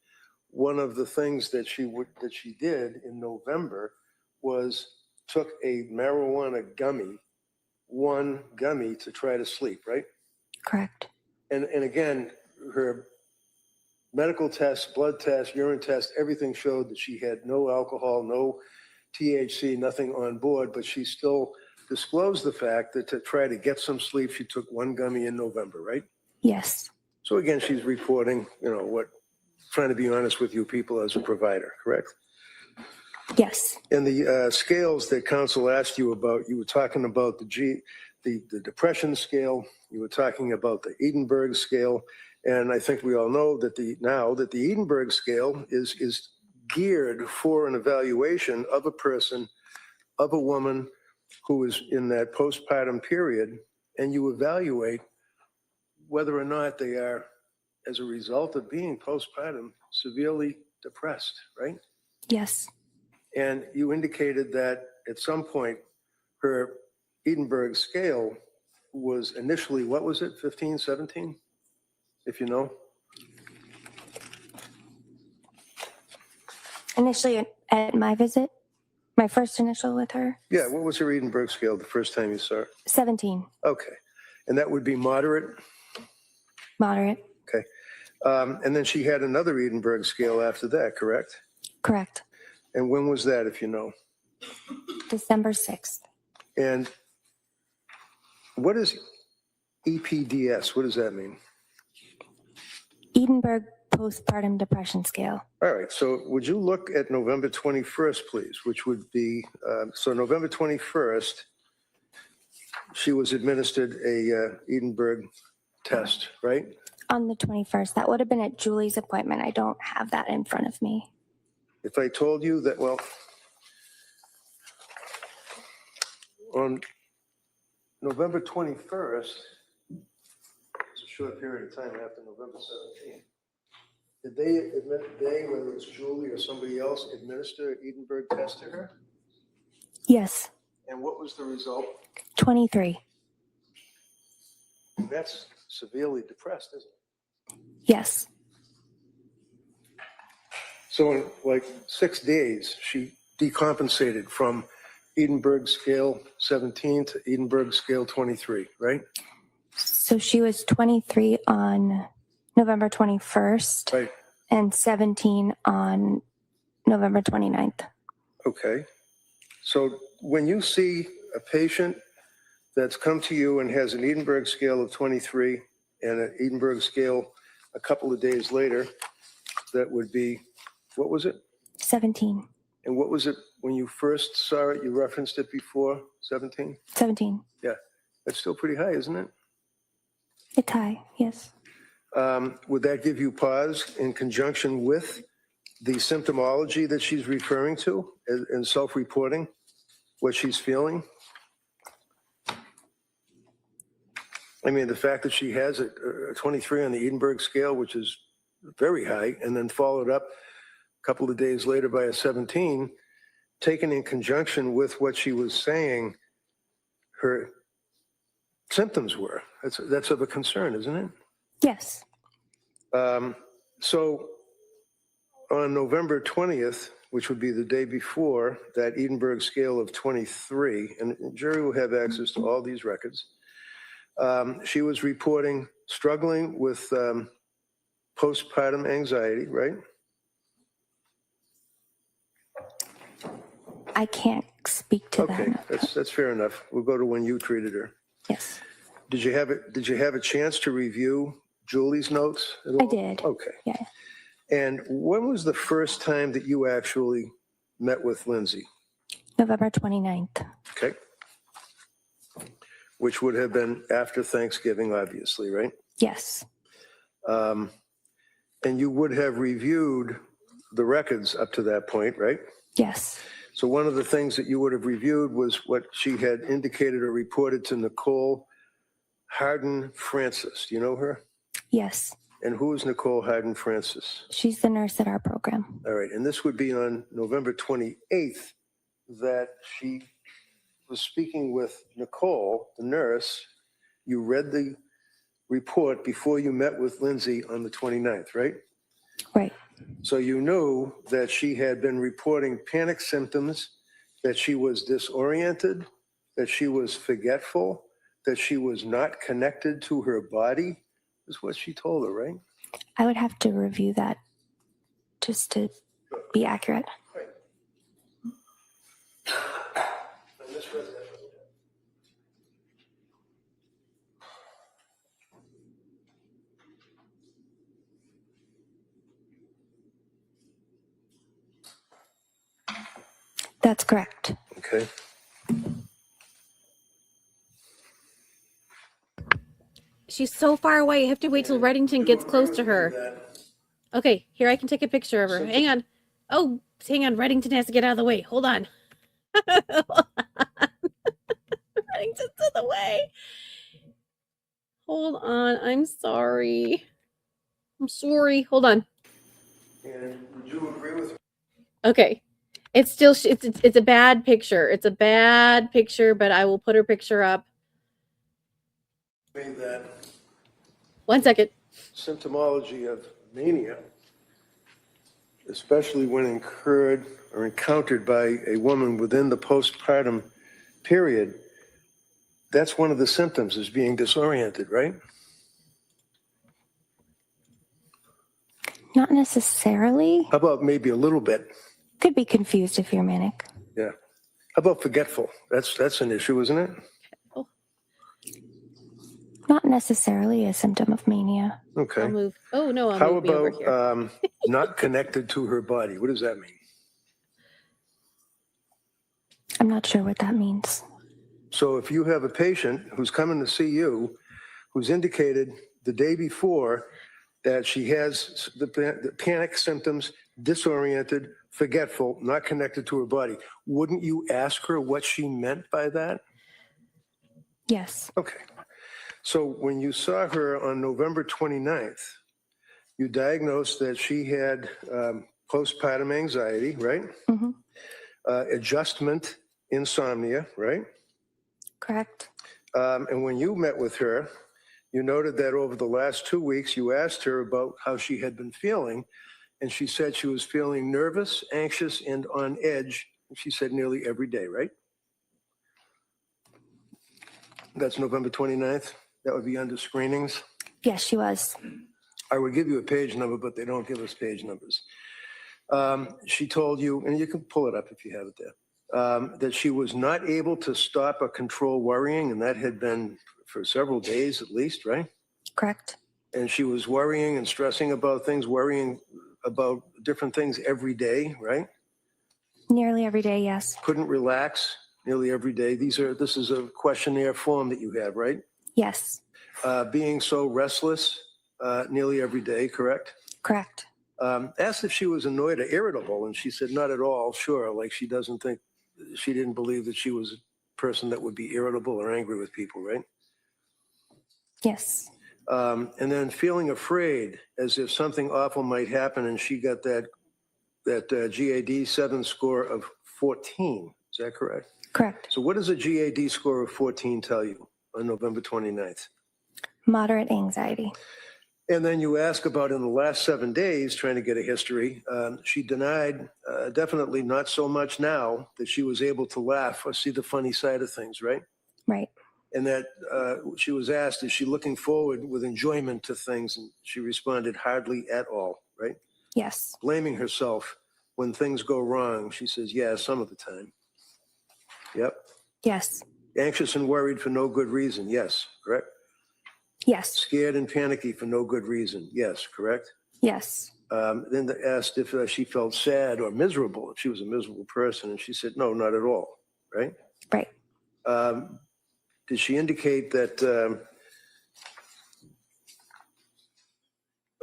one of the things that she did in November was took a marijuana gummy, one gummy to try to sleep, right? Correct. And again, her medical tests, blood tests, urine tests, everything showed that she had no alcohol, no THC, nothing on board, but she still disclosed the fact that to try to get some sleep, she took one gummy in November, right? Yes. So again, she's reporting, trying to be honest with you people as a provider, correct? Yes. And the scales that counsel asked you about, you were talking about the depression scale, you were talking about the Edinburgh scale, and I think we all know that the Edinburgh scale is geared for an evaluation of a person, of a woman who is in that postpartum period, and you evaluate whether or not they are, as a result of being postpartum, severely depressed, right? Yes. And you indicated that at some point, her Edinburgh scale was initially, what was it, 15, 17? If you know? Initially at my visit, my first initial with her, Yeah, what was her Edinburgh scale the first time you saw her? 17, Okay. And that would be moderate? moderate. Okay. And then she had another Edinburgh scale after that, correct? Correct. And when was that, if you know? December 6th. And what is EPDS? What does that mean? Edinburgh postpartum depression scale. All right, so would you look at November 21st, please, which would be, so November 21st, she was administered a Edinburgh test, right? On the 21st. That would have been at Julie's appointment. I don't have that in front of me. If I told you that, well, on November 21st, it's a short period of time after November 17th, did they, whether it's Julie or somebody else, administer an Edinburgh test to her? Yes. And what was the result? 23. That's severely depressed, isn't it? Yes. So in like 6 days, she decompensated from Edinburgh scale 17 to Edinburgh scale 23, right? So she was 23 on November 21st Right. and 17 on November 29th. Okay. So when you see a patient that's come to you and has an Edinburgh scale of 23 and an Edinburgh scale a couple of days later, that would be, what was it? 17. And what was it when you first saw it? You referenced it before, 17? 17. Yeah, that's still pretty high, isn't it? It's high. Yes. Would that give you pause in conjunction with the symptomology that she's referring to and self-reporting, what she's feeling? I mean, the fact that she has a 23 on the Edinburgh scale, which is very high, and then followed up a couple of days later by a 17, taken in conjunction with what she was saying her symptoms were. That's of a concern, isn't it? Yes. So on November 20th, which would be the day before, that Edinburgh scale of 23, and the jury will have access to all these records, she was reporting struggling with postpartum anxiety, right? I can't speak to Okay, that. that's fair enough. We'll go to when you treated her. Yes. Did you have a chance to review Julie's notes at all? I did. Okay. Yeah. And when was the first time that you actually met with Lindsay? November 29th. Okay. Which would have been after Thanksgiving, obviously, right? Yes. And you would have reviewed the records up to that point, right? Yes. So one of the things that you would have reviewed was what she had indicated or reported to Nicole Harden Francis. Do you know her? Yes. And who is Nicole Harden Francis? She's the nurse at our program. All right. And this would be on November 28th that she was speaking with Nicole, the nurse. You read the report before you met with Lindsay on the 29th, right? Right. So you knew that she had been reporting panic symptoms, that she was disoriented, that she was forgetful, that she was not connected to her body, is what she told her, right? I would have to review that just to be accurate. Right. And this was it. That's correct. Okay. She's so far away. You have to wait till Reddington gets close to her. Okay, here I can take a picture of her. Hang on. Oh, hang on. Reddington has to get out of the way. Hold on. Reddington's in the way. Hold on. I'm sorry. I'm sorry. Hold on. And would you agree with me Okay. It's still, it's a bad picture. It's a bad picture, but I will put her picture up. that 1 second. symptomology of mania, especially when incurred or encountered by a woman within the postpartum period, that's one of the symptoms, is being disoriented, right? Not necessarily. How about maybe a little bit? Could be confused if you're manic. Yeah. How about forgetful? That's an issue, isn't it? Not necessarily a symptom of mania. Okay. I'll move. Oh, no, I'll How move me over about here. not connected to her body? What does that mean? I'm not sure what that means. So if you have a patient who's coming to see you, who's indicated the day before that she has the panic symptoms, disoriented, forgetful, not connected to her body, wouldn't you ask her what she meant by that? Yes. Okay. So when you saw her on November 29th, you diagnosed that she had postpartum anxiety, right? Mm-hmm. Adjustment insomnia, right? Correct. And when you met with her, you noted that over the last 2 weeks, you asked her about how she had been feeling, and she said she was feeling nervous, anxious, and on edge. She said nearly every day, right? That's November 29th. That would be under screenings. Yes, she was. I would give you a page number, but they don't give us page numbers. She told you, and you can pull it up if you have it there, that she was not able to stop or control worrying, and that had been for several days at least, right? Correct. And she was worrying and stressing about things, worrying about different things every day, right? Nearly every day, yes. Couldn't relax nearly every day. This is a questionnaire form that you have, right? Yes. Being so restless nearly every day, correct? Correct. Asked if she was annoyed or irritable, and she said not at all, sure, like she didn't believe that she was a person that would be irritable or angry with people, right? Yes. And then feeling afraid as if something awful might happen, and she got that GAD-7 score of 14. Is that correct? Correct. So what does a GAD score of 14 tell you on November 29th? Moderate anxiety. And then you ask about in the last 7 days, trying to get a history. She denied, definitely not so much now, that she was able to laugh or see the funny side of things, right? Right. And that she was asked, is she looking forward with enjoyment to things? And she responded, hardly at all, right? Yes. Blaming herself when things go wrong. She says, yeah, some of the time. Yep. Yes. Anxious and worried for no good reason. Yes, correct? Yes. Scared and panicky for no good reason. Yes, correct? Yes. Then they asked if she felt sad or miserable, if she was a miserable person. And she said, no, not at all, right? Right. Did she indicate that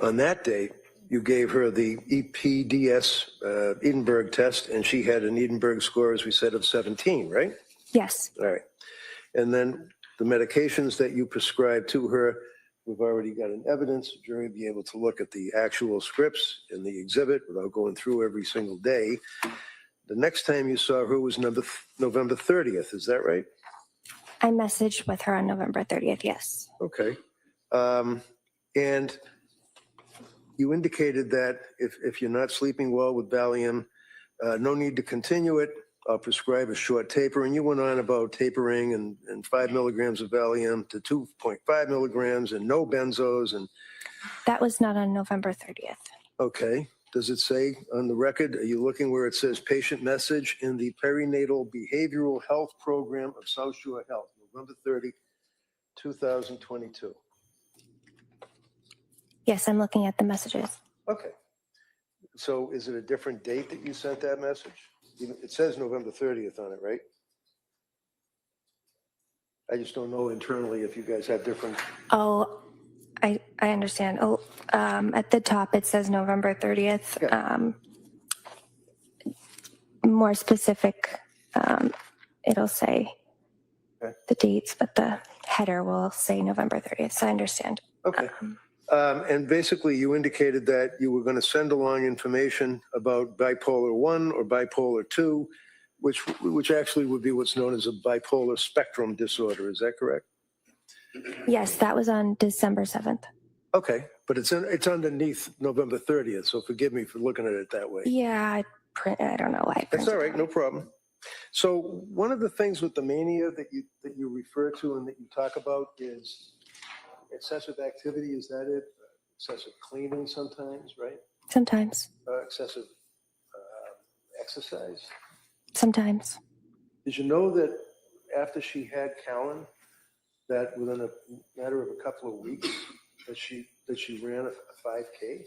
on that day, you gave her the EPDS Edinburgh test, and she had an Edinburgh score, as we said, of 17, right? Yes. All right. And then the medications that you prescribed to her, we've already got an evidence. The jury will be able to look at the actual scripts in the exhibit without going through every single day. The next time you saw her was November 30th. Is that right? I messaged with her on November 30th. Yes. Okay. And you indicated that if you're not sleeping well with Valium, no need to continue it. I'll prescribe a short taper. And you went on about tapering and 5 milligrams of Valium to 2.5 milligrams and no benzos. And That was not on November 30th. okay. Does it say on the record, are you looking where it says patient message in the perinatal behavioral health program of South Shore Health, November 30, 2022? Yes, I'm looking at the messages. Okay. So is it a different date that you sent that message? It says November 30th on it, right? I just don't know internally if you guys have different. Oh, I understand. Oh, at the top it says November 30th. Yeah. more specific, it'll say Okay. the dates, but the header will say November 30th. So I understand. Okay. And basically, you indicated that you were going to send along information about bipolar 1 or bipolar 2, which actually would be what's known as a bipolar spectrum disorder. Is that correct? Yes, that was on December 7th. Okay, but it's underneath November 30th, so forgive me for looking at it that way. Yeah, I don't know why. I That's printed all right, it. no problem. So one of the things with the mania that you refer to and that you talk about is excessive activity. Is that it? Excessive cleaning sometimes, right? Sometimes. Excessive exercise. Sometimes. Did you know that after she had Callan, that within a matter of a couple of weeks, that she ran a 5K,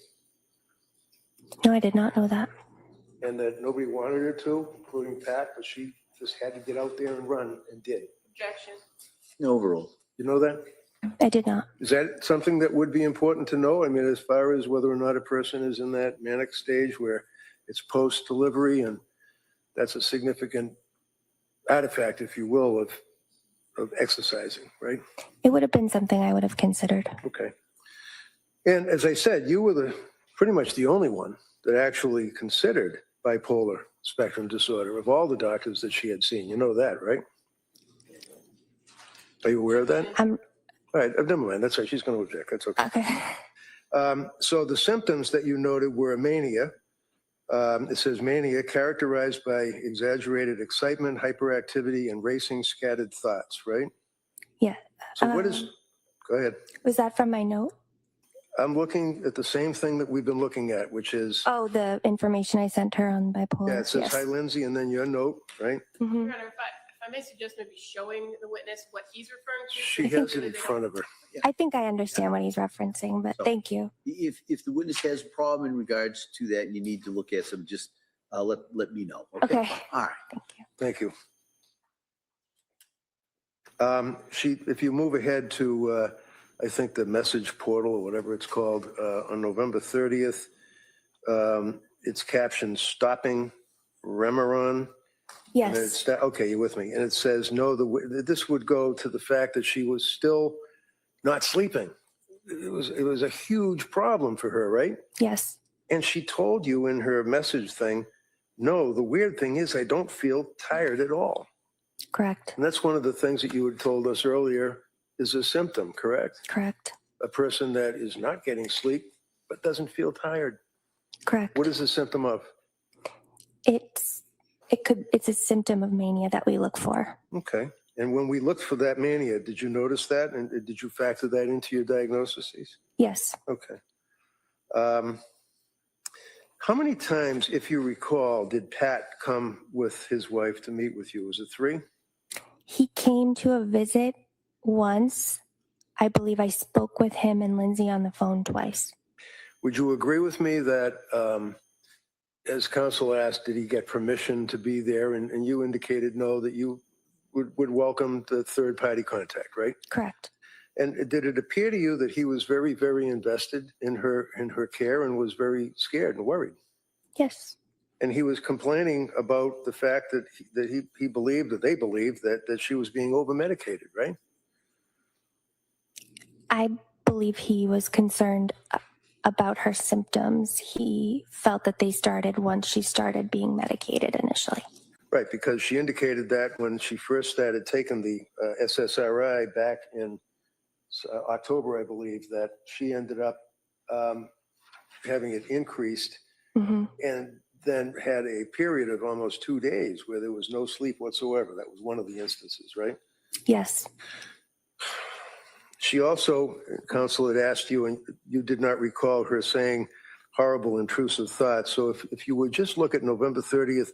No, I did not know that. and that nobody wanted her to, including Pat, but she just had to get out there and run and did. Objection. Overall. You know that? I did not. Is that something that would be important to know? I mean, as far as whether or not a person is in that manic stage where it's post-delivery, and that's a significant artifact, if you will, of exercising, right? It would have been something I would have considered. Okay. And as I said, you were pretty much the only one that actually considered bipolar spectrum disorder of all the doctors that she had seen. You know that, right? Are you aware of that? All right, never mind. That's right. She's going to object. That's okay. Okay. So the symptoms that you noted were a mania. It says mania characterized by exaggerated excitement, hyperactivity, and racing scattered thoughts, right? Yeah. So what is, go ahead. Was that from my note? I'm looking at the same thing that we've been looking at, which is, Oh, the information I sent her on bipolar. yeah, it says, Yes. hi, Lindsay, and then your note, right? Mhm. Your Honor, if I may suggest maybe showing the witness what he's referring to. She has it in front of her. I think I understand what he's referencing, but So- thank you. If the witness has a problem in regards to that, and you need to look at some, just let me know. Okay. All right. Thank you. Thank you. If you move ahead to, I think the message portal or whatever it's called, on November 30th, it's captioned "Stopping Remeron." And then Yes. okay, you're with me. And it says, no, this would go to the fact that she was still not sleeping. It was a huge problem for her, right? Yes. And she told you in her message thing, no, the weird thing is I don't feel tired at all. Correct. And that's one of the things that you had told us earlier is a symptom, correct? Correct. A person that is not getting sleep but doesn't feel tired. Correct. What is the symptom of? It's a symptom of mania that we look for. Okay. And when we looked for that mania, did you notice that? And did you factor that into your diagnoses? Yes. Okay. How many times, if you recall, did Pat come with his wife to meet with you? Was it 3? He came to a visit once. I believe I spoke with him and Lindsay on the phone twice. Would you agree with me that, as counsel asked, did he get permission to be there? And you indicated no, that you would welcome the third-party contact, right? Correct. And did it appear to you that he was very, very invested in her care and was very scared and worried? Yes. And he was complaining about the fact that he believed, that they believed, that she was being overmedicated, right? I believe he was concerned about her symptoms. He felt that they started once she started being medicated initially. Right, because she indicated that when she first started taking the SSRI back in October, I believe, that she ended up having it increased and then had a period of almost 2 days where there was no sleep whatsoever. That was one of the instances, right? Yes. She also, counsel, had asked you, and you did not recall her saying horrible, intrusive thoughts. So if you would just look at November 30th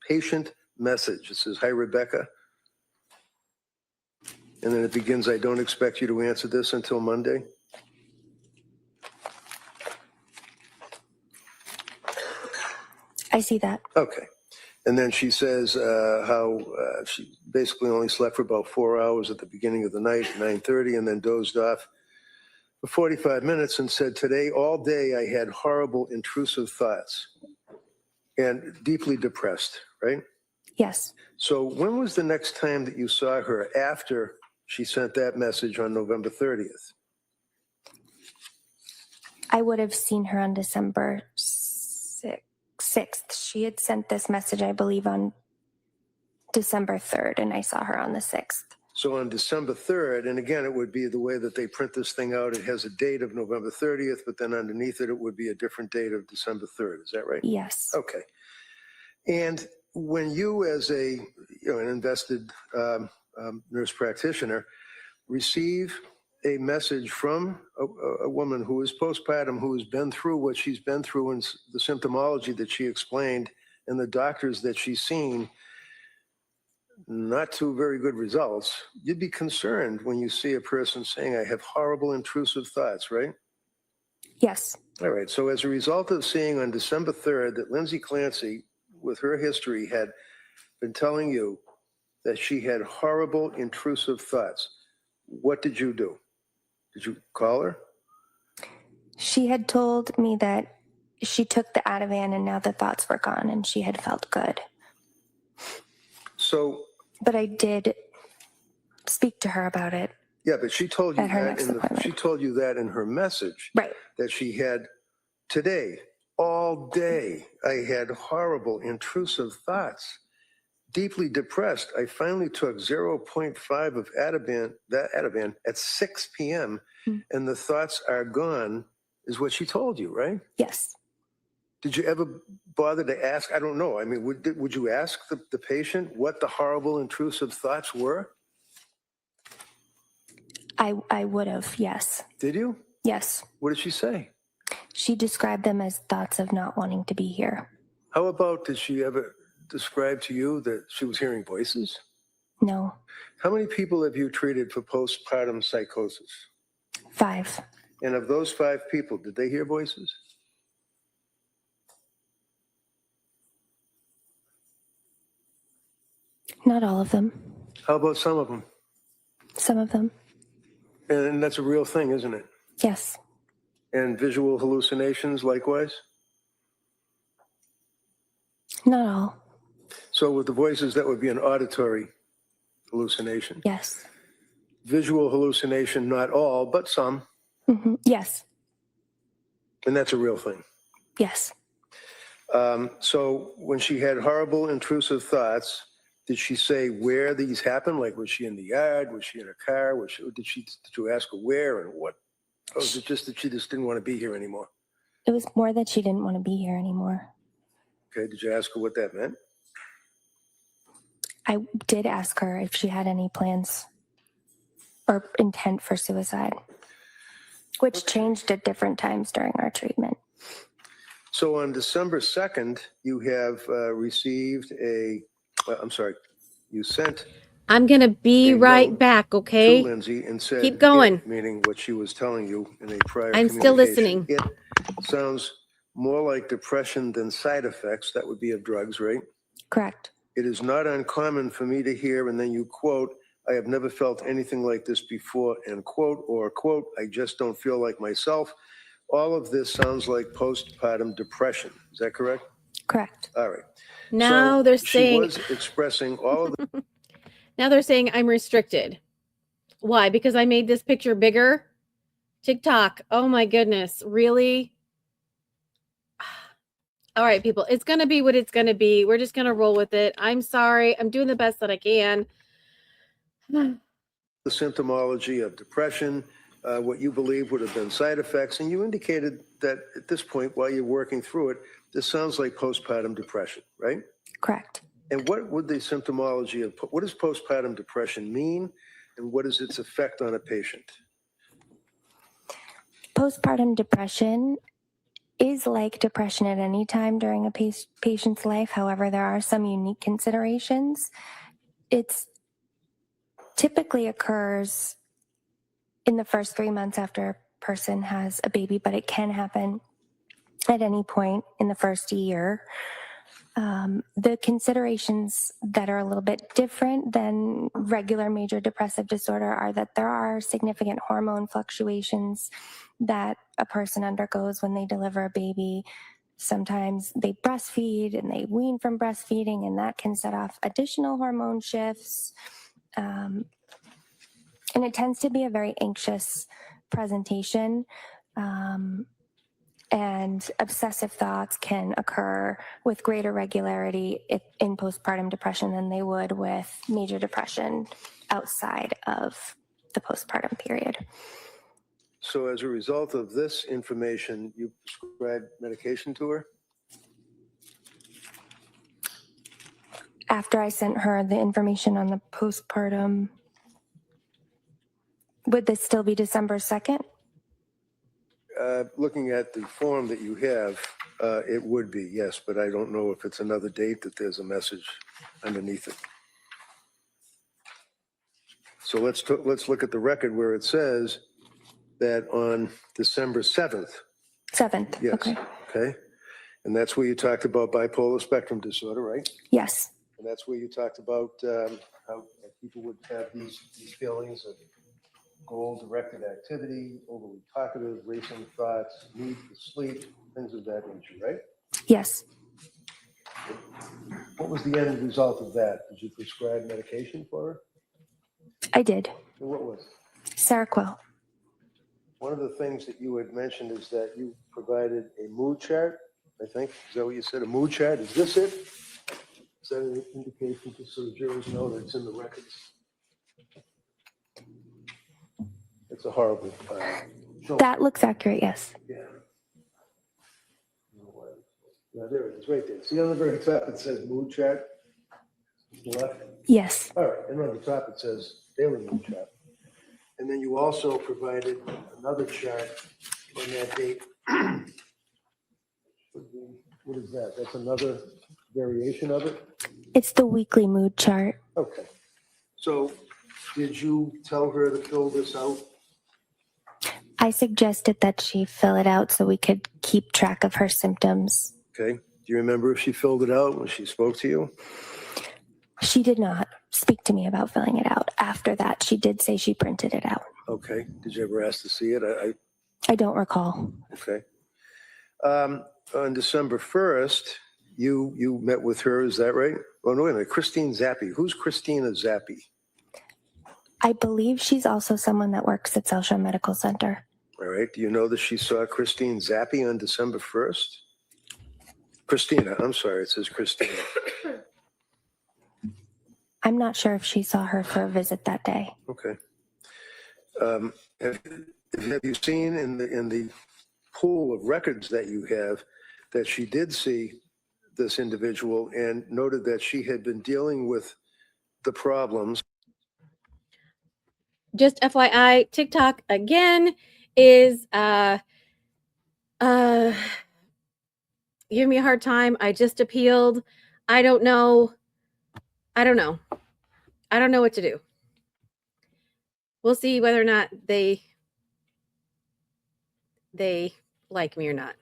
patient message, it says, hi, Rebecca. And then it begins, I don't expect you to answer this until Monday. I see that. Okay. And then she says how she basically only slept for about 4 hours at the beginning of the night, 9:30, and then dozed off for 45 minutes and said, today, all day, I had horrible, intrusive thoughts. and deeply depressed, right? Yes. So when was the next time that you saw her after she sent that message on November 30th? I would have seen her on December 6th. She had sent this message, I believe, on December 3rd, and I saw her on the 6th. So on December 3rd, and again, it would be the way that they print this thing out. It has a date of November 30th, but then underneath it, it would be a different date of December 3rd. Is that right? Yes. Okay. And when you, as an invested nurse practitioner, receive a message from a woman who is postpartum, who has been through what she's been through and the symptomology that she explained and the doctors that she's seen, not too very good results, you'd be concerned when you see a person saying, I have horrible intrusive thoughts, right? Yes. All right. So as a result of seeing on December 3rd that Lindsay Clancy, with her history, had been telling you that she had horrible intrusive thoughts, what did you do? Did you call her? She had told me that she took the Ativan and now the thoughts were gone and she had felt good. So, but I did speak to her about it. Yeah, but she told you at her that next appointment. she told you that in her message. Right. That she had today, all day, I had horrible intrusive thoughts. Deeply depressed. I finally took 0.5 of Ativan at 6 p.m. And the thoughts are gone, is what she told you, right? Yes. Did you ever bother to ask? I don't know. I mean, would you ask the patient what the horrible intrusive thoughts were? I would have, yes. Did you? Yes. What did she say? She described them as thoughts of not wanting to be here. How about, did she ever describe to you that she was hearing voices? No. How many people have you treated for postpartum psychosis? 5. And of those 5 people, did they hear voices? Not all of them. How about some of them? Some of them. And that's a real thing, isn't it? Yes. And visual hallucinations likewise? Not all. So with the voices, that would be an auditory hallucination. Yes. Visual hallucination, not all, but some. Mm-hmm. Yes. And that's a real thing. Yes. So when she had horrible intrusive thoughts, did she say where these happened? Like, was she in the yard? Was she in a car? Did you ask her where and what? Or was it just that she just didn't want to be here anymore? It was more that she didn't want to be here anymore. Okay, did you ask her what that meant? I did ask her if she had any plans or intent for suicide, which changed at different times during our treatment. So on December 2nd, you have received you sent I'm going to be right back, okay? to Lindsay and said, keep going. Meaning what she was telling you in a prior I'm still communication. listening. It sounds more like depression than side effects. That would be of drugs, right? Correct. It is not uncommon for me to hear, and then you quote, I have never felt anything like this before, end quote, or quote, I just don't feel like myself. All of this sounds like postpartum depression. Is that correct? Correct. All right. Now So they're saying, she was expressing all of the now they're saying I'm restricted. Why? Because I made this picture bigger? TikTok. Oh my goodness. Really? All right, people. It's going to be what it's going to be. We're just going to roll with it. I'm sorry. I'm doing the best that I can. the symptomology of depression, what you believe would have been side effects, and you indicated that at this point, while you're working through it, this sounds like postpartum depression, right? Correct. And what would the symptomology of, what does postpartum depression mean, and what is its effect on a patient? Postpartum depression is like depression at any time during a patient's life. However, there are some unique considerations. It's typically occurs in the first 3 months after a person has a baby, but it can happen at any point in the first year. The considerations that are a little bit different than regular major depressive disorder are that there are significant hormone fluctuations that a person undergoes when they deliver a baby. Sometimes they breastfeed and they wean from breastfeeding, and that can set off additional hormone shifts. And it tends to be a very anxious presentation. And obsessive thoughts can occur with greater regularity in postpartum depression than they would with major depression outside of the postpartum period. So as a result of this information, you prescribed medication to her? After I sent her the information on the postpartum, would this still be December 2nd? Looking at the form that you have, it would be, yes, but I don't know if it's another date that there's a message underneath it. So let's look at the record where it says that on December 7th. 7th, Yes. okay. Okay. And that's where you talked about bipolar spectrum disorder, right? Yes, And that's where you talked about how people would have these feelings of goal-directed activity, overly talkative, racing thoughts, need for sleep, things of that nature, right? yes. What was the end result of that? Did you prescribe medication for her? I did. And what was it? Seroquel. One of the things that you had mentioned is that you provided a mood chart, I think. Is that what you said? A mood chart? Is this it? Is that an indication just so the jurors know that it's in the records? It's a horrible show. That looks accurate, yes. Yeah. Yeah, there it is, right there. See on the very top, it says mood chart? To the left? Yes, All right, and on the top, it says daily mood chart. And then you also provided another chart on that date. What is that? That's another variation of it? it's the weekly mood chart. Okay. So did you tell her to fill this out? I suggested that she fill it out so we could keep track of her symptoms. Okay. Do you remember if she filled it out when she spoke to you? She did not speak to me about filling it out. After that, she did say she printed it out. Okay. Did you ever ask to see it? I don't recall. Okay. On December 1st, you met with her, is that right? Oh, no, wait a minute. Christine Zappi. Who's Christina Zappi? I believe she's also someone that works at South Shore Medical Center. All right. Do you know that she saw Christine Zappi on December 1st? Christina. I'm sorry. It says Christina. I'm not sure if she saw her for a visit that day. Okay. Have you seen in the pool of records that you have that she did see this individual and noted that she had been dealing with the problems? Just FYI, TikTok again is giving me a hard time. I just appealed. I don't know what to do. We'll see whether or not they like me or not.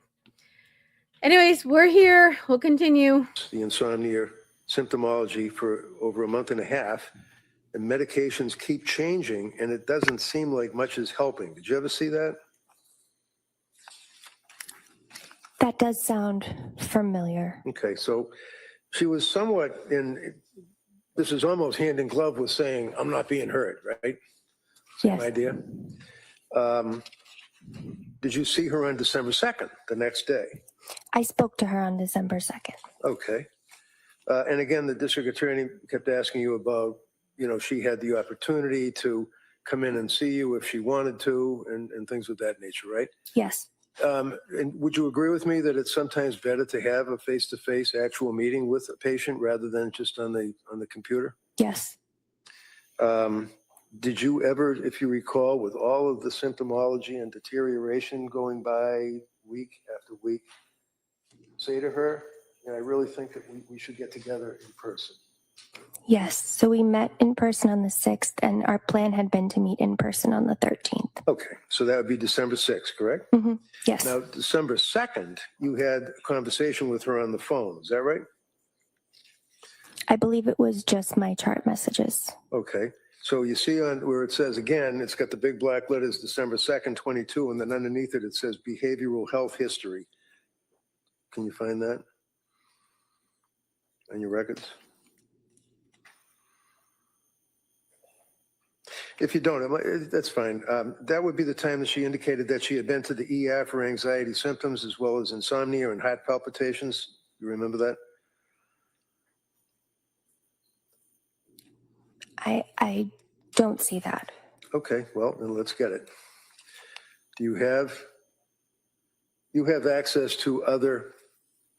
Anyways, we're here. We'll continue. The insomnia symptomology for over a month and a half, and medications keep changing, and it doesn't seem like much is helping. Did you ever see that? That does sound familiar. Okay, so she was somewhat this is almost hand in glove with saying, I'm not being heard, right? Same Yes. idea. Did you see her on December 2nd, the next day? I spoke to her on December 2nd. Okay. And again, the district attorney kept asking you about, she had the opportunity to come in and see you if she wanted to and things of that nature, right? Yes. And would you agree with me that it's sometimes better to have a face-to-face actual meeting with a patient rather than just on the computer? Yes. Did you ever, if you recall, with all of the symptomology and deterioration going by week after week, say to her, I really think that we should get together in person? Yes. So we met in person on the 6th, and our plan had been to meet in person on the 13th. Okay, so that would be December 6th, correct? Mm-hmm. Yes. Now, December 2nd, you had a conversation with her on the phone. Is that right? I believe it was just my chart messages. Okay. So you see on where it says, again, it's got the big black letters, December 2nd, 22, and then underneath it, it says behavioral health history. Can you find that on your records? If you don't, that's fine. That would be the time that she indicated that she had been to the ER for anxiety symptoms as well as insomnia and heart palpitations. You remember that? I don't see that. Okay, well, then let's get it. Do you have access to other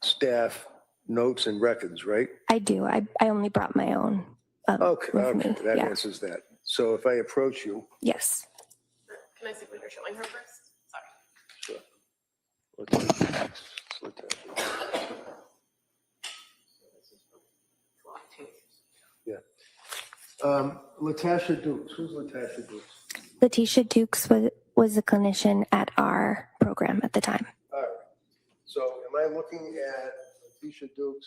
staff notes and records, right? I do. I only brought my own. Okay, with me. okay, that Yeah. answers that. So if I approach you, Yes. Can I see what you're showing her first? Sorry. sure. Let's look at it. Latasha Dukes, who's Latasha Dukes? Letitia Dukes was a clinician at our program at the time. All right, so am I looking at Latisha Dukes,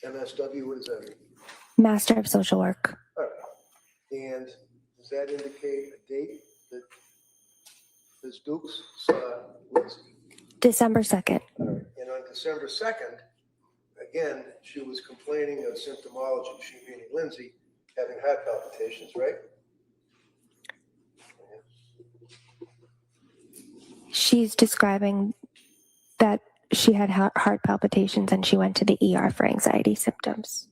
MSW, what does that mean? Master of Social Work. All right, and does that indicate a date that Ms. Dukes saw Lindsay? December 2nd. All right, and on December 2nd, again, she was complaining of symptomology, she meaning Lindsay, having heart palpitations, right? She's describing that she had heart palpitations and she went to the ER for anxiety symptoms.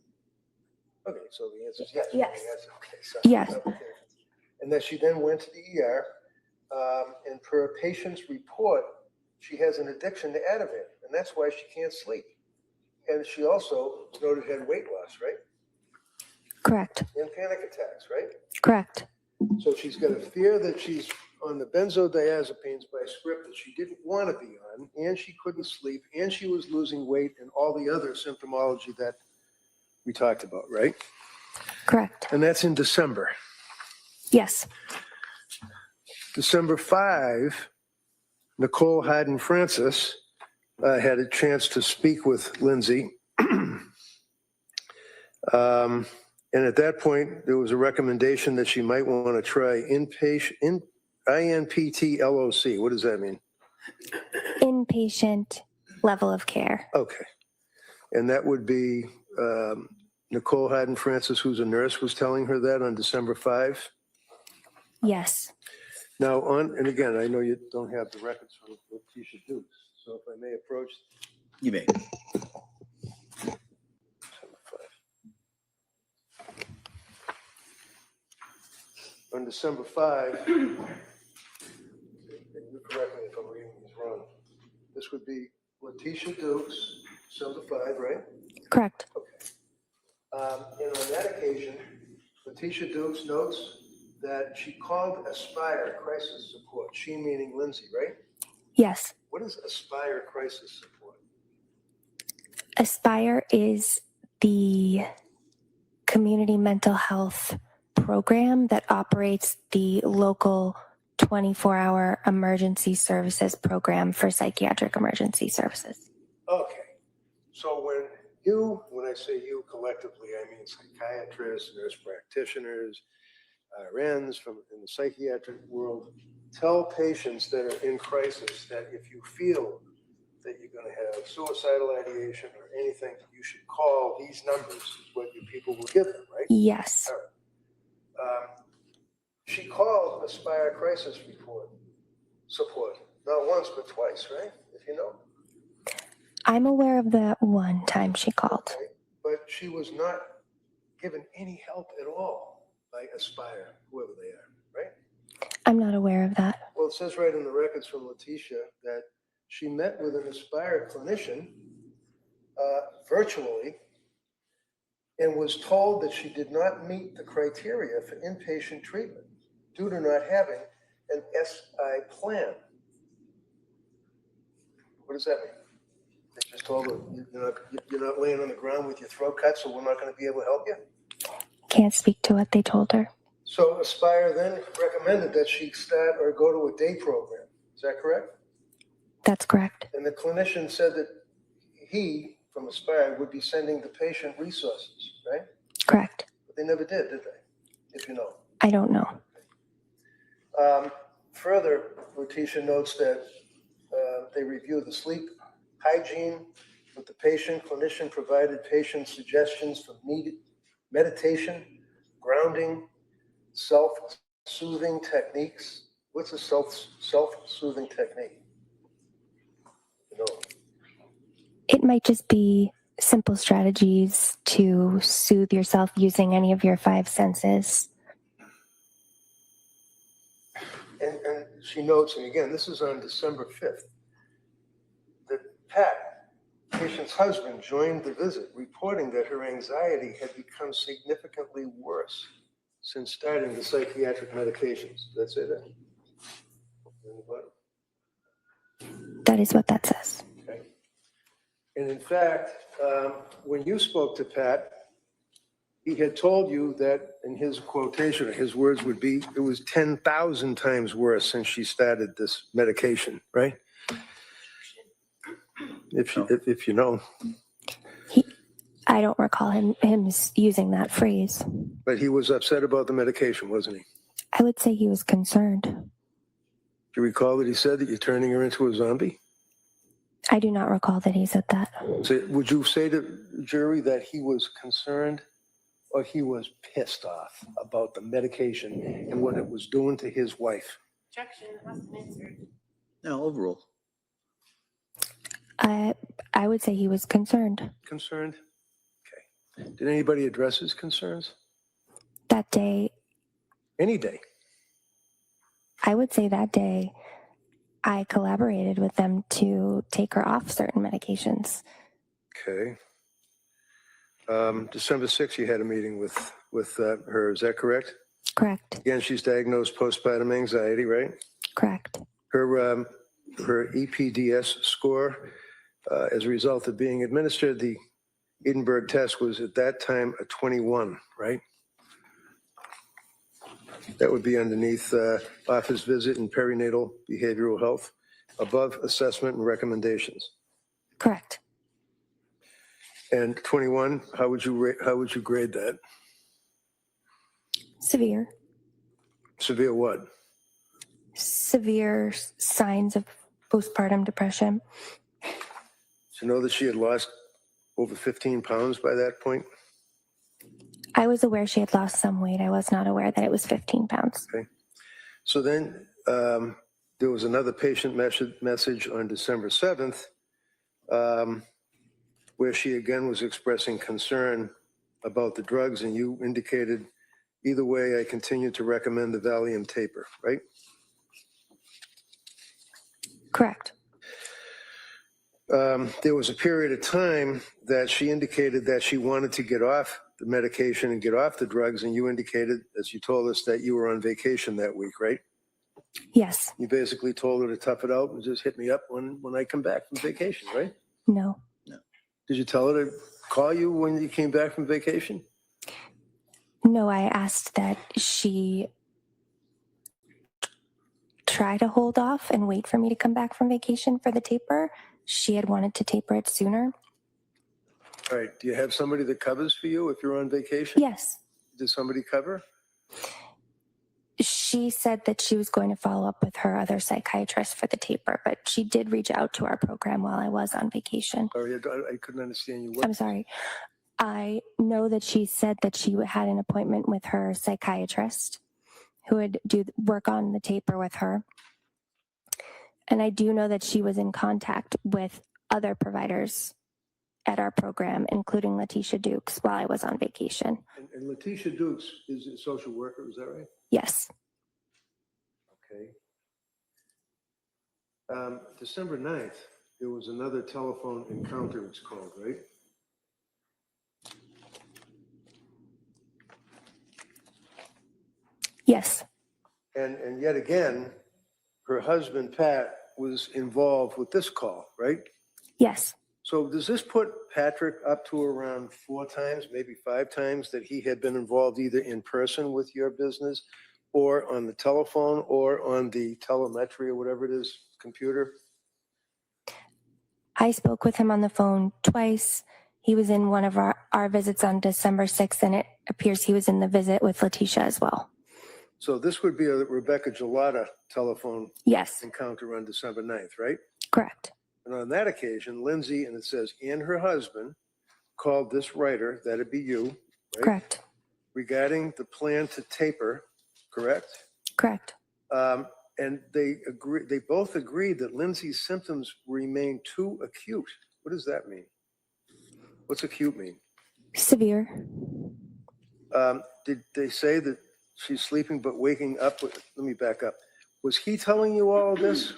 Okay, so the answer is yes. Yes. Okay, so Yes. and that she then went to the ER, and per a patient's report, she has an addiction to Ativan, and that's why she can't sleep. And she also noted had weight loss, right? Correct. And panic attacks, right? Correct. So she's got a fear that she's on the benzodiazepines by script that she didn't want to be on, and she couldn't sleep, and she was losing weight, and all the other symptomology that we talked about, right? Correct. And that's in December. Yes. December 5, Nicole Hayden Francis had a chance to speak with Lindsay. And at that point, there was a recommendation that she might want to try INPT LOC. What does that mean? Inpatient level of care. Okay. And that would be Nicole Hayden Francis, who's a nurse, was telling her that on December 5. Yes. Now, and again, I know you don't have the records from Letitia Dukes, so if I may approach. You may. On December 5, and you correct me if I'm reading these wrong, this would be Letitia Dukes, December 5, right? Correct. Okay. And on that occasion, Letitia Dukes notes that she called Aspire Crisis Support, she meaning Lindsay, right? Yes. What is Aspire Crisis Support? Aspire is the community mental health program that operates the local 24-hour emergency services program for psychiatric emergency services. Okay. So when I say you collectively, I mean psychiatrists, nurse practitioners, RNs from in the psychiatric world, tell patients that are in crisis that if you feel that you're going to have suicidal ideation or anything, you should call these numbers, is what you people will give them, right? Yes. All right. She called Aspire Crisis Support, not once, but twice, right? If you know. I'm aware of the one time she called. Okay. But she was not given any help at all by Aspire, whoever they are, right? I'm not aware of that. Well, it says right in the records from Letitia that she met with an Aspire clinician virtually and was told that she did not meet the criteria for inpatient treatment due to not having an SI plan. What does that mean? They just told her you're not laying on the ground with your throat cut, so we're not going to be able to help you? Can't speak to what they told her. So Aspire then recommended that she start or go to a day program. Is that correct? That's correct. And the clinician said that he, from Aspire, would be sending the patient resources, right? Correct. But they never did they? If you know. I don't know. Further, Letitia notes that they reviewed the sleep hygiene with the patient. Clinician provided patient suggestions for meditation, grounding, self-soothing techniques. What's a self-soothing technique? You know, It might just be simple strategies to soothe yourself using any of your five senses. and she notes, and again, this is on December 5th, that Pat, patient's husband, joined the visit, reporting that her anxiety had become significantly worse since starting the psychiatric medications. Did that say that? Anybody? That is what that says. Okay. And in fact, when you spoke to Pat, he had told you that, in his quotation, his words would be, it was 10,000 times worse since she started this medication, right? If you know. I don't recall him using that phrase. But he was upset about the medication, wasn't he? I would say he was concerned. Do you recall that he said that you're turning her into a zombie? I do not recall that he said that. So would you say to the jury that he was concerned or he was pissed off about the medication and what it was doing to his wife? Objection, it has been answered. No, overall. I would say he was concerned. Concerned? Okay. Did anybody address his concerns? That day, Any day? I would say that day, I collaborated with them to take her off certain medications. Okay. December 6th, you had a meeting with her. Is that correct? Correct. Again, she's diagnosed postpartum anxiety, right? Correct. Her EPDS score, as a result of being administered the Edinburgh test, was at that time a 21, right? That would be underneath office visit and perinatal behavioral health, above assessment and recommendations. Correct. And 21, how would you grade that? Severe. Severe what? Severe signs of postpartum depression. Do you know that she had lost over 15 pounds by that point? I was aware she had lost some weight. I was not aware that it was 15 pounds. Okay. So then there was another patient message on December 7th where she again was expressing concern about the drugs, and you indicated, either way, I continue to recommend the Valium taper, right? Correct. There was a period of time that she indicated that she wanted to get off the medication and get off the drugs, and you indicated, as you told us, that you were on vacation that week, right? Yes. You basically told her to tough it out and just hit me up when I come back from vacation, right? No. Did you tell her to call you when you came back from vacation? No, I asked that she try to hold off and wait for me to come back from vacation for the taper. She had wanted to taper it sooner. All right. Do you have somebody that covers for you if you're on vacation? Yes. Does somebody cover? She said that she was going to follow up with her other psychiatrist for the taper, but she did reach out to our program while I was on vacation. Sorry, I couldn't understand you. I'm sorry. I know that she said that she had an appointment with her psychiatrist who would work on the taper with her. And I do know that she was in contact with other providers at our program, including Letitia Dukes, while I was on vacation. And Letitia Dukes is a social worker, is that right? Yes. Okay. December 9th, there was another telephone encounter, it's called, right? Yes. And yet again, her husband, Pat, was involved with this call, right? Yes. So does this put Patrick up to around 4 times, maybe 5 times, that he had been involved either in person with your business or on the telephone or on the telemetry or whatever it is, computer? I spoke with him on the phone twice. He was in one of our visits on December 6th, and it appears he was in the visit with Letitia as well. So this would be a Rebecca Gelada telephone Yes. encounter on December 9th, right? Correct. And on that occasion, Lindsay, and it says, and her husband called this writer, that'd be you, right? Correct. Regarding the plan to taper, correct? Correct. And they both agreed that Lindsay's symptoms remain too acute. What does that mean? What's acute mean? Severe. Did they say that she's sleeping but waking up? Let me back up. Was he telling you all of this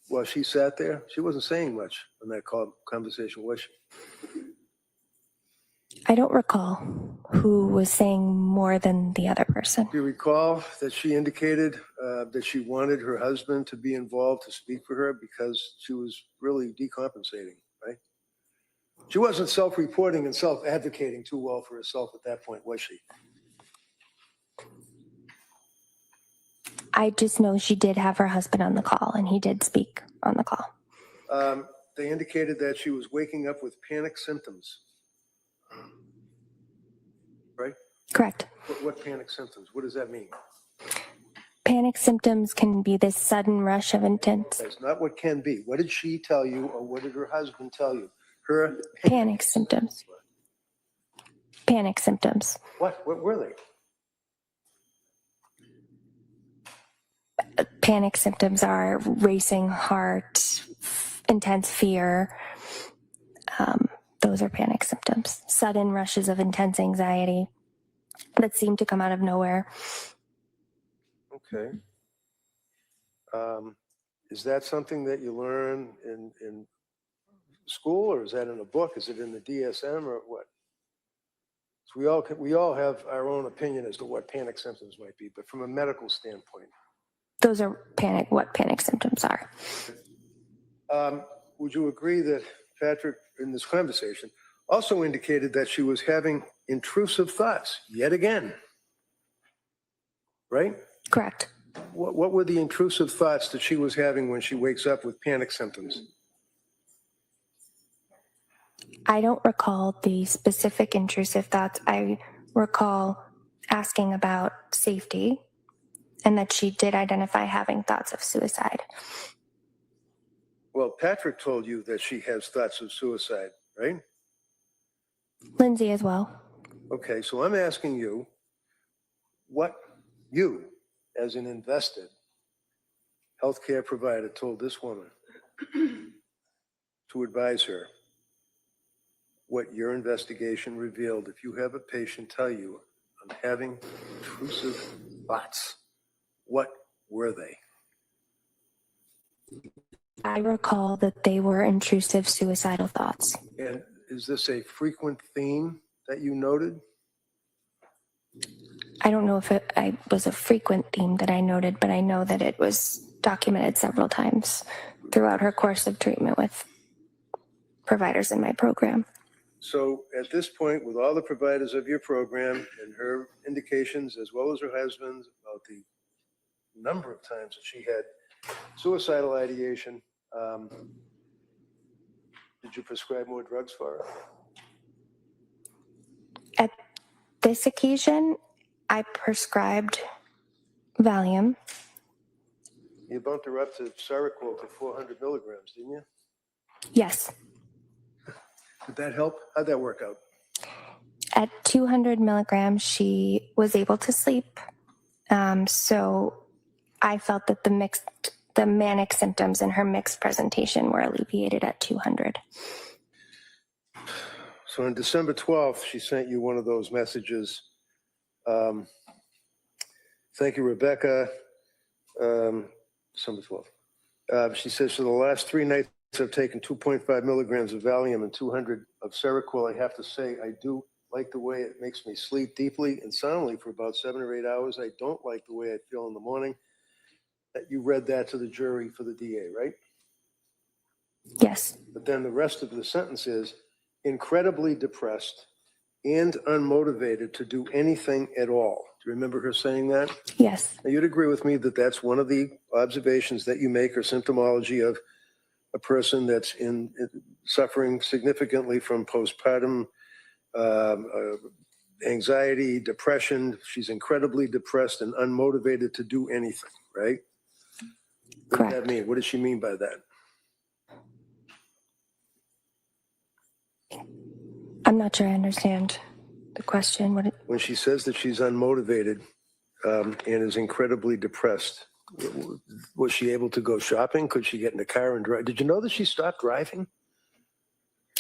while she sat there? She wasn't saying much in that conversation, was she? I don't recall who was saying more than the other person. Do you recall that she indicated that she wanted her husband to be involved to speak for her because she was really decompensating, right? She wasn't self-reporting and self-advocating too well for herself at that point, was she? I just know she did have her husband on the call, and he did speak on the call. They indicated that she was waking up with panic symptoms, right? Correct. What panic symptoms? What does that mean? Panic symptoms can be this sudden rush of intense That's not what can be. What did she tell you, or what did her husband tell you? Her panic symptoms. Panic symptoms. What were they? Panic symptoms are racing heart, intense fear. Those are panic symptoms. Sudden rushes of intense anxiety that seem to come out of nowhere. Okay. Is that something that you learn in school, or is that in a book? Is it in the DSM, or what? So we all have our own opinion as to what panic symptoms might be, but from a medical standpoint. Those are what panic symptoms are. Would you agree that Patrick, in this conversation, also indicated that she was having intrusive thoughts yet again? Right? Correct. What were the intrusive thoughts that she was having when she wakes up with panic symptoms? I don't recall the specific intrusive thoughts. I recall asking about safety and that she did identify having thoughts of suicide. Well, Patrick told you that she has thoughts of suicide, right? Lindsay as well. Okay, so I'm asking you what you, as an invested healthcare provider, told this woman to advise her what your investigation revealed. If you have a patient tell you, I'm having intrusive thoughts, what were they? I recall that they were intrusive suicidal thoughts. And is this a frequent theme that you noted? I don't know if it was a frequent theme that I noted, but I know that it was documented several times throughout her course of treatment with providers in my program. So at this point, with all the providers of your program and her indications, as well as her husband's, about the number of times that she had suicidal ideation, did you prescribe more drugs for her? At this occasion, I prescribed Valium. You bumped her up to Seroquel to 400 milligrams, didn't you? Yes. Did that help? How'd that work out? At 200 milligrams, she was able to sleep. So I felt that the manic symptoms in her mixed presentation were alleviated at 200. So on December 12th, she sent you one of those messages. Thank you, Rebecca. December 12th. She says, for the last 3 nights, I've taken 2.5 milligrams of Valium and 200 of Seroquel. I have to say, I do like the way it makes me sleep deeply and soundly for about 7 or 8 hours. I don't like the way I feel in the morning. You read that to the jury for the DA, right? Yes. But then the rest of the sentence is incredibly depressed and unmotivated to do anything at all. Do you remember her saying that? Yes. Now, you'd agree with me that that's one of the observations that you make, or symptomology of a person that's suffering significantly from postpartum anxiety, depression. She's incredibly depressed and unmotivated to do anything, right? What Correct. does that mean? What does she mean by that? I'm not sure I understand the question. When she says that she's unmotivated and is incredibly depressed, was she able to go shopping? Could she get in the car and drive? Did you know that she stopped driving?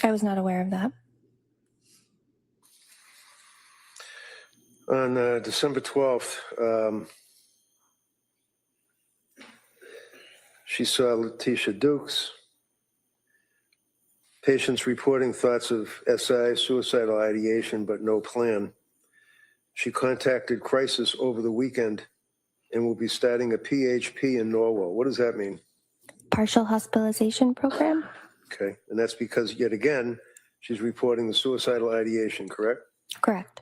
I was not aware of that. On December 12th, she saw Letitia Dukes. Patients reporting thoughts of SI, suicidal ideation, but no plan. She contacted Crisis over the weekend and will be starting a PHP in Norwell. What does that mean? Partial hospitalization program? Okay, and that's because, yet again, she's reporting the suicidal ideation, correct? Correct.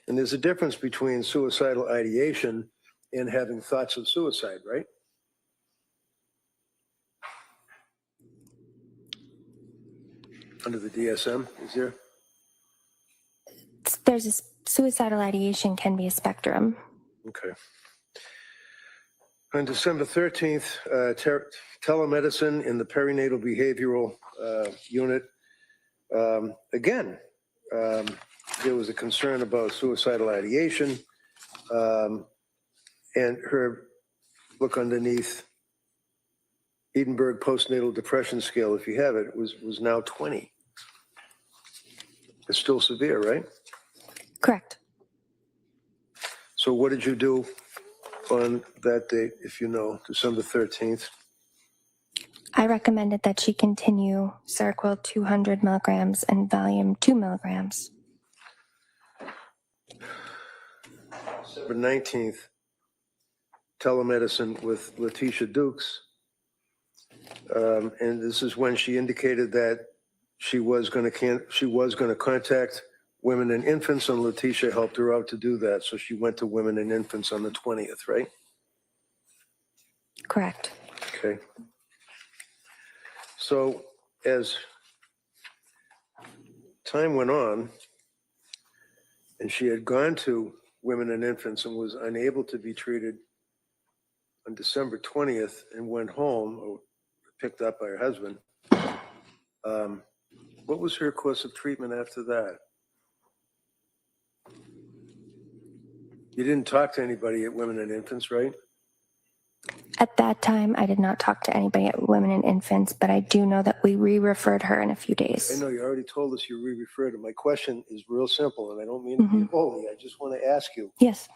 And there's a difference between suicidal ideation and having thoughts of suicide, right? Under the DSM, is there? There's a suicidal ideation can be a spectrum. Okay. On December 13th, telemedicine in the perinatal behavioral unit. Again, there was a concern about suicidal ideation, and her look underneath Edinburgh postnatal depression scale, if you have it, was now 20. It's still severe, right? Correct. So what did you do on that date, if you know, December 13th? I recommended that she continue Seroquel 200 milligrams and Valium 2 milligrams. December 19th, telemedicine with Letitia Dukes. And this is when she indicated that she was going to contact women and infants, and Letitia helped her out to do that. So she went to women and infants on the 20th, right? Correct. Okay. So as time went on, and she had gone to women and infants and was unable to be treated on December 20th and went home, or picked up by her husband, what was her course of treatment after that? You didn't talk to anybody at Women and Infants, right? At that time, I did not talk to anybody at Women and Infants, but I do know that we re-referred her in a few I days. know you already told us you re-referred it. My question is real simple, and I don't mean to be holy. I just want to ask you, Yes.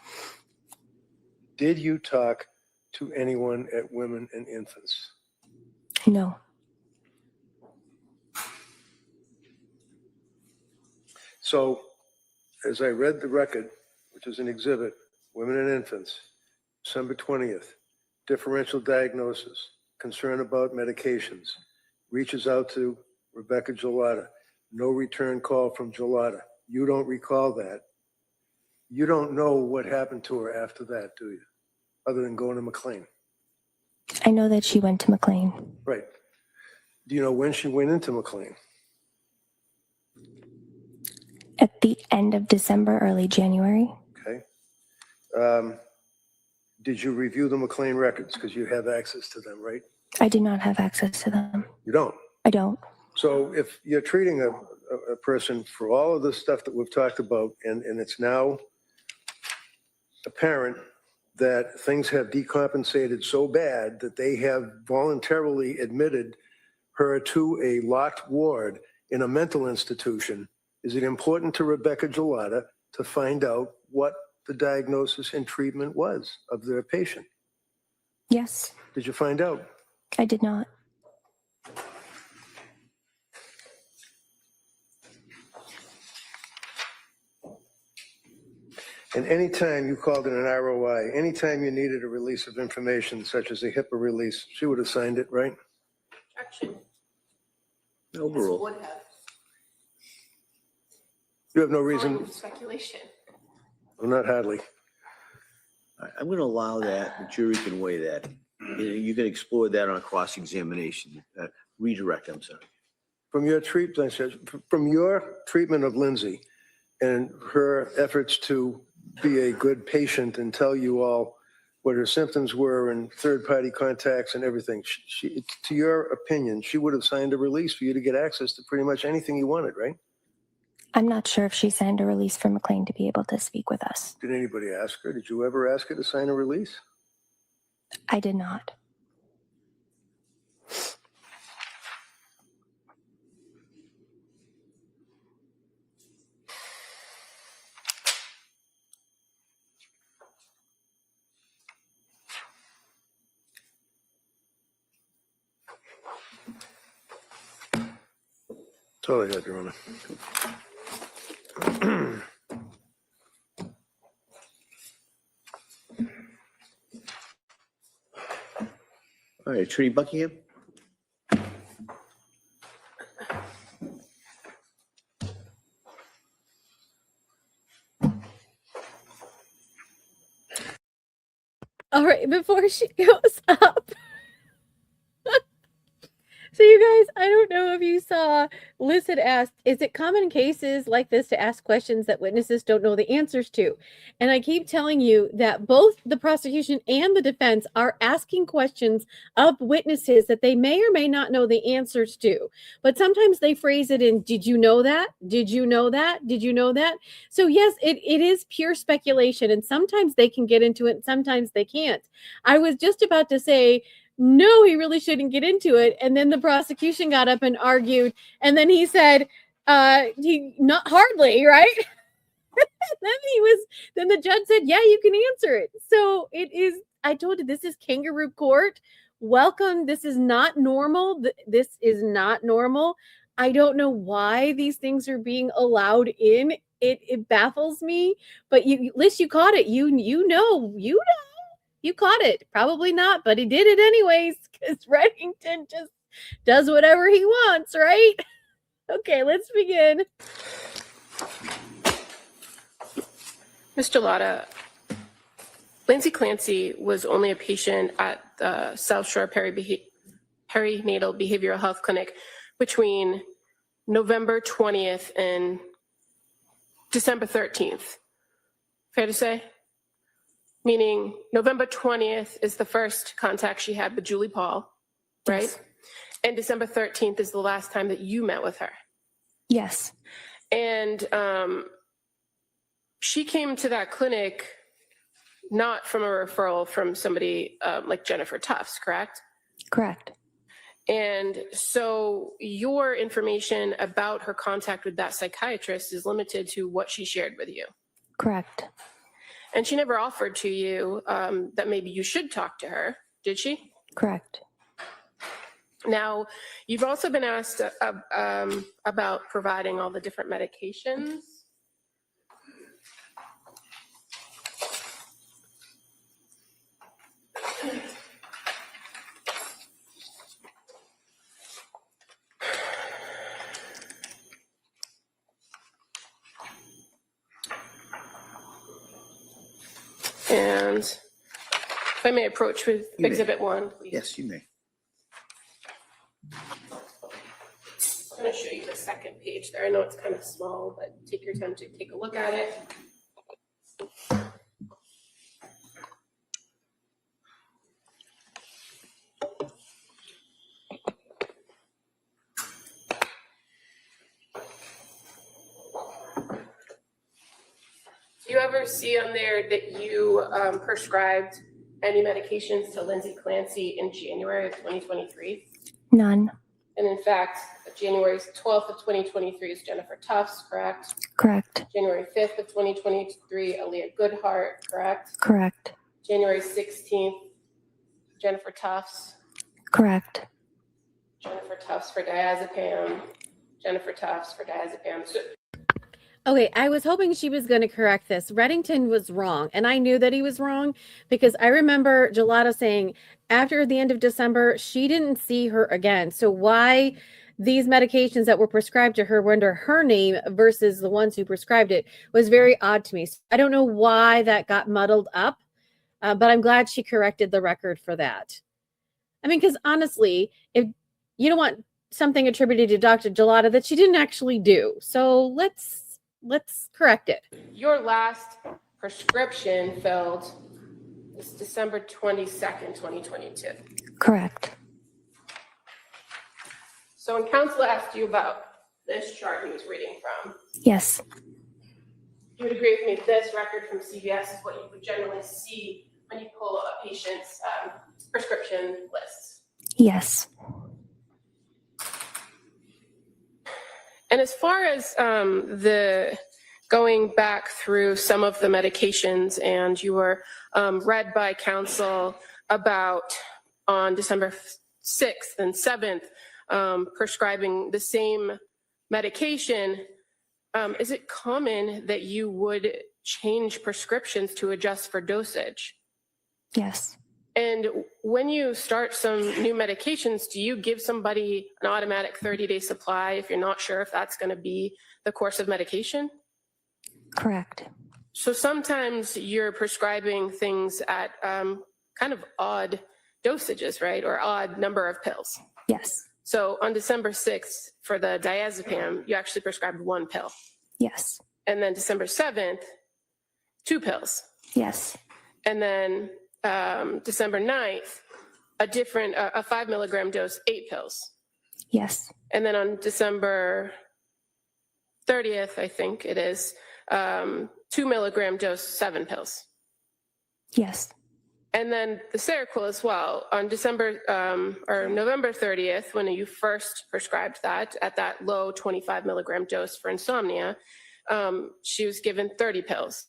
did you talk to anyone at Women and Infants? No. So as I read the record, which is an exhibit, Women and Infants, December 20th, differential diagnosis, concern about medications, reaches out to Rebecca Gelada, no return call from Gelada. You don't recall that. You don't know what happened to her after that, do you? Other than going to McLean. I know that she went to McLean. Right. Do you know when she went into McLean? At the end of December, early January. Okay. Did you review the McLean records? Because you have access to them, right? I do not have access to them. You don't. I don't. So if you're treating a person for all of the stuff that we've talked about, and it's now apparent that things have decompensated so bad that they have voluntarily admitted her to a locked ward in a mental institution, is it important to Rebecca Gelada to find out what the diagnosis and treatment was of their patient? Yes. Did you find out? I did not. And anytime you called it an ROI, anytime you needed a release of information, such as a HIPAA release, she would have signed it, right? Objection. Overall. Would have. You have no reason, Calling speculation. well, not hardly. I'm going to allow that. The jury can weigh that. You can explore that on cross-examination. Redirect, I'm sorry. From your treatment of Lindsay and her efforts to be a good patient and tell you all what her symptoms were and third-party contacts and everything. To your opinion, she would have signed a release for you to get access to pretty much anything you wanted, right? I'm not sure if she signed a release for McLean to be able to speak with us. Did anybody ask her? Did you ever ask her to sign a release? I did not. That's all I got, Your Honor. All right, Attorney Buckingham? All right, before she goes up. So you guys, I don't know if you saw, Liz had asked, is it common in cases like this to ask questions that witnesses don't know the answers to? And I keep telling you that both the prosecution and the defense are asking questions of witnesses that they may or may not know the answers to. But sometimes they phrase it in, did you know that? Did you know that? Did you know that? So yes, it is pure speculation. And sometimes they can get into it and sometimes they can't. I was just about to say, no, he really shouldn't get into it. And then the prosecution got up and argued. And then he said, he not hardly, right? Then the judge said, yeah, you can answer it. So it is, I told you, this is kangaroo court. Welcome. This is not normal. This is not normal. I don't know why these things are being allowed in. It baffles me, but Liz, you caught it. You know. You caught it. Probably not, but he did it anyways because Reddington just does whatever he wants, right? Okay, let's begin. Mr. Lotta, Lindsay Clancy was only a patient at the South Shore Perinatal Behavioral Health Clinic between November 20th and December 13th. Fair to say? Meaning November 20th is the first contact she had with Julie Paul, right? Yes. And December 13th is the last time that you met with her. Yes. And she came to that clinic not from a referral from somebody like Jennifer Tufts, correct? Correct. And so your information about her contact with that psychiatrist is limited to what she shared with you. Correct. And she never offered to you that maybe you should talk to her, did she? Correct. Now, you've also been asked about providing all the different medications. And if I may approach with Exhibit 1, please. Yes, you may. I'm going to show you the second page there. I know it's kind of small, but take your time to take a look at it. Do you ever see on there that you prescribed any medications to Lindsay Clancy in January of 2023? None. And in fact, January 12th of 2023 is Jennifer Tufts, correct? Correct. January 5th of 2023, Aaliyah Goodhart, correct? Correct. January 16th, Jennifer Tufts. Correct. Jennifer Tufts for diazepam. Jennifer Tufts for diazepam. So, okay, I was hoping she was going to correct this. Reddington was wrong, and I knew that he was wrong because I remember Gelada saying after the end of December, she didn't see her again. So why these medications that were prescribed to her were under her name versus the ones who prescribed it was very odd to me. So I don't know why that got muddled up, but I'm glad she corrected the record for that. I mean, because honestly, if you don't want something attributed to Dr. Gelada that she didn't actually do, so let's correct it. your last prescription filled It's December 22nd, 2022. Correct. So when counsel asked you about this chart he was reading from, Yes. you would agree with me, this record from CVS is what you would generally see when you pull a patient's prescription lists. Yes. And as far as the going back through some of the medications, and you were read by counsel about on December 6th and 7th, prescribing the same medication, is it common that you would change prescriptions to adjust for dosage? Yes. And when you start some new medications, do you give somebody an automatic 30-day supply if you're not sure if that's going to be the course of medication? Correct. So sometimes you're prescribing things at kind of odd dosages, right? Or odd number of pills. Yes. So on December 6th, for the diazepam, you actually prescribed 1 pill. Yes. And then December 7th, 2 pills. Yes. And then December 9th, a 5 milligram dose, 8 pills. Yes. And then on December 30th, I think it is, 2 milligram dose, 7 pills. Yes. And then the Seroquel as well. On November 30th, when you first prescribed that at that low 25 milligram dose for insomnia, she was given 30 pills.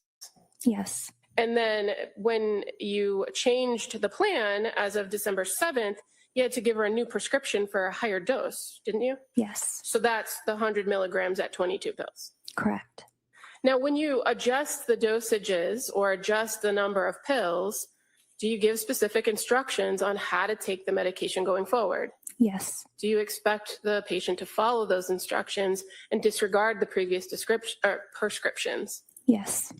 Yes. And then when you changed the plan as of December 7th, you had to give her a new prescription for a higher dose, didn't you? Yes. So that's the 100 milligrams at 22 pills. Correct. Now, when you adjust the dosages or adjust the number of pills, do you give specific instructions on how to take the medication going forward? Yes. Do you expect the patient to follow those instructions and disregard the previous prescriptions? Yes.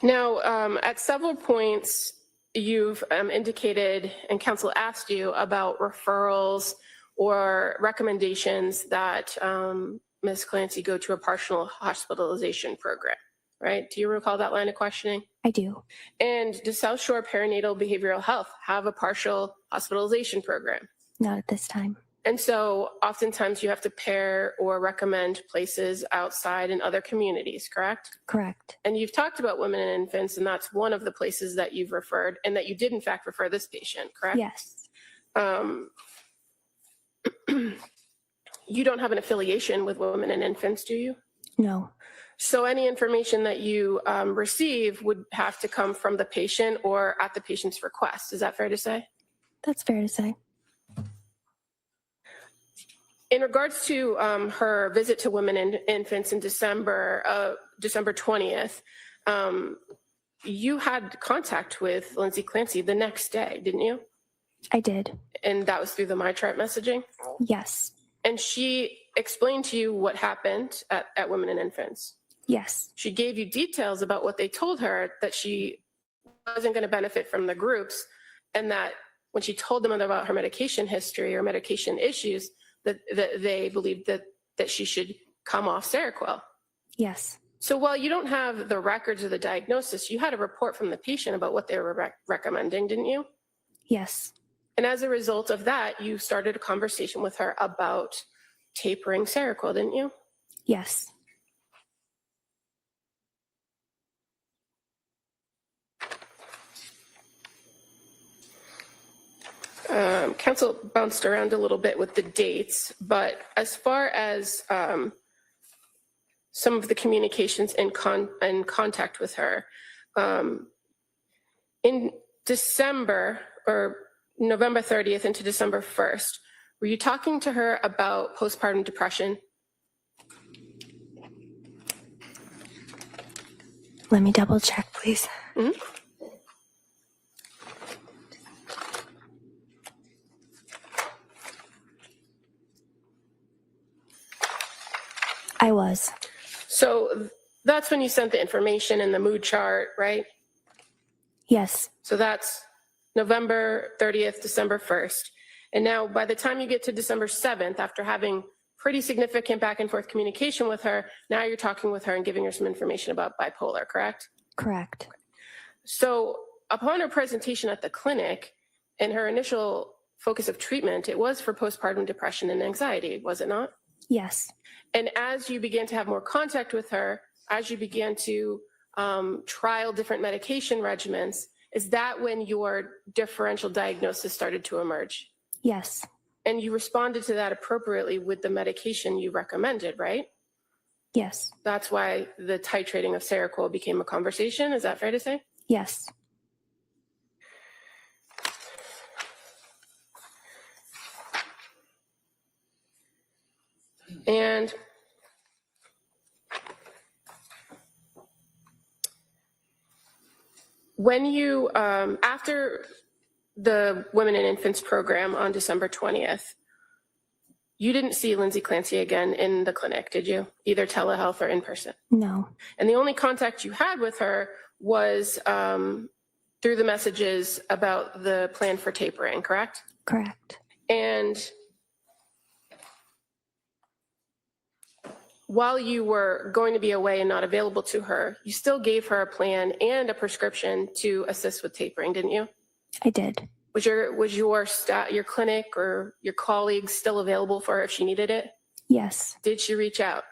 Now, at several points, you've indicated and counsel asked you about referrals or recommendations that Ms. Clancy go to a partial hospitalization program, right? Do you recall that line of questioning? I do. And does South Shore Perinatal Behavioral Health have a partial hospitalization program? Not at this time. And so oftentimes you have to pair or recommend places outside in other communities, correct? Correct. And you've talked about women and infants, and that's one of the places that you've referred and that you did in fact refer this patient, correct? Yes. You don't have an affiliation with women and infants, do you? No. So any information that you receive would have to come from the patient or at the patient's request. Is that fair to say? That's fair to say. In regards to her visit to women and infants in December 20th, you had contact with Lindsay Clancy the next day, didn't you? I did. And that was through the MyChart messaging? Yes. And she explained to you what happened at Women and Infants. Yes. She gave you details about what they told her, that she wasn't going to benefit from the groups, and that when she told them about her medication history or medication issues, that they believed that she should come off Seroquel. Yes. So while you don't have the records of the diagnosis, you had a report from the patient about what they were recommending, didn't you? Yes. And as a result of that, you started a conversation with her about tapering Seroquel, didn't you? Yes. Counsel bounced around a little bit with the dates, but as far as some of the communications and contact with her, in December or November 30th into December 1st, were you talking to her about postpartum depression? Let me double check, please. Mm-hmm. I was. So that's when you sent the information in the mood chart, right? Yes. So that's November 30th, December 1st. And now by the time you get to December 7th, after having pretty significant back and forth communication with her. Now you're talking with her and giving her some information about bipolar, correct? Correct. So upon her presentation at the clinic and her initial focus of treatment, it was for postpartum depression and anxiety, was it not? Yes. And as you began to have more contact with her, as you began to trial different medication regimens, is that when your differential diagnosis started to emerge? Yes. And you responded to that appropriately with the medication you recommended, right? Yes. That's why the titrating of Seroquel became a conversation. Is that fair to say? Yes. And when you, after the Women and Infants program on December 20th, you didn't see Lindsay Clancy again in the clinic, did you? Either telehealth or in person? No. And the only contact you had with her was through the messages about the plan for tapering, correct? Correct. And while you were going to be away and not available to her, you still gave her a plan and a prescription to assist with tapering, didn't you? I did. Was your clinic or your colleagues still available for her if she needed it? Yes. Did she reach out?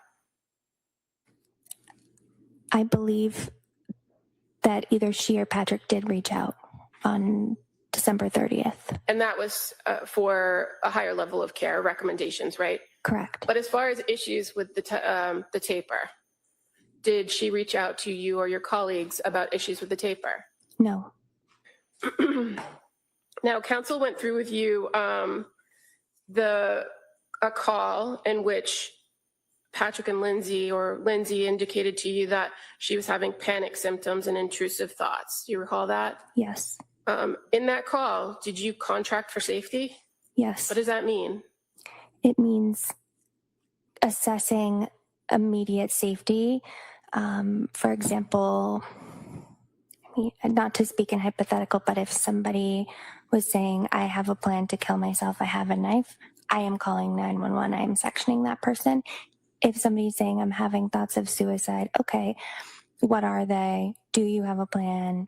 I believe that either she or Patrick did reach out on December 30th. And that was for a higher level of care recommendations, right? Correct. But as far as issues with the taper, did she reach out to you or your colleagues about issues with the taper? No. Now, counsel went through with you a call in which Patrick and Lindsay, or Lindsay, indicated to you that she was having panic symptoms and intrusive thoughts. Do you recall that? Yes. In that call, did you contract for safety? Yes. What does that mean? It means assessing immediate safety. For example, not to speak in hypothetical, but if somebody was saying, I have a plan to kill myself, I have a knife, I am calling 911, I am sectioning that person. If somebody's saying, I'm having thoughts of suicide, okay, what are they? Do you have a plan?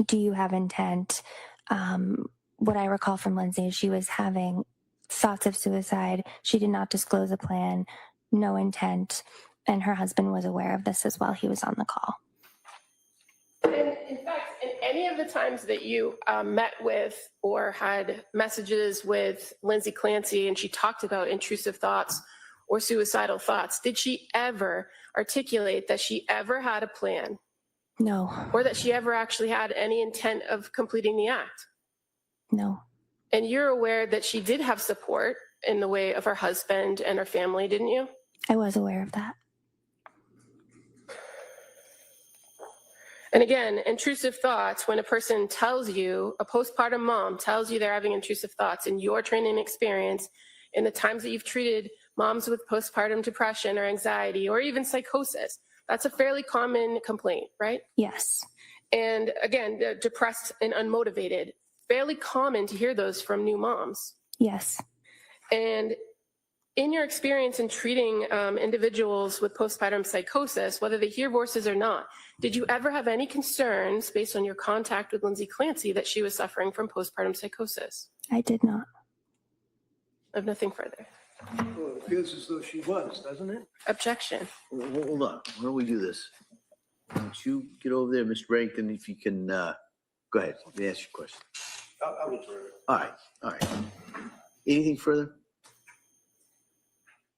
Do you have intent? What I recall from Lindsay is she was having thoughts of suicide. She did not disclose a plan, no intent, and her husband was aware of this as well. He was on the call. And in fact, in any of the times that you met with or had messages with Lindsay Clancy and she talked about intrusive thoughts or suicidal thoughts, did she ever articulate that she ever had a plan? No. Or that she ever actually had any intent of completing the act? No. And you're aware that she did have support in the way of her husband and her family, didn't you? I was aware of that. And again, intrusive thoughts, when a person tells you, a postpartum mom tells you they're having intrusive thoughts in your training experience, in the times that you've treated moms with postpartum depression or anxiety or even psychosis, that's a fairly common complaint, right? Yes. And again, depressed and unmotivated, fairly common to hear those from new moms. Yes. And in your experience in treating individuals with postpartum psychosis, whether they hear voices or not, did you ever have any concerns based on your contact with Lindsay Clancy that she was suffering from postpartum psychosis? I did not. I have nothing further. Well, it appears as though she was, doesn't it? Objection. Hold on. Why don't we do this? Why don't you get over there, Mr. Barrington, if you can, go ahead. Let me ask you a question. I'll refer it. All right. Anything further?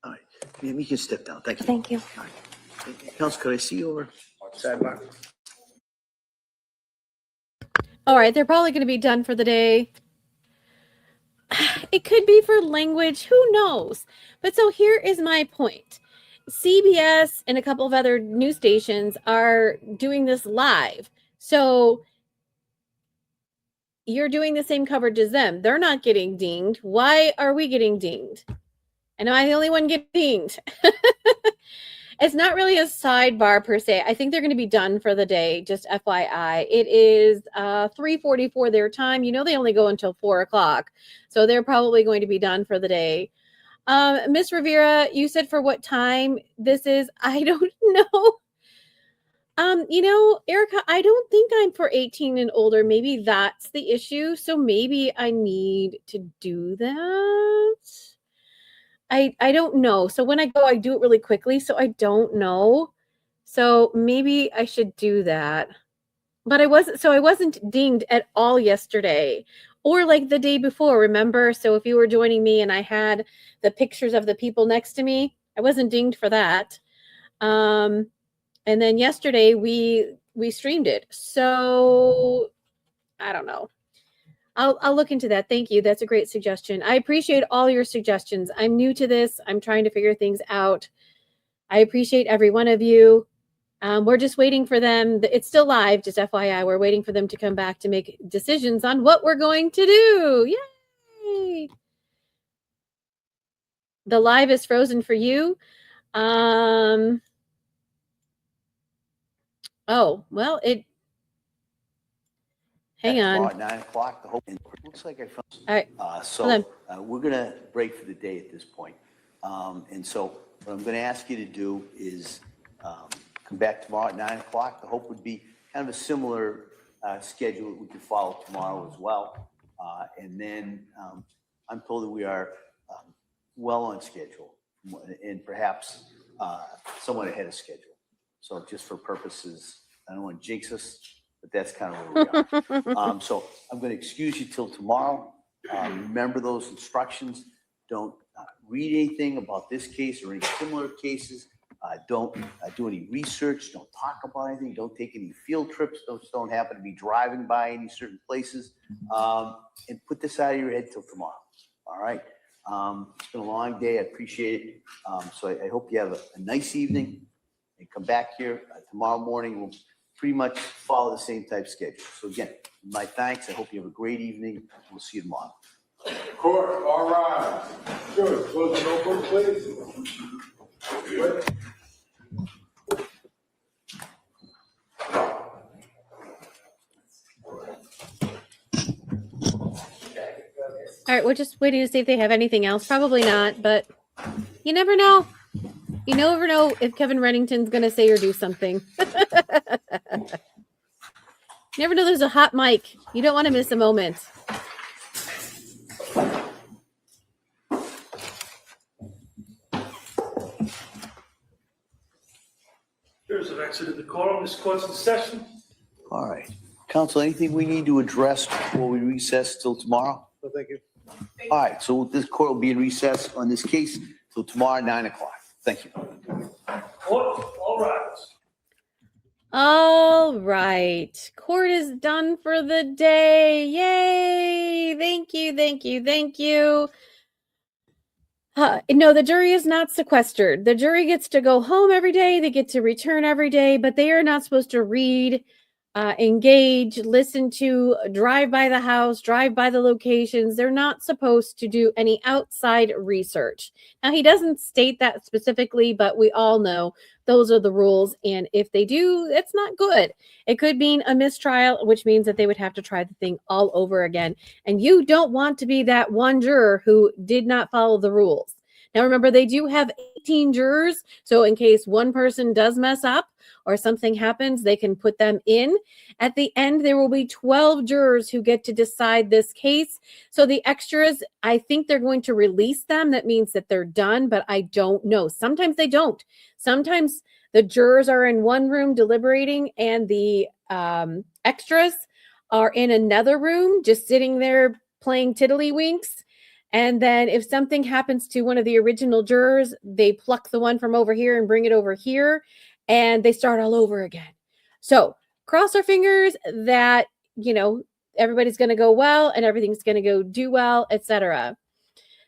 All right. You can step down. Thank you. Thank you. All right. Counsel, could I see you over sidebar? All right, they're probably going to be done for the day. It could be for language, who knows? But so here is my point. CBS and a couple of other news stations are doing this live. So you're doing the same coverage as them. They're not getting dinged. Why are we getting dinged? And am I the only one getting dinged? It's not really a sidebar per se. I think they're going to be done for the day, just FYI. It is 3:44 their time. You know they only go until 4 o'clock. So they're probably going to be done for the day. Miss Rivera, you said for what time this is? I don't know. Erica, I don't think I'm for 18 and older. Maybe that's the issue. So maybe I need to do that. I don't know. So when I go, I do it really quickly. So I don't know. So maybe I should do that. But I wasn't dinged at all yesterday or like the day before, remember? So if you were joining me and I had the pictures of the people next to me, I wasn't dinged for that. And then yesterday we streamed it. So I don't know. I'll look into that. Thank you. That's a great suggestion. I appreciate all your suggestions. I'm new to this. I'm trying to figure things out. I appreciate every one of you. We're just waiting for them. It's still live, just FYI. We're waiting for them to come back to make decisions on what we're going to do. Yay! The live is frozen for you. Oh, well, hang on. Tomorrow at 9 o'clock, the whole, looks like I found. All right. So we're going to break for the day at this point. And so what I'm going to ask you to do is come back tomorrow at 9 o'clock. The hope would be kind of a similar schedule that we could follow tomorrow as well. And then I'm told that we are well on schedule and perhaps somewhat ahead of schedule. So just for purposes, I don't want to jinx us, but that's kind of where we are. So I'm going to excuse you till tomorrow. Remember those instructions. Don't read anything about this case or any similar cases. Don't do any research. Don't talk about anything. Don't take any field trips. Don't happen to be driving by any certain places. And put this out of your head till tomorrow. All right. It's been a long day. I appreciate it. So I hope you have a nice evening and come back here tomorrow morning. We'll pretty much follow the same type schedule. So again, my thanks. I hope you have a great evening. We'll see you tomorrow. Court, all right. Good. Close the door, please. All right, we're just waiting to see if they have anything else. Probably not, but you never know. You never know if Kevin Reddington's going to say or do something. Never know there's a hot mic. You don't want to miss a moment. There's an exit of the quorum. This court's in session. All right. Counsel, anything we need to address before we recess till tomorrow? No, thank you. All right. So this court will be in recess on this case till tomorrow at 9 o'clock. Thank you. Court, all rise. All right. Court is done for the day. Yay. Thank you. Thank you. Thank you. No, the jury is not sequestered. The jury gets to go home every day. They get to return every day, but they are not supposed to read, engage, listen to, drive by the house, drive by the locations. They're not supposed to do any outside research. Now, he doesn't state that specifically, but we all know those are the rules. And if they do, it's not good. It could mean a mistrial, which means that they would have to try the thing all over again. And you don't want to be that one juror who did not follow the rules. Now, remember, they do have 18 jurors. So in case one person does mess up or something happens, they can put them in. At the end, there will be 12 jurors who get to decide this case. So the extras, I think they're going to release them. That means that they're done, but I don't know. Sometimes they don't. Sometimes the jurors are in one room deliberating and the extras are in another room just sitting there playing tiddlywinks. And then if something happens to one of the original jurors, they pluck the one from over here and bring it over here, and they start all over again. So cross our fingers that, everybody's going to go well and everything's going to go do well, etc.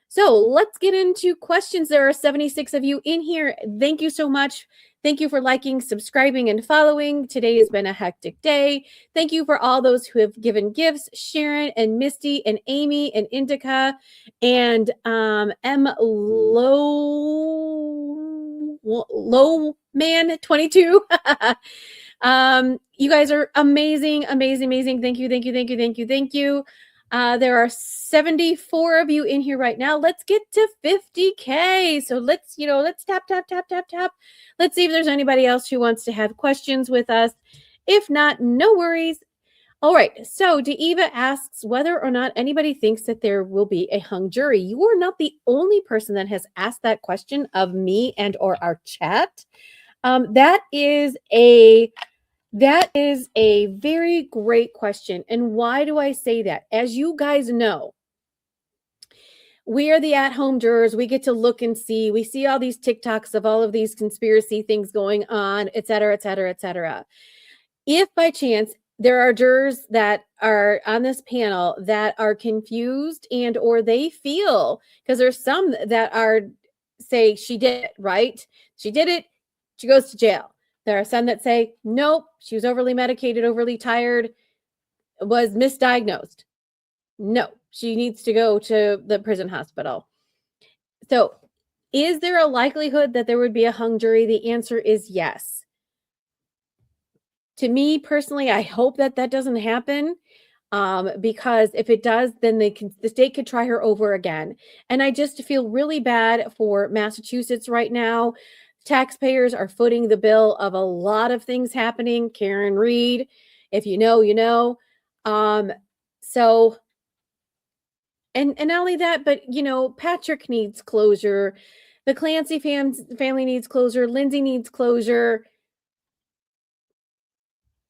So let's get into questions. There are 76 of you in here. Thank you so much. Thank you for liking, subscribing, and following. Today has been a hectic day. Thank you for all those who have given gifts, Sharon and Misty and Amy and Indica and M. Lowman 22. You guys are amazing, amazing, amazing. Thank you, thank you, thank you, thank you, thank you. There are 74 of you in here right now. Let's get to 50K. So let's tap, tap, tap, tap, tap. Let's see if there's anybody else who wants to have questions with us. If not, no worries. All right. So Deiva asks whether or not anybody thinks that there will be a hung jury. You are not the only person that has asked that question of me and or our chat. That is a very great question. And why do I say that? As you guys know, we are the at-home jurors. We get to look and see. We see all these TikToks of all of these conspiracy things going on, et cetera, et cetera, et cetera. If by chance there are jurors that are on this panel that are confused and or they feel, because there's some that are say she did it, right? She did it. She goes to jail. There are some that say, nope, she was overly medicated, overly tired, was misdiagnosed. No, she needs to go to the prison hospital. So is there a likelihood that there would be a hung jury? The answer is yes. To me personally, I hope that that doesn't happen, because if it does, then the state could try her over again. And I just feel really bad for Massachusetts right now. Taxpayers are footing the bill of a lot of things happening. Karen Reed, if you know, you know. So, and not only that, but Patrick needs closure. The Clancy family needs closure. Lindsay needs closure.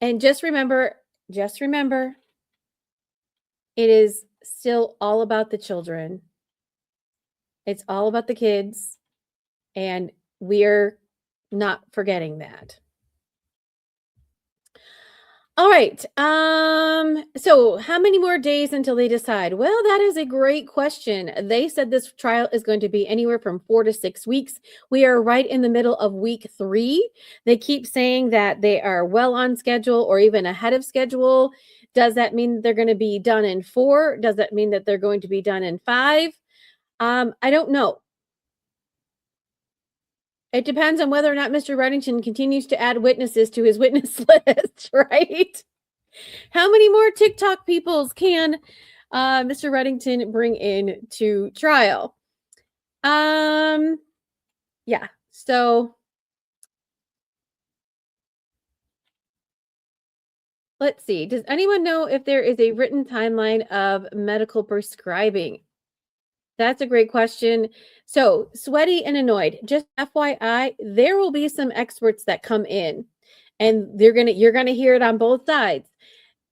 And just remember, it is still all about the children. It's all about the kids. And we're not forgetting that. All right. So how many more days until they decide? Well, that is a great question. They said this trial is going to be anywhere from 4 to 6 weeks. We are right in the middle of week 3. They keep saying that they are well on schedule or even ahead of schedule. Does that mean that they're going to be done in 4? Does that mean that they're going to be done in 5? I don't know. It depends on whether or not Mr. Reddington continues to add witnesses to his witness list, right? How many more TikTok peoples can Mr. Reddington bring in to trial? Yeah, so let's see. Does anyone know if there is a written timeline of medical prescribing? That's a great question. So, sweaty and annoyed. Just FYI, there will be some experts that come in, and you're gonna hear it on both sides.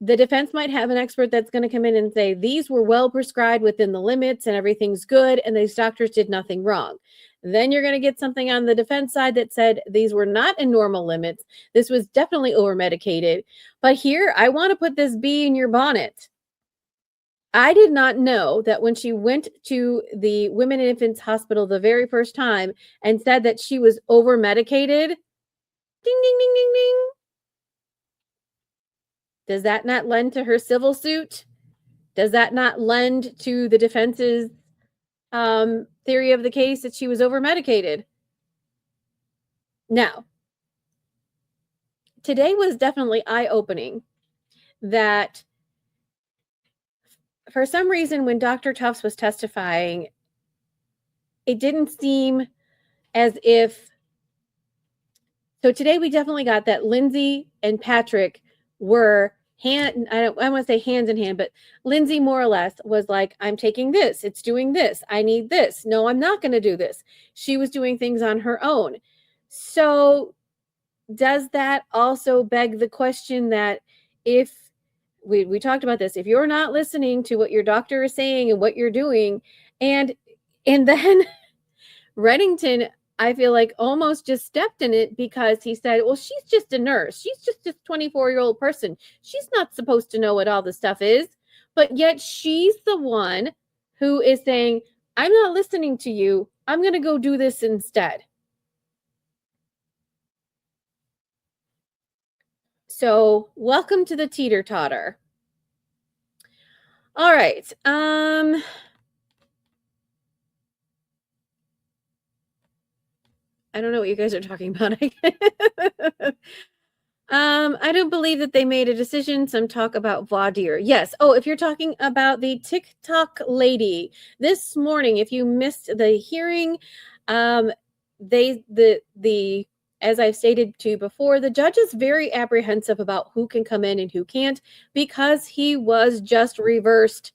The defense might have an expert that's going to come in and say these were well prescribed within the limits and everything's good, and these doctors did nothing wrong. Then you're going to get something on the defense side that said these were not in normal limits. This was definitely over medicated. But here, I want to put this bee in your bonnet. I did not know that when she went to the Women and Infants Hospital the very first time and said that she was over medicated. Ding, ding, ding, ding, ding. Does that not lend to her civil suit? Does that not lend to the defense's theory of the case that she was over medicated? Now, today was definitely eye-opening that for some reason, when Dr. Tufts was testifying, it didn't seem as if. So today we definitely got that Lindsay and Patrick were I want to say hands in hand, but Lindsay more or less was like, I'm taking this. It's doing this. I need this. No, I'm not going to do this. She was doing things on her own. So does that also beg the question that if we talked about this, if you're not listening to what your doctor is saying and what you're doing, and then Reddington, I feel like almost just stepped in it because he said, well, she's just a nurse. She's just a 24-year-old person. She's not supposed to know what all this stuff is. But yet she's the one who is saying, I'm not listening to you. I'm going to go do this instead. So welcome to the teeter-totter. All right. I don't know what you guys are talking about. I don't believe that they made a decision. Some talk about voir dire. Yes. Oh, if you're talking about the TikTok lady this morning, if you missed the hearing, the as I've stated to you before, the judge is very apprehensive about who can come in and who can't because he was just reversed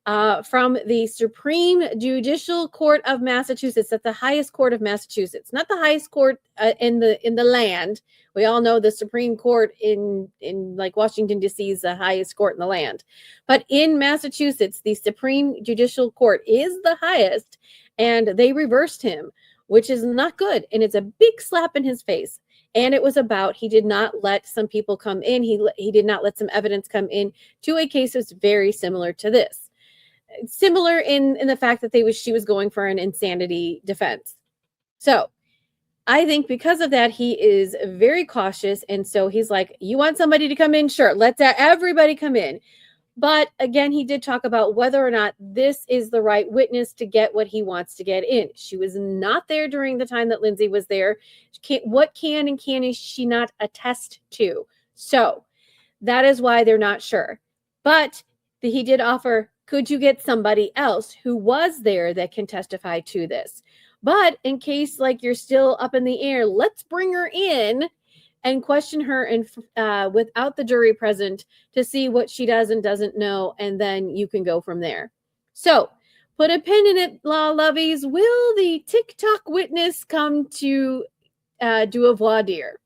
from the Supreme Judicial Court of Massachusetts. That's the highest court of Massachusetts, not the highest court in the land. We all know the Supreme Court in like Washington D.C. is the highest court in the land, but in Massachusetts, the Supreme Judicial Court is the highest, and they reversed him, which is not good, and it's a big slap in his face. And it was about he did not let some people come in. He did not let some evidence come in to a case that's very similar to this. Similar in the fact that she was going for an insanity defense. So I think because of that, he is very cautious. And so he's like, you want somebody to come in? Sure, let everybody come in. But again, he did talk about whether or not this is the right witness to get what he wants to get in. She was not there during the time that Lindsay was there. What can and can't she not attest to? So that is why they're not sure. But he did offer, could you get somebody else who was there that can testify to this? But in case like you're still up in the air, let's bring her in and question her and without the jury present to see what she does and doesn't know, and then you can go from there. So put a pin in it, law lovies. Will the TikTok witness come to do a voir dire?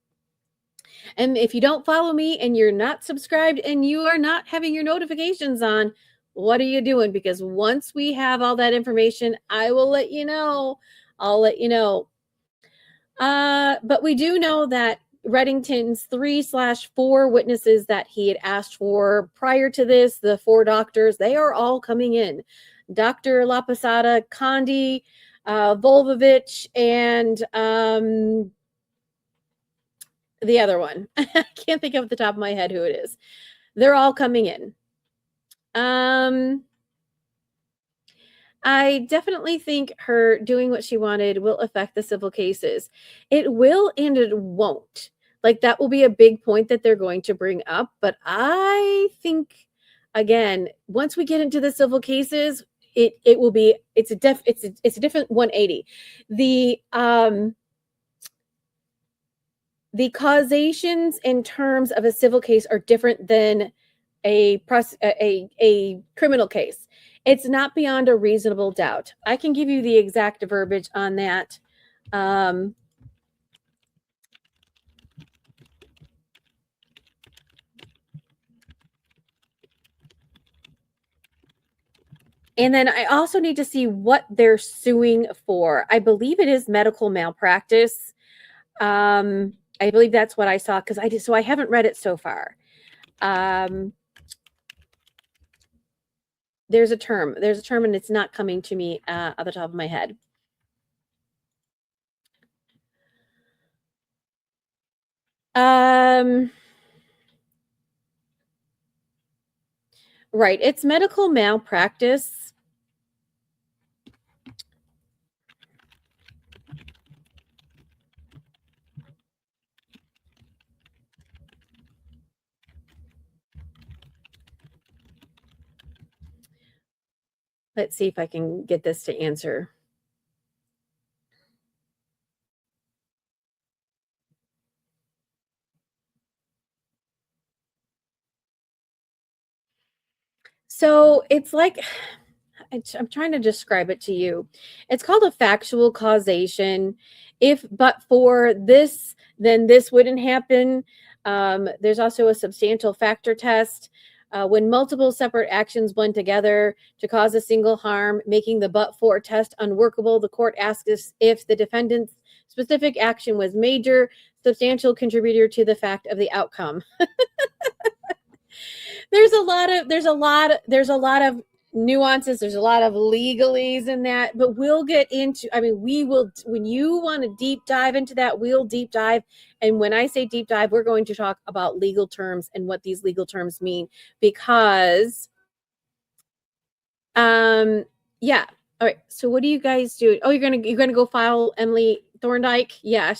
And if you don't follow me and you're not subscribed and you are not having your notifications on, what are you doing? Because once we have all that information, I will let you know. I'll let you know. But we do know that Reddington's 3/4 witnesses that he had asked for prior to this, the 4 doctors, they are all coming in. Dr. La Posada, Condi, Volvovich, and the other one. I can't think of the top of my head who it is. They're all coming in. I definitely think her doing what she wanted will affect the civil cases. It will and it won't. Like that will be a big point that they're going to bring up. But I think, again, once we get into the civil cases, it's a different 180. The causations in terms of a civil case are different than a criminal case. It's not beyond a reasonable doubt. I can give you the exact verbiage on that. And then I also need to see what they're suing for. I believe it is medical malpractice. I believe that's what I saw because I haven't read it so far. There's a term and it's not coming to me at the top of my head. Right. It's medical malpractice. Let's see if I can get this to answer. So it's like, I'm trying to describe it to you. It's called a factual causation. If but for this, then this wouldn't happen. There's also a substantial factor test. When multiple separate actions blend together to cause a single harm, making the but-for test unworkable, the court asks if the defendant's specific action was major, substantial contributor to the fact of the outcome. There's a lot of nuances. There's a lot of legalese in that, but we'll get into, we will, when you want to deep dive into that, we'll deep dive. And when I say deep dive, we're going to talk about legal terms and what these legal terms mean, because, yeah. All right. So what do you guys do? Oh, you're going to go file Emily Thorndike. Yeah.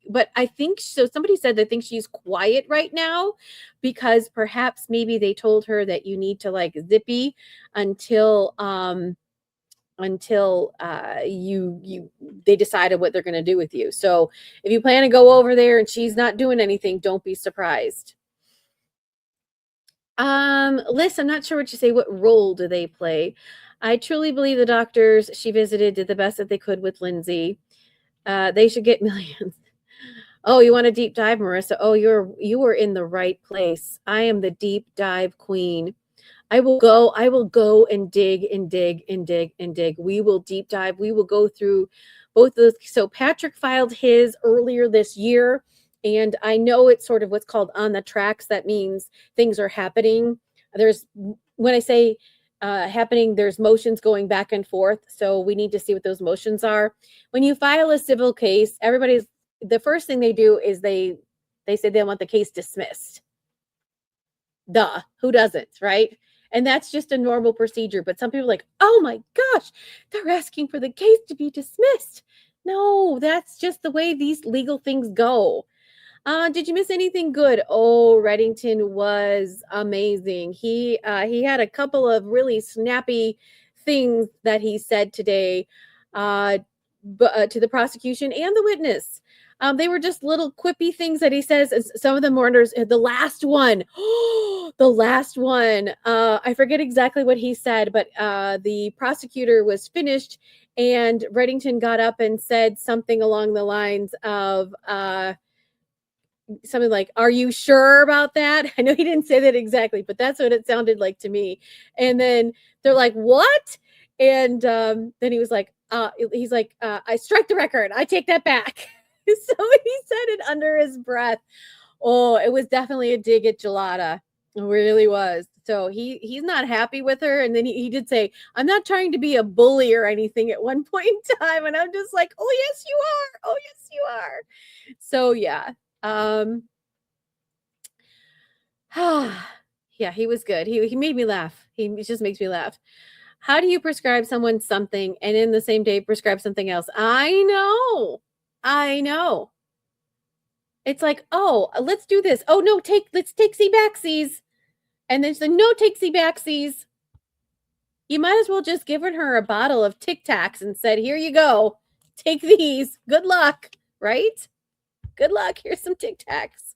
but I think so. Somebody said they think she's quiet right now because perhaps maybe they told her that you need to like zippy until they decided what they're going to do with you. So if you plan to go over there and she's not doing anything, don't be surprised. Liz, I'm not sure what you say. What role do they play? I truly believe the doctors she visited did the best that they could with Lindsay. They should get millions. Oh, you want a deep dive, Marissa? Oh, you were in the right place. I am the deep dive queen. I will go and dig and dig and dig and dig. We will deep dive. We will go through both of those. So Patrick filed his earlier this year, and I know it's sort of what's called on the tracks. That means things are happening. When I say happening, there's motions going back and forth. So we need to see what those motions are. When you file a civil case, the first thing they do is they say they want the case dismissed. Duh, who doesn't, right? And that's just a normal procedure. But some people are like, oh my gosh, they're asking for the case to be dismissed. No, that's just the way these legal things go. Did you miss anything good? Oh, Reddington was amazing. He had a couple of really snappy things that he said today to the prosecution and the witness. They were just little quippy things that he says. Some of them were under the last one. I forget exactly what he said, but the prosecutor was finished and Reddington got up and said something along the lines of something like, are you sure about that? I know he didn't say that exactly, but that's what it sounded like to me. And then they're like, what? And then he was like, I strike the record. I take that back. So he said it under his breath. Oh, it was definitely a dig at Gelada. It really was. So he's not happy with her. And then he did say, I'm not trying to be a bully or anything at one point in time. And I'm just like, oh, yes, you are. Oh, yes, you are. So, yeah. Yeah, he was good. He made me laugh. He just makes me laugh. How do you prescribe someone something and in the same day prescribe something else? I know. It's like, oh, let's do this. Oh no, let's take C-Baxies. And then she's like, no, take C-Baxies. You might as well just given her a bottle of Tic Tacs and said, here you go. Take these. Good luck, right? Good luck. Here's some Tic Tacs.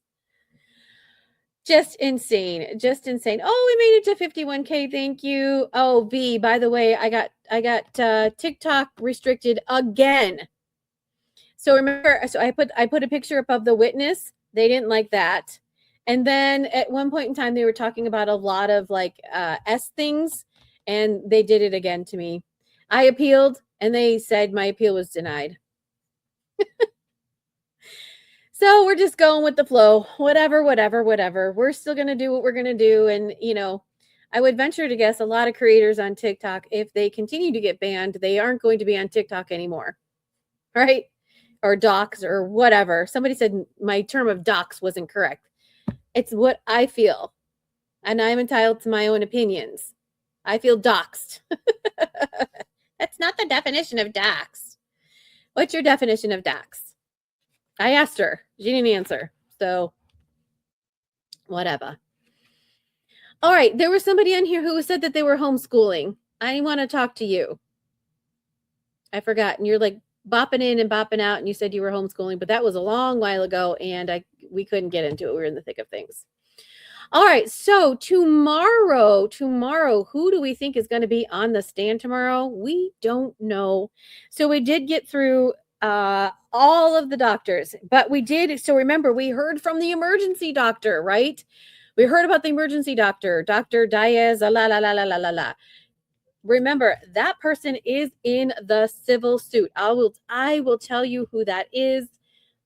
Just insane. Oh, we made it to 51K. Thank you. Oh, V, by the way, I got TikTok restricted again. So remember, I put a picture up of the witness. They didn't like that. And then at one point in time, they were talking about a lot of like S things, and they did it again to me. I appealed, and they said my appeal was denied. So we're just going with the flow. Whatever. We're still going to do what we're going to do. And, I would venture to guess a lot of creators on TikTok, if they continue to get banned, they aren't going to be on TikTok anymore. Right? Or docs or whatever. Somebody said my term of docs wasn't correct. It's what I feel. And I'm entitled to my own opinions. I feel doxed. That's not the definition of dox. What's your definition of dox? I asked her. She didn't answer. So, whatever. All right. There was somebody on here who said that they were homeschooling. I want to talk to you. I forgot. And you're like bopping in and bopping out. And you said you were homeschooling. But that was a long while ago. And we couldn't get into it. We were in the thick of things. All right. So, tomorrow, who do we think is going to be on the stand tomorrow? We don't know. So, we did get through all of the doctors, but we did. So remember, we heard from the emergency doctor, right? We heard about the emergency doctor, Dr. Diaz, Remember, that person is in the civil suit. I will tell you who that is.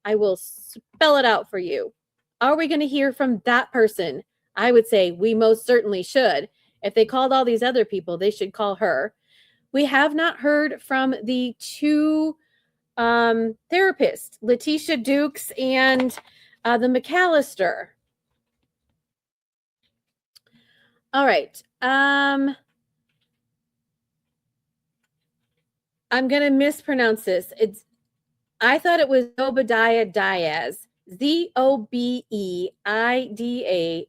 I will spell it out for you. Are we going to hear from that person? I would say we most certainly should. If they called all these other people, they should call her. We have not heard from the two therapists, Letitia Dukes and the McAllister. All right. I'm going to mispronounce this. I thought it was Obadiah Diaz. Zobeida,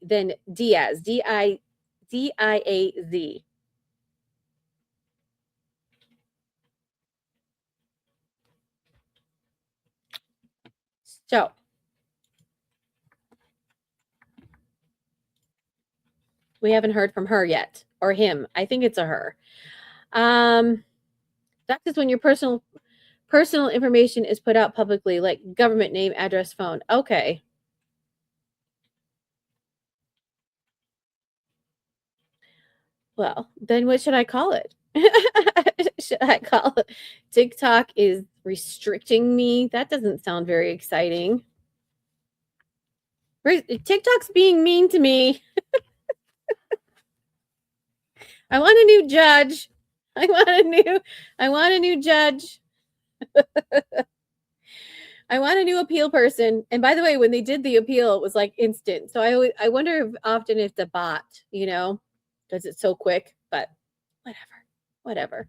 then Diaz. Diaz. So we haven't heard from her yet, or him. I think it's a her. That's just when your personal information is put out publicly, like government name, address, phone. Okay. Well, then what should I call it? Should I call it TikTok is restricting me? That doesn't sound very exciting. TikTok's being mean to me. I want a new judge. I want a new judge. I want a new appeal person. And by the way, when they did the appeal, it was like instant. So I wonder if often it's a bot, you know, because it's so quick, but whatever.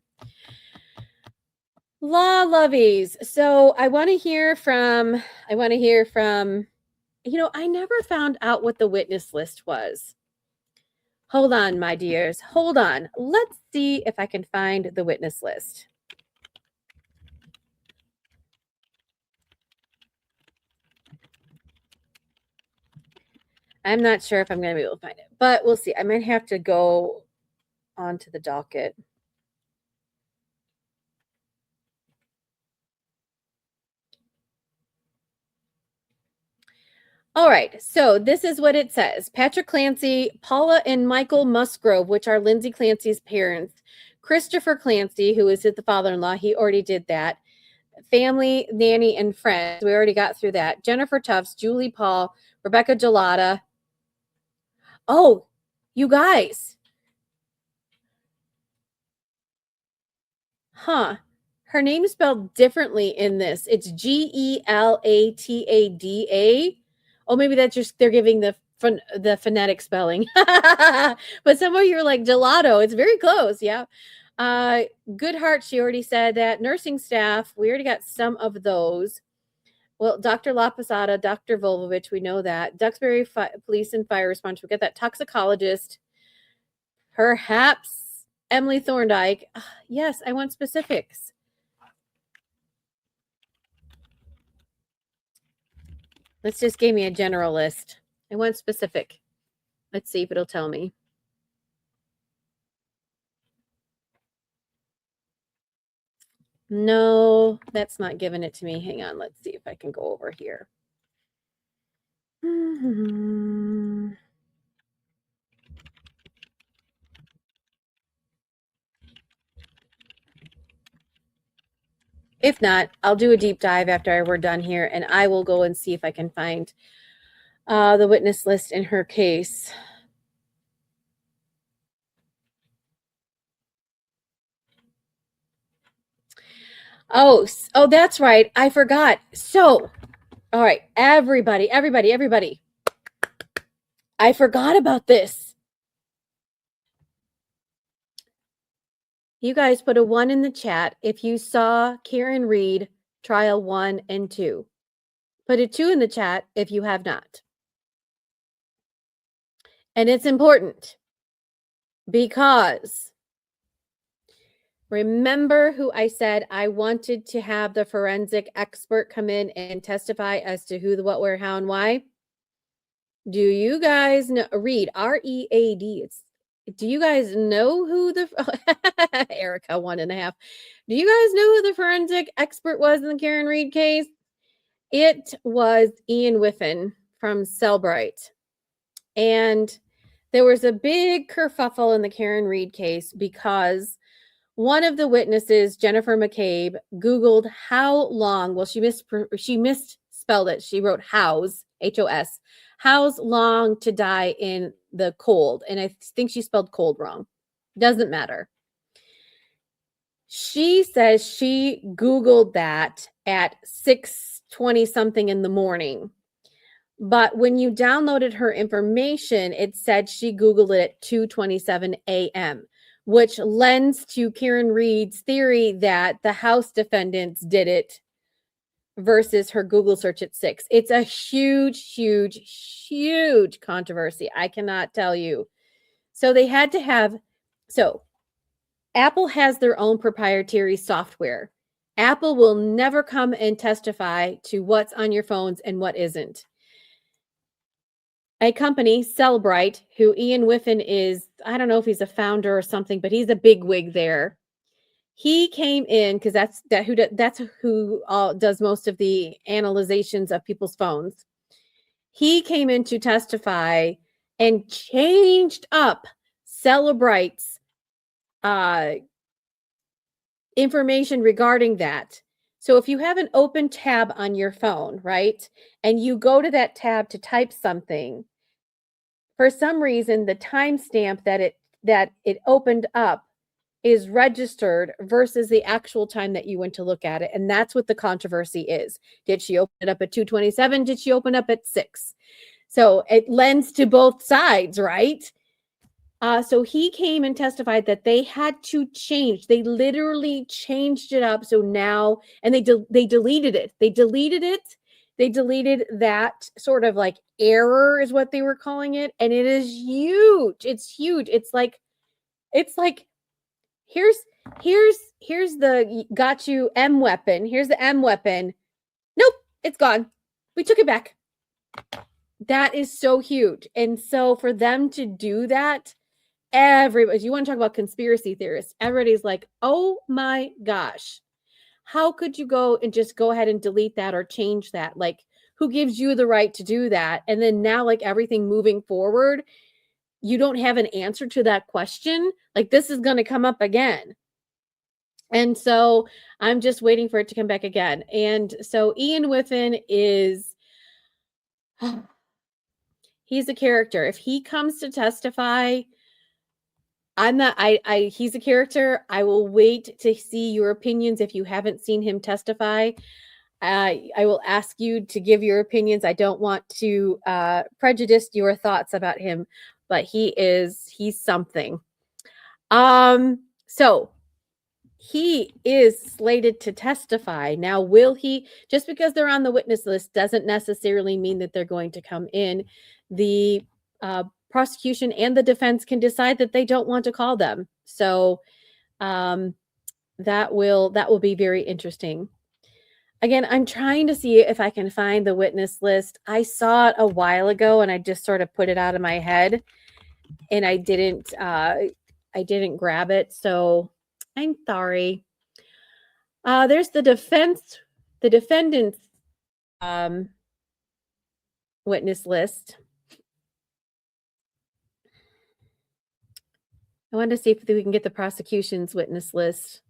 Law lovies. So I want to hear from, you know, I never found out what the witness list was. Hold on, my dears. Hold on. Let's see if I can find the witness list. I'm not sure if I'm going to be able to find it, but we'll see. I might have to go onto the docket. All right, so this is what it says. Patrick Clancy, Paula and Michael Musgrove, which are Lindsay Clancy's parents. Christopher Clancy, who is the father-in-law. He already did that. Family, nanny, and friends. We already got through that. Jennifer Tufts, Julie Paul, Rebecca Gelada. Oh, you guys. Huh. Her name is spelled differently in this. It's Gelatada. Oh, maybe that's just they're giving the phonetic spelling. But somewhere you're like gelato. It's very close. Yeah. Good Heart, she already said that. Nursing staff, we already got some of those. Well, Dr. La Posada, Dr. Volvovich, we know that. Duxbury Police and Fire Response, we got that. Toxicologist, perhaps Emily Thorndike. Yes, I want specifics. Let's just give me a general list. I want specific. Let's see if it'll tell me. No, that's not giving it to me. Hang on. Let's see if I can go over here. If not, I'll do a deep dive after we're done here, and I will go and see if I can find the witness list in her case. Oh, that's right. I forgot. So, all right, everybody. I forgot about this. You guys put a 1 in the chat if you saw Karen Reed trial 1 and 2. Put a 2 in the chat if you have not. And it's important because remember who I said I wanted to have the forensic expert come in and testify as to who, the what, where, how, and why? Do you guys know? Read, R-E-A-D. Do you guys know who the Erica 1.5? Do you guys know who the forensic expert was in the Karen Reed case? It was Ian Whiffen from Cellbrite. And there was a big kerfuffle in the Karen Reed case because one of the witnesses, Jennifer McCabe, Googled how long, well, she misspelled it. She wrote hows, H-O-S, how's long to die in the cold. And I think she spelled cold wrong. Doesn't matter. She says she Googled that at 6:20 something in the morning. But when you downloaded her information, it said she Googled it at 2:27 a.m., which lends to Karen Reed's theory that the House defendants did it versus her Google search at 6. It's a huge, huge, huge controversy. I cannot tell you. So they had to have, so Apple has their own proprietary software. Apple will never come and testify to what's on your phones and what isn't. A company, Cellbrite, who Ian Whiffen is, I don't know if he's a founder or something, but he's a bigwig there. He came in because that's who does most of the analyzations of people's phones. He came in to testify and changed up Cellbrite's information regarding that. So if you have an open tab on your phone, right, and you go to that tab to type something, for some reason the timestamp that it opened up is registered versus the actual time that you went to look at it. And that's what the controversy is. Did she open it up at 2:27? Did she open up at 6? So it lends to both sides, right? So he came and testified that they had to change. They literally changed it up. So now, and they deleted it. They deleted it. They deleted that sort of like error is what they were calling it. And it is huge. It's huge. It's like, here's the got you M weapon. Here's the M weapon. Nope, it's gone. We took it back. That is so huge. And so for them to do that, everybody, you want to talk about conspiracy theorists, everybody's like, oh my gosh, how could you go and just go ahead and delete that or change that? Like, who gives you the right to do that? And then now, like, everything moving forward, you don't have an answer to that question. Like, this is going to come up again. And so I'm just waiting for it to come back again. And so Ian Whiffen is, he's a character. If he comes to testify, he's a character. I will wait to see your opinions. If you haven't seen him testify, I will ask you to give your opinions. I don't want to prejudice your thoughts about him, but he's something. So he is slated to testify. Now, will he, just because they're on the witness list doesn't necessarily mean that they're going to come in. The prosecution and the defense can decide that they don't want to call them. So that will be very interesting. Again, I'm trying to see if I can find the witness list. I saw it a while ago and I just sort of put it out of my head and I didn't grab it. So I'm sorry. There's the defendant's witness list. I wanted to see if we can get the prosecution's witness list.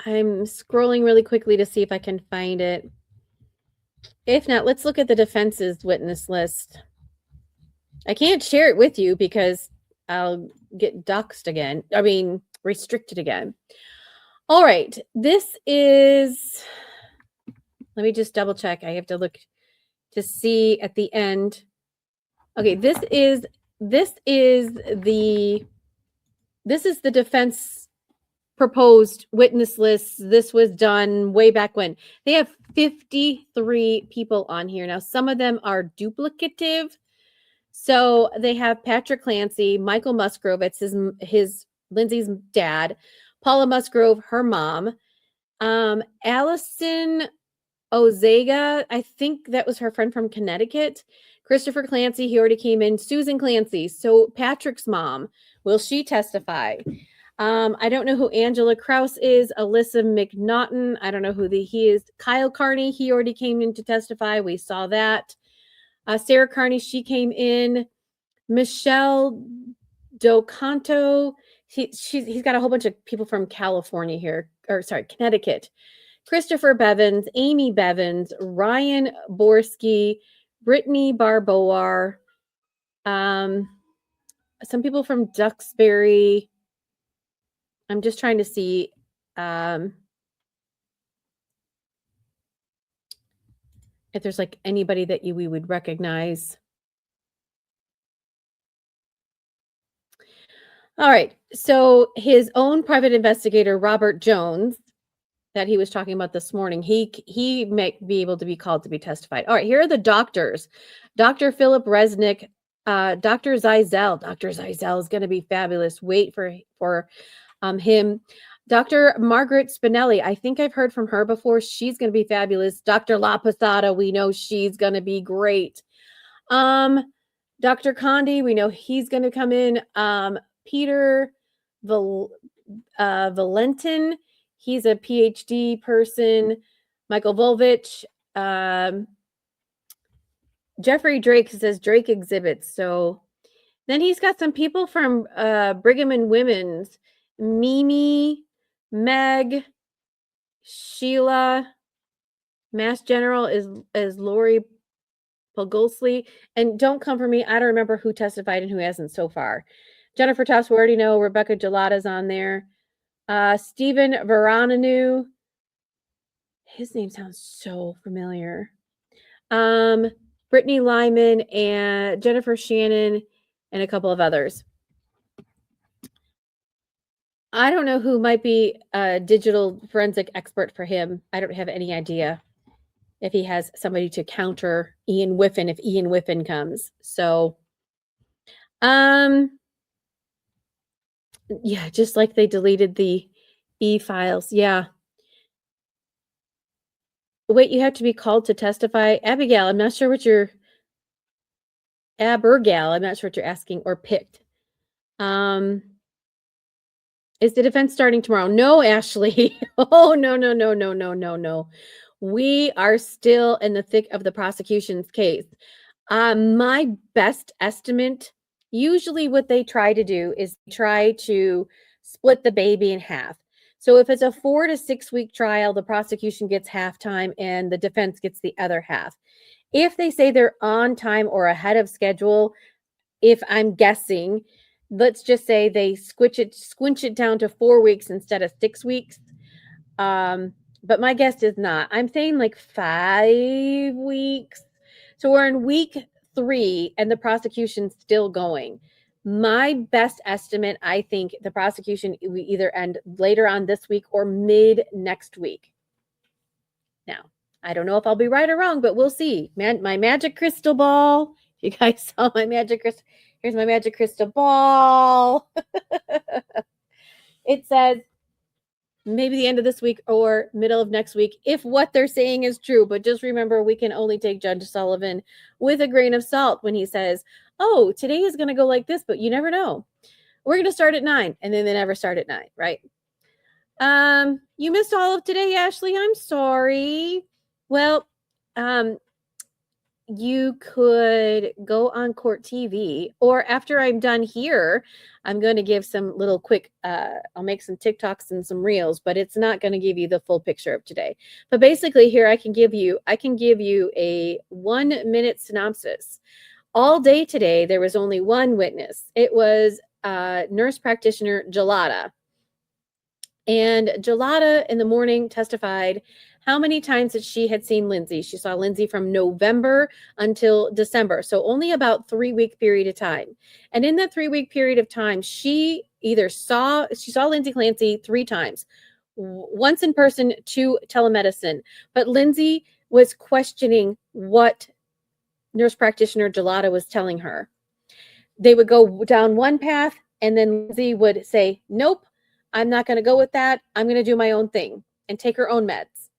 I'm scrolling really quickly to see if I can find it. If not, let's look at the defense's witness list. I can't share it with you because I'll get doxxed again. I mean, restricted again. All right. This is, let me just double check. I have to look to see at the end. Okay, this is the defense proposed witness list. This was done way back when. They have 53 people on here. Now, some of them are duplicative. So they have Patrick Clancy, Michael Musgrove, it's his Lindsay's dad, Paula Musgrove, her mom, Allison Ozega, I think that was her friend from Connecticut, Christopher Clancy, he already came in, Susan Clancy, so Patrick's mom, will she testify? I don't know who Angela Krause is, Alyssa McNaughton, I don't know who he is, Kyle Carney, he already came in to testify, we saw that. Sarah Carney, she came in. Michelle Docanto, he's got a whole bunch of people from California here, or sorry, Connecticut. Christopher Bevins, Amy Bevins, Ryan Borski, Brittany Barboar, some people from Duxbury. I'm just trying to see if there's like anybody that we would recognize. All right. So his own private investigator, Robert Jones, that he was talking about this morning, he may be able to be called to be testified. All right, here are the doctors. Dr. Philip Resnick, Dr. Zeisel. Dr. Zeisel is going to be fabulous. Wait for him. Dr. Margaret Spinelli. I think I've heard from her before. She's going to be fabulous. Dr. La Posada, we know she's going to be great. Dr. Condi, we know he's going to come in. Peter Valentin, he's a PhD person. Michael Volvich. Jeffrey Drake says Drake exhibits. So then he's got some people from Brigham and Women's. Mimi, Meg, Sheila, Mass General is Lori Pogolsey. And don't come for me. I don't remember who testified and who hasn't so far. Jennifer Toss, we already know. Rebecca Gelada's on there. Stephen Veronanu. His name sounds so familiar. Brittany Lyman and Jennifer Shannon and a couple of others. I don't know who might be a digital forensic expert for him. I don't have any idea if he has somebody to counter Ian Whiffen if Ian Whiffen comes. So, yeah, just like they deleted the e-files. Yeah. Wait, you have to be called to testify. Abigail, I'm not sure what you're... Abergal, I'm not sure what you're asking, or picked. Is the defense starting tomorrow? No, Ashley. Oh, no. We are still in the thick of the prosecution's case. My best estimate, usually what they try to do is try to split the baby in half. So if it's a 4 to 6 week trial, the prosecution gets half time and the defense gets the other half. If they say they're on time or ahead of schedule, if I'm guessing, let's just say they squinch it down to 4 weeks instead of 6 weeks. But my guess is not. I'm saying like 5 weeks. So we're in week 3 and the prosecution's still going. My best estimate, I think the prosecution will either end later on this week or mid next week. Now, I don't know if I'll be right or wrong, but we'll see. My magic crystal ball. You guys saw my magic crystal. Here's my magic crystal ball. It says maybe the end of this week or middle of next week, if what they're saying is true. But just remember, we can only take Judge Sullivan with a grain of salt when he says, oh, today is going to go like this, but you never know. We're going to start at 9, and then they never start at 9, right? You missed all of today, Ashley. I'm sorry. Well, you could go on Court TV, or after I'm done here, I'm going to give some little quick, I'll make some TikToks and some reels, but it's not going to give you the full picture of today. But basically here I can give you a 1-minute synopsis. All day today, there was only one witness. It was nurse practitioner Gelada. And Gelada in the morning testified how many times that she had seen Lindsay. She saw Lindsay from November until December. So only about 3-week period of time. And in that 3-week period of time, she saw Lindsay Clancy 3 times, once in person, 2 telemedicine. But Lindsay was questioning what nurse practitioner Gelada was telling her. They would go down one path and then Lindsay would say, nope, I'm not going to go with that. I'm going to do my own thing and take her own meds.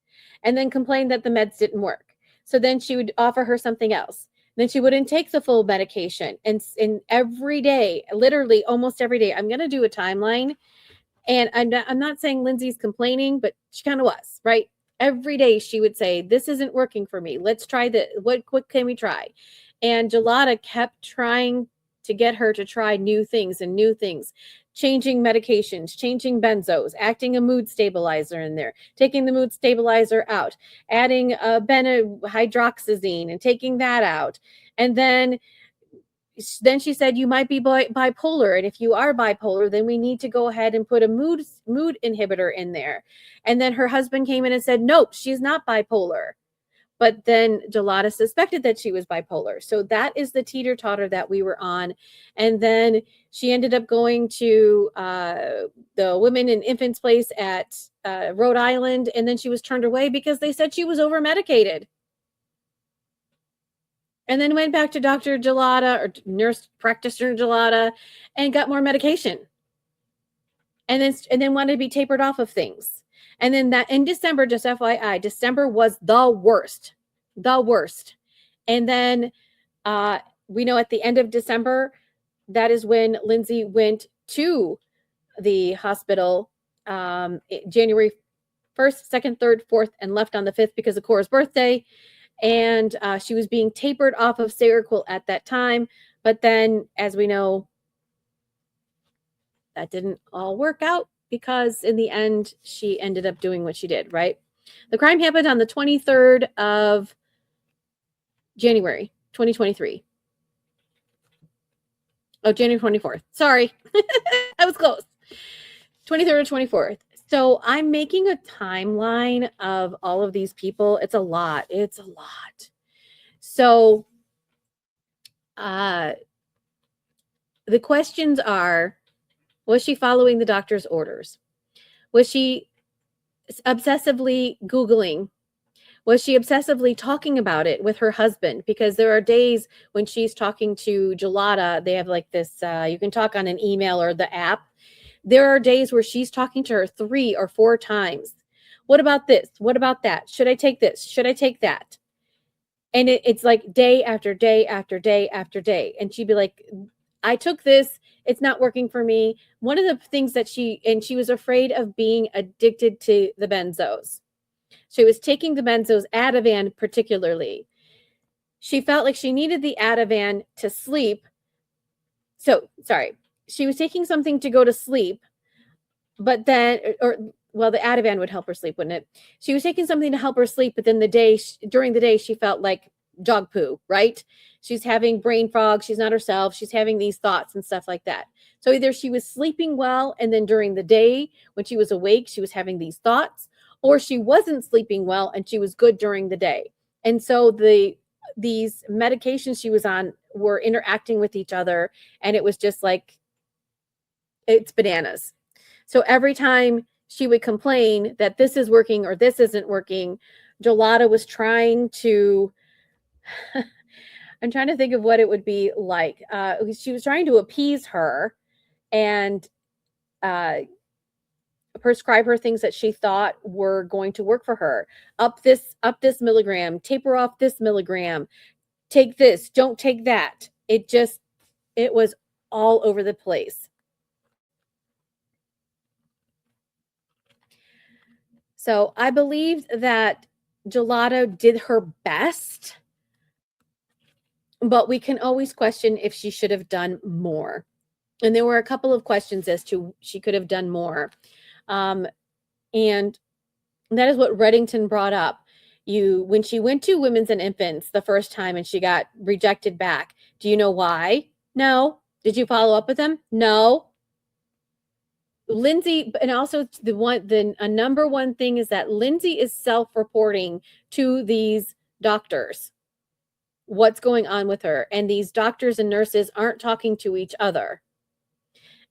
And then complain that the meds didn't work. So then she would offer her something else. Then she wouldn't take the full medication. And every day, literally almost every day, I'm going to do a timeline. And I'm not saying Lindsay's complaining, but she kind of was, right? Every day she would say, this isn't working for me. Let's try this. What can we try? And Gelada kept trying to get her to try new things, changing medications, changing benzos, acting a mood stabilizer in there, taking the mood stabilizer out, adding hydroxyzine and taking that out. And then she said, you might be bipolar. And if you are bipolar, then we need to go ahead and put a mood inhibitor in there. And then her husband came in and said, nope, she's not bipolar. But then Gelada suspected that she was bipolar. So that is the teeter-totter that we were on. And then she ended up going to the women and infants place at Rhode Island. And then she was turned away because they said she was over-medicated. And then went back to Dr. Gelada or nurse practitioner Gelada and got more medication. And then wanted to be tapered off of things. And then that in December, just FYI, December was the worst. And then we know at the end of December, that is when Lindsay went to the hospital January 1st, 2nd, 3rd, 4th, and left on the 5th because of Cora's birthday. And she was being tapered off of Seroquel at that time. But then, as we know, that didn't all work out because in the end, she ended up doing what she did, right? The crime happened on the 23rd of January, 2023. Oh, January 24th. Sorry. I was close. 23rd or 24th. So I'm making a timeline of all of these people. It's a lot. So the questions are, was she following the doctor's orders? Was she obsessively Googling? Was she obsessively talking about it with her husband? Because there are days when she's talking to Gelada, they have like this, you can talk on an email or the app. There are days where she's talking to her 3 or 4 times. What about this? What about that? Should I take this? Should I take that? And it's like day after day after day after day. And she'd be like, I took this. It's not working for me. One of the things that she was afraid of being addicted to the benzos. She was taking the benzos, Ativan particularly. She felt like she needed the Ativan to sleep. So, sorry. She was taking something to go to sleep, but then, the Ativan would help her sleep, wouldn't it? She was taking something to help her sleep, but then during the day, she felt like dog poo, right? She's having brain fog. She's not herself. She's having these thoughts and stuff like that. So either she was sleeping well, and then during the day, when she was awake, she was having these thoughts, or she wasn't sleeping well and she was good during the day. And so these medications she was on were interacting with each other, and it was just like, it's bananas. So every time she would complain that this is working or this isn't working, Gelada was trying to, I'm trying to think of what it would be like. She was trying to appease her and prescribe her things that she thought were going to work for her. Up this milligram, taper off this milligram, take this, don't take that. It was all over the place. So I believe that Gelada did her best, but we can always question if she should have done more. And there were a couple of questions as to she could have done more. And that is what Reddington brought up. When she went to Women's and Infants the first time and she got rejected back, do you know why? No. Did you follow up with them? No. Lindsay, and also a number one thing is that Lindsay is self-reporting to these doctors what's going on with her. And these doctors and nurses aren't talking to each other.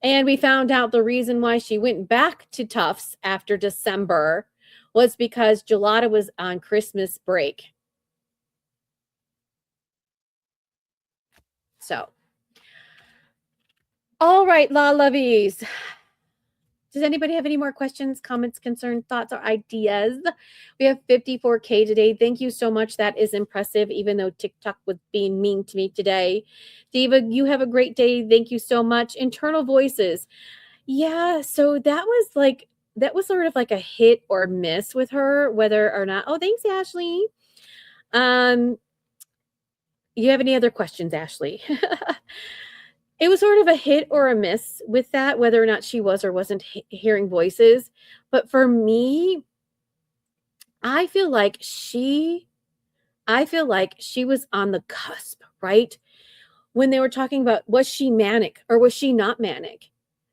And we found out the reason why she went back to Tufts after December was because Gelada was on Christmas break. So, all right, La Lovies. Does anybody have any more questions, comments, concerns, thoughts, or ideas? We have 54K today. Thank you so much. That is impressive, even though TikTok was being mean to me today. Diva, you have a great day. Thank you so much. Internal voices. Yeah, so that was sort of like a hit or miss with her, whether or not. Oh, thanks, Ashley. You have any other questions, Ashley? It was sort of a hit or a miss with that, whether or not she was or wasn't hearing voices. But for me, I feel like she was on the cusp, right? When they were talking about, was she manic or was she not manic?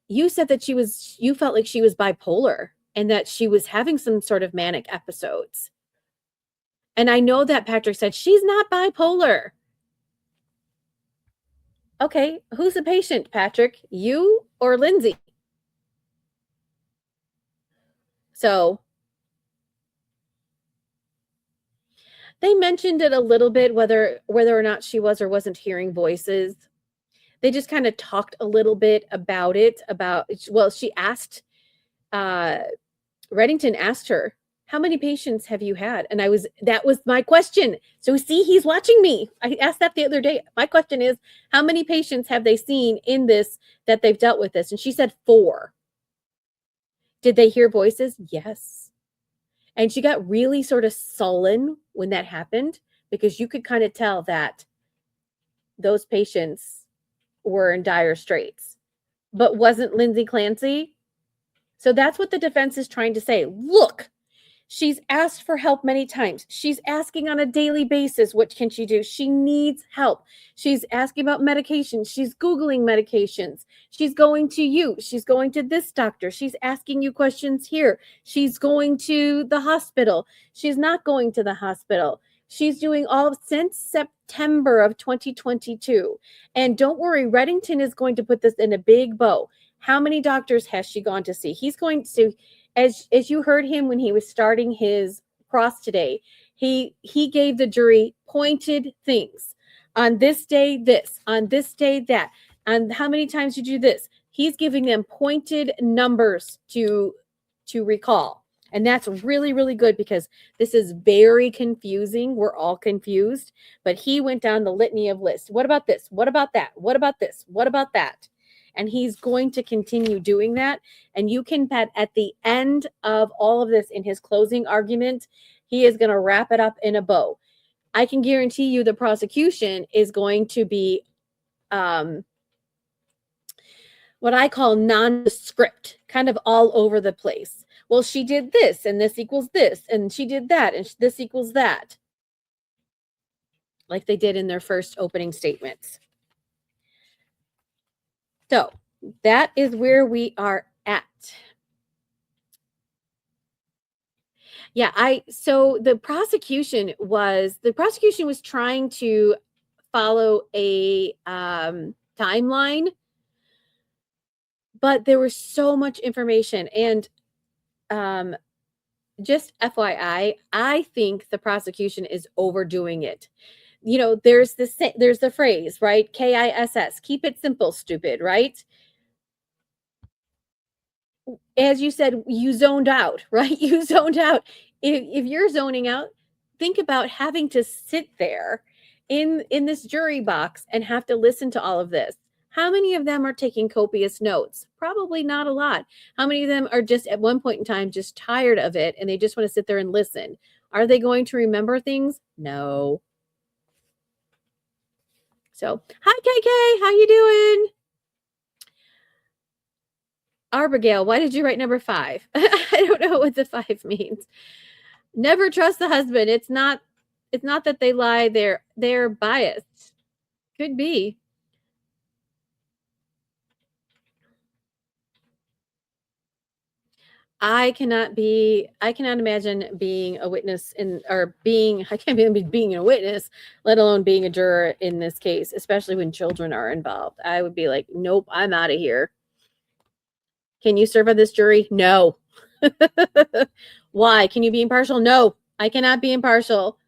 You said that you felt like she was bipolar and that she was having some sort of manic episodes. And I know that Patrick said, she's not bipolar. Okay, who's the patient, Patrick? You or Lindsay? So they mentioned it a little bit, whether or not she was or wasn't hearing voices. They just kind of talked a little bit about it, well, she asked, Reddington asked her, how many patients have you had? And that was my question. So see, he's watching me. I asked that the other day. My question is, how many patients have they seen in this that they've dealt with this? And she said 4. Did they hear voices? Yes. And she got really sort of sullen when that happened, because you could kind of tell that those patients were in dire straits. But wasn't Lindsay Clancy? So that's what the defense is trying to say. Look, she's asked for help many times. She's asking on a daily basis, what can she do? She needs help. She's asking about medications. She's Googling medications. She's going to you. She's going to this doctor. She's asking you questions here. She's going to the hospital. She's not going to the hospital. She's doing all since September of 2022. And don't worry, Reddington is going to put this in a big bow. How many doctors has she gone to see? He's going to, as you heard him when he was starting his cross today, he gave the jury pointed things. On this day, this. On this day, that. And how many times did you do this? He's giving them pointed numbers to recall. And that's really, really good, because this is very confusing. We're all confused. But he went down the litany of lists. What about this? What about that? What about this? What about that? And he's going to continue doing that. And you can bet at the end of all of this, in his closing argument, he is going to wrap it up in a bow. I can guarantee you the prosecution is going to be what I call nondescript, kind of all over the place. Well, she did this, and this equals this, and she did that, and this equals that. Like they did in their first opening statements. So that is where we are at. Yeah, so the prosecution was trying to follow a timeline, but there was so much information. And just FYI, I think the prosecution is overdoing it. You know, there's the phrase, right? KISS, keep it simple, stupid, right? As you said, you zoned out, right? You zoned out. If you're zoning out, think about having to sit there in this jury box and have to listen to all of this. How many of them are taking copious notes? Probably not a lot. How many of them are just at one point in time just tired of it and they just want to sit there and listen? Are they going to remember things? No. So, hi KK, how you doing? Abigail, why did you write number 5? I don't know what the 5 means. Never trust the husband. It's not that they lie, they're biased. Could be. I cannot imagine being a witness I can't imagine being a witness, let alone being a juror in this case, especially when children are involved. I would be like, nope, I'm out of here. Can you serve on this jury? No. Why? Can you be impartial? No, I cannot be impartial.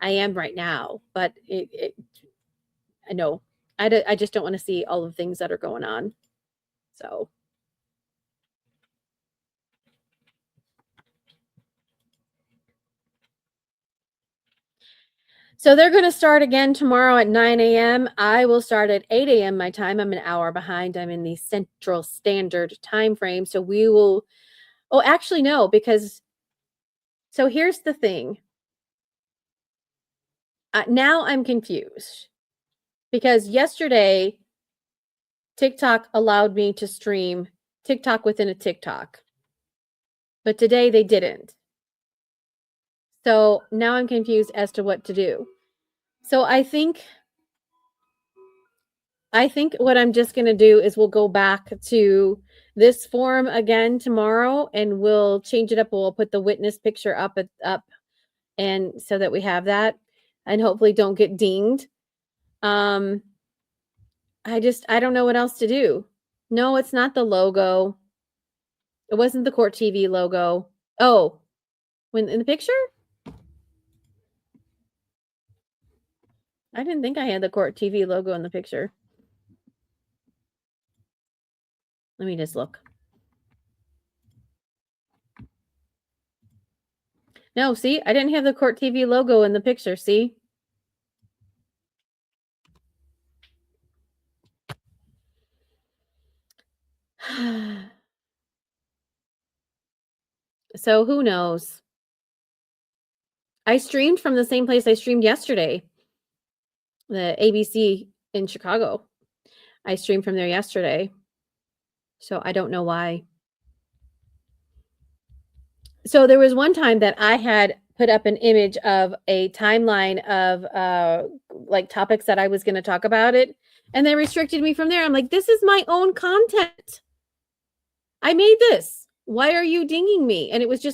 I am right now, but I know. I just don't want to see all the things that are going on. So. So they're going to start again tomorrow at 9 a.m. I will start at 8 a.m. my time. I'm an hour behind. I'm in the Central Standard time frame. So we will, oh, actually, no, because, so here's the thing. Now I'm confused because yesterday, TikTok allowed me to stream TikTok within a TikTok, but today they didn't. So now I'm confused as to what to do. So I think what I'm just going to do is we'll go back to this forum again tomorrow and we'll change it up. We'll put the witness picture up And so that we have that and hopefully don't get dinged. I don't know what else to do. No, it's not the logo. It wasn't the Court TV logo. Oh, when in the picture? I didn't think I had the Court TV logo in the picture. Let me just look. No, see, I didn't have the Court TV logo in the picture, see? So who knows? I streamed from the same place I streamed yesterday. The ABC in Chicago. I streamed from there yesterday. So I don't know why. So there was one time that I had put up an image of a timeline of like topics that I was going to talk about it, and they restricted me from there. I'm like, this is my own content. I made this. Why are you dinging me? And it was just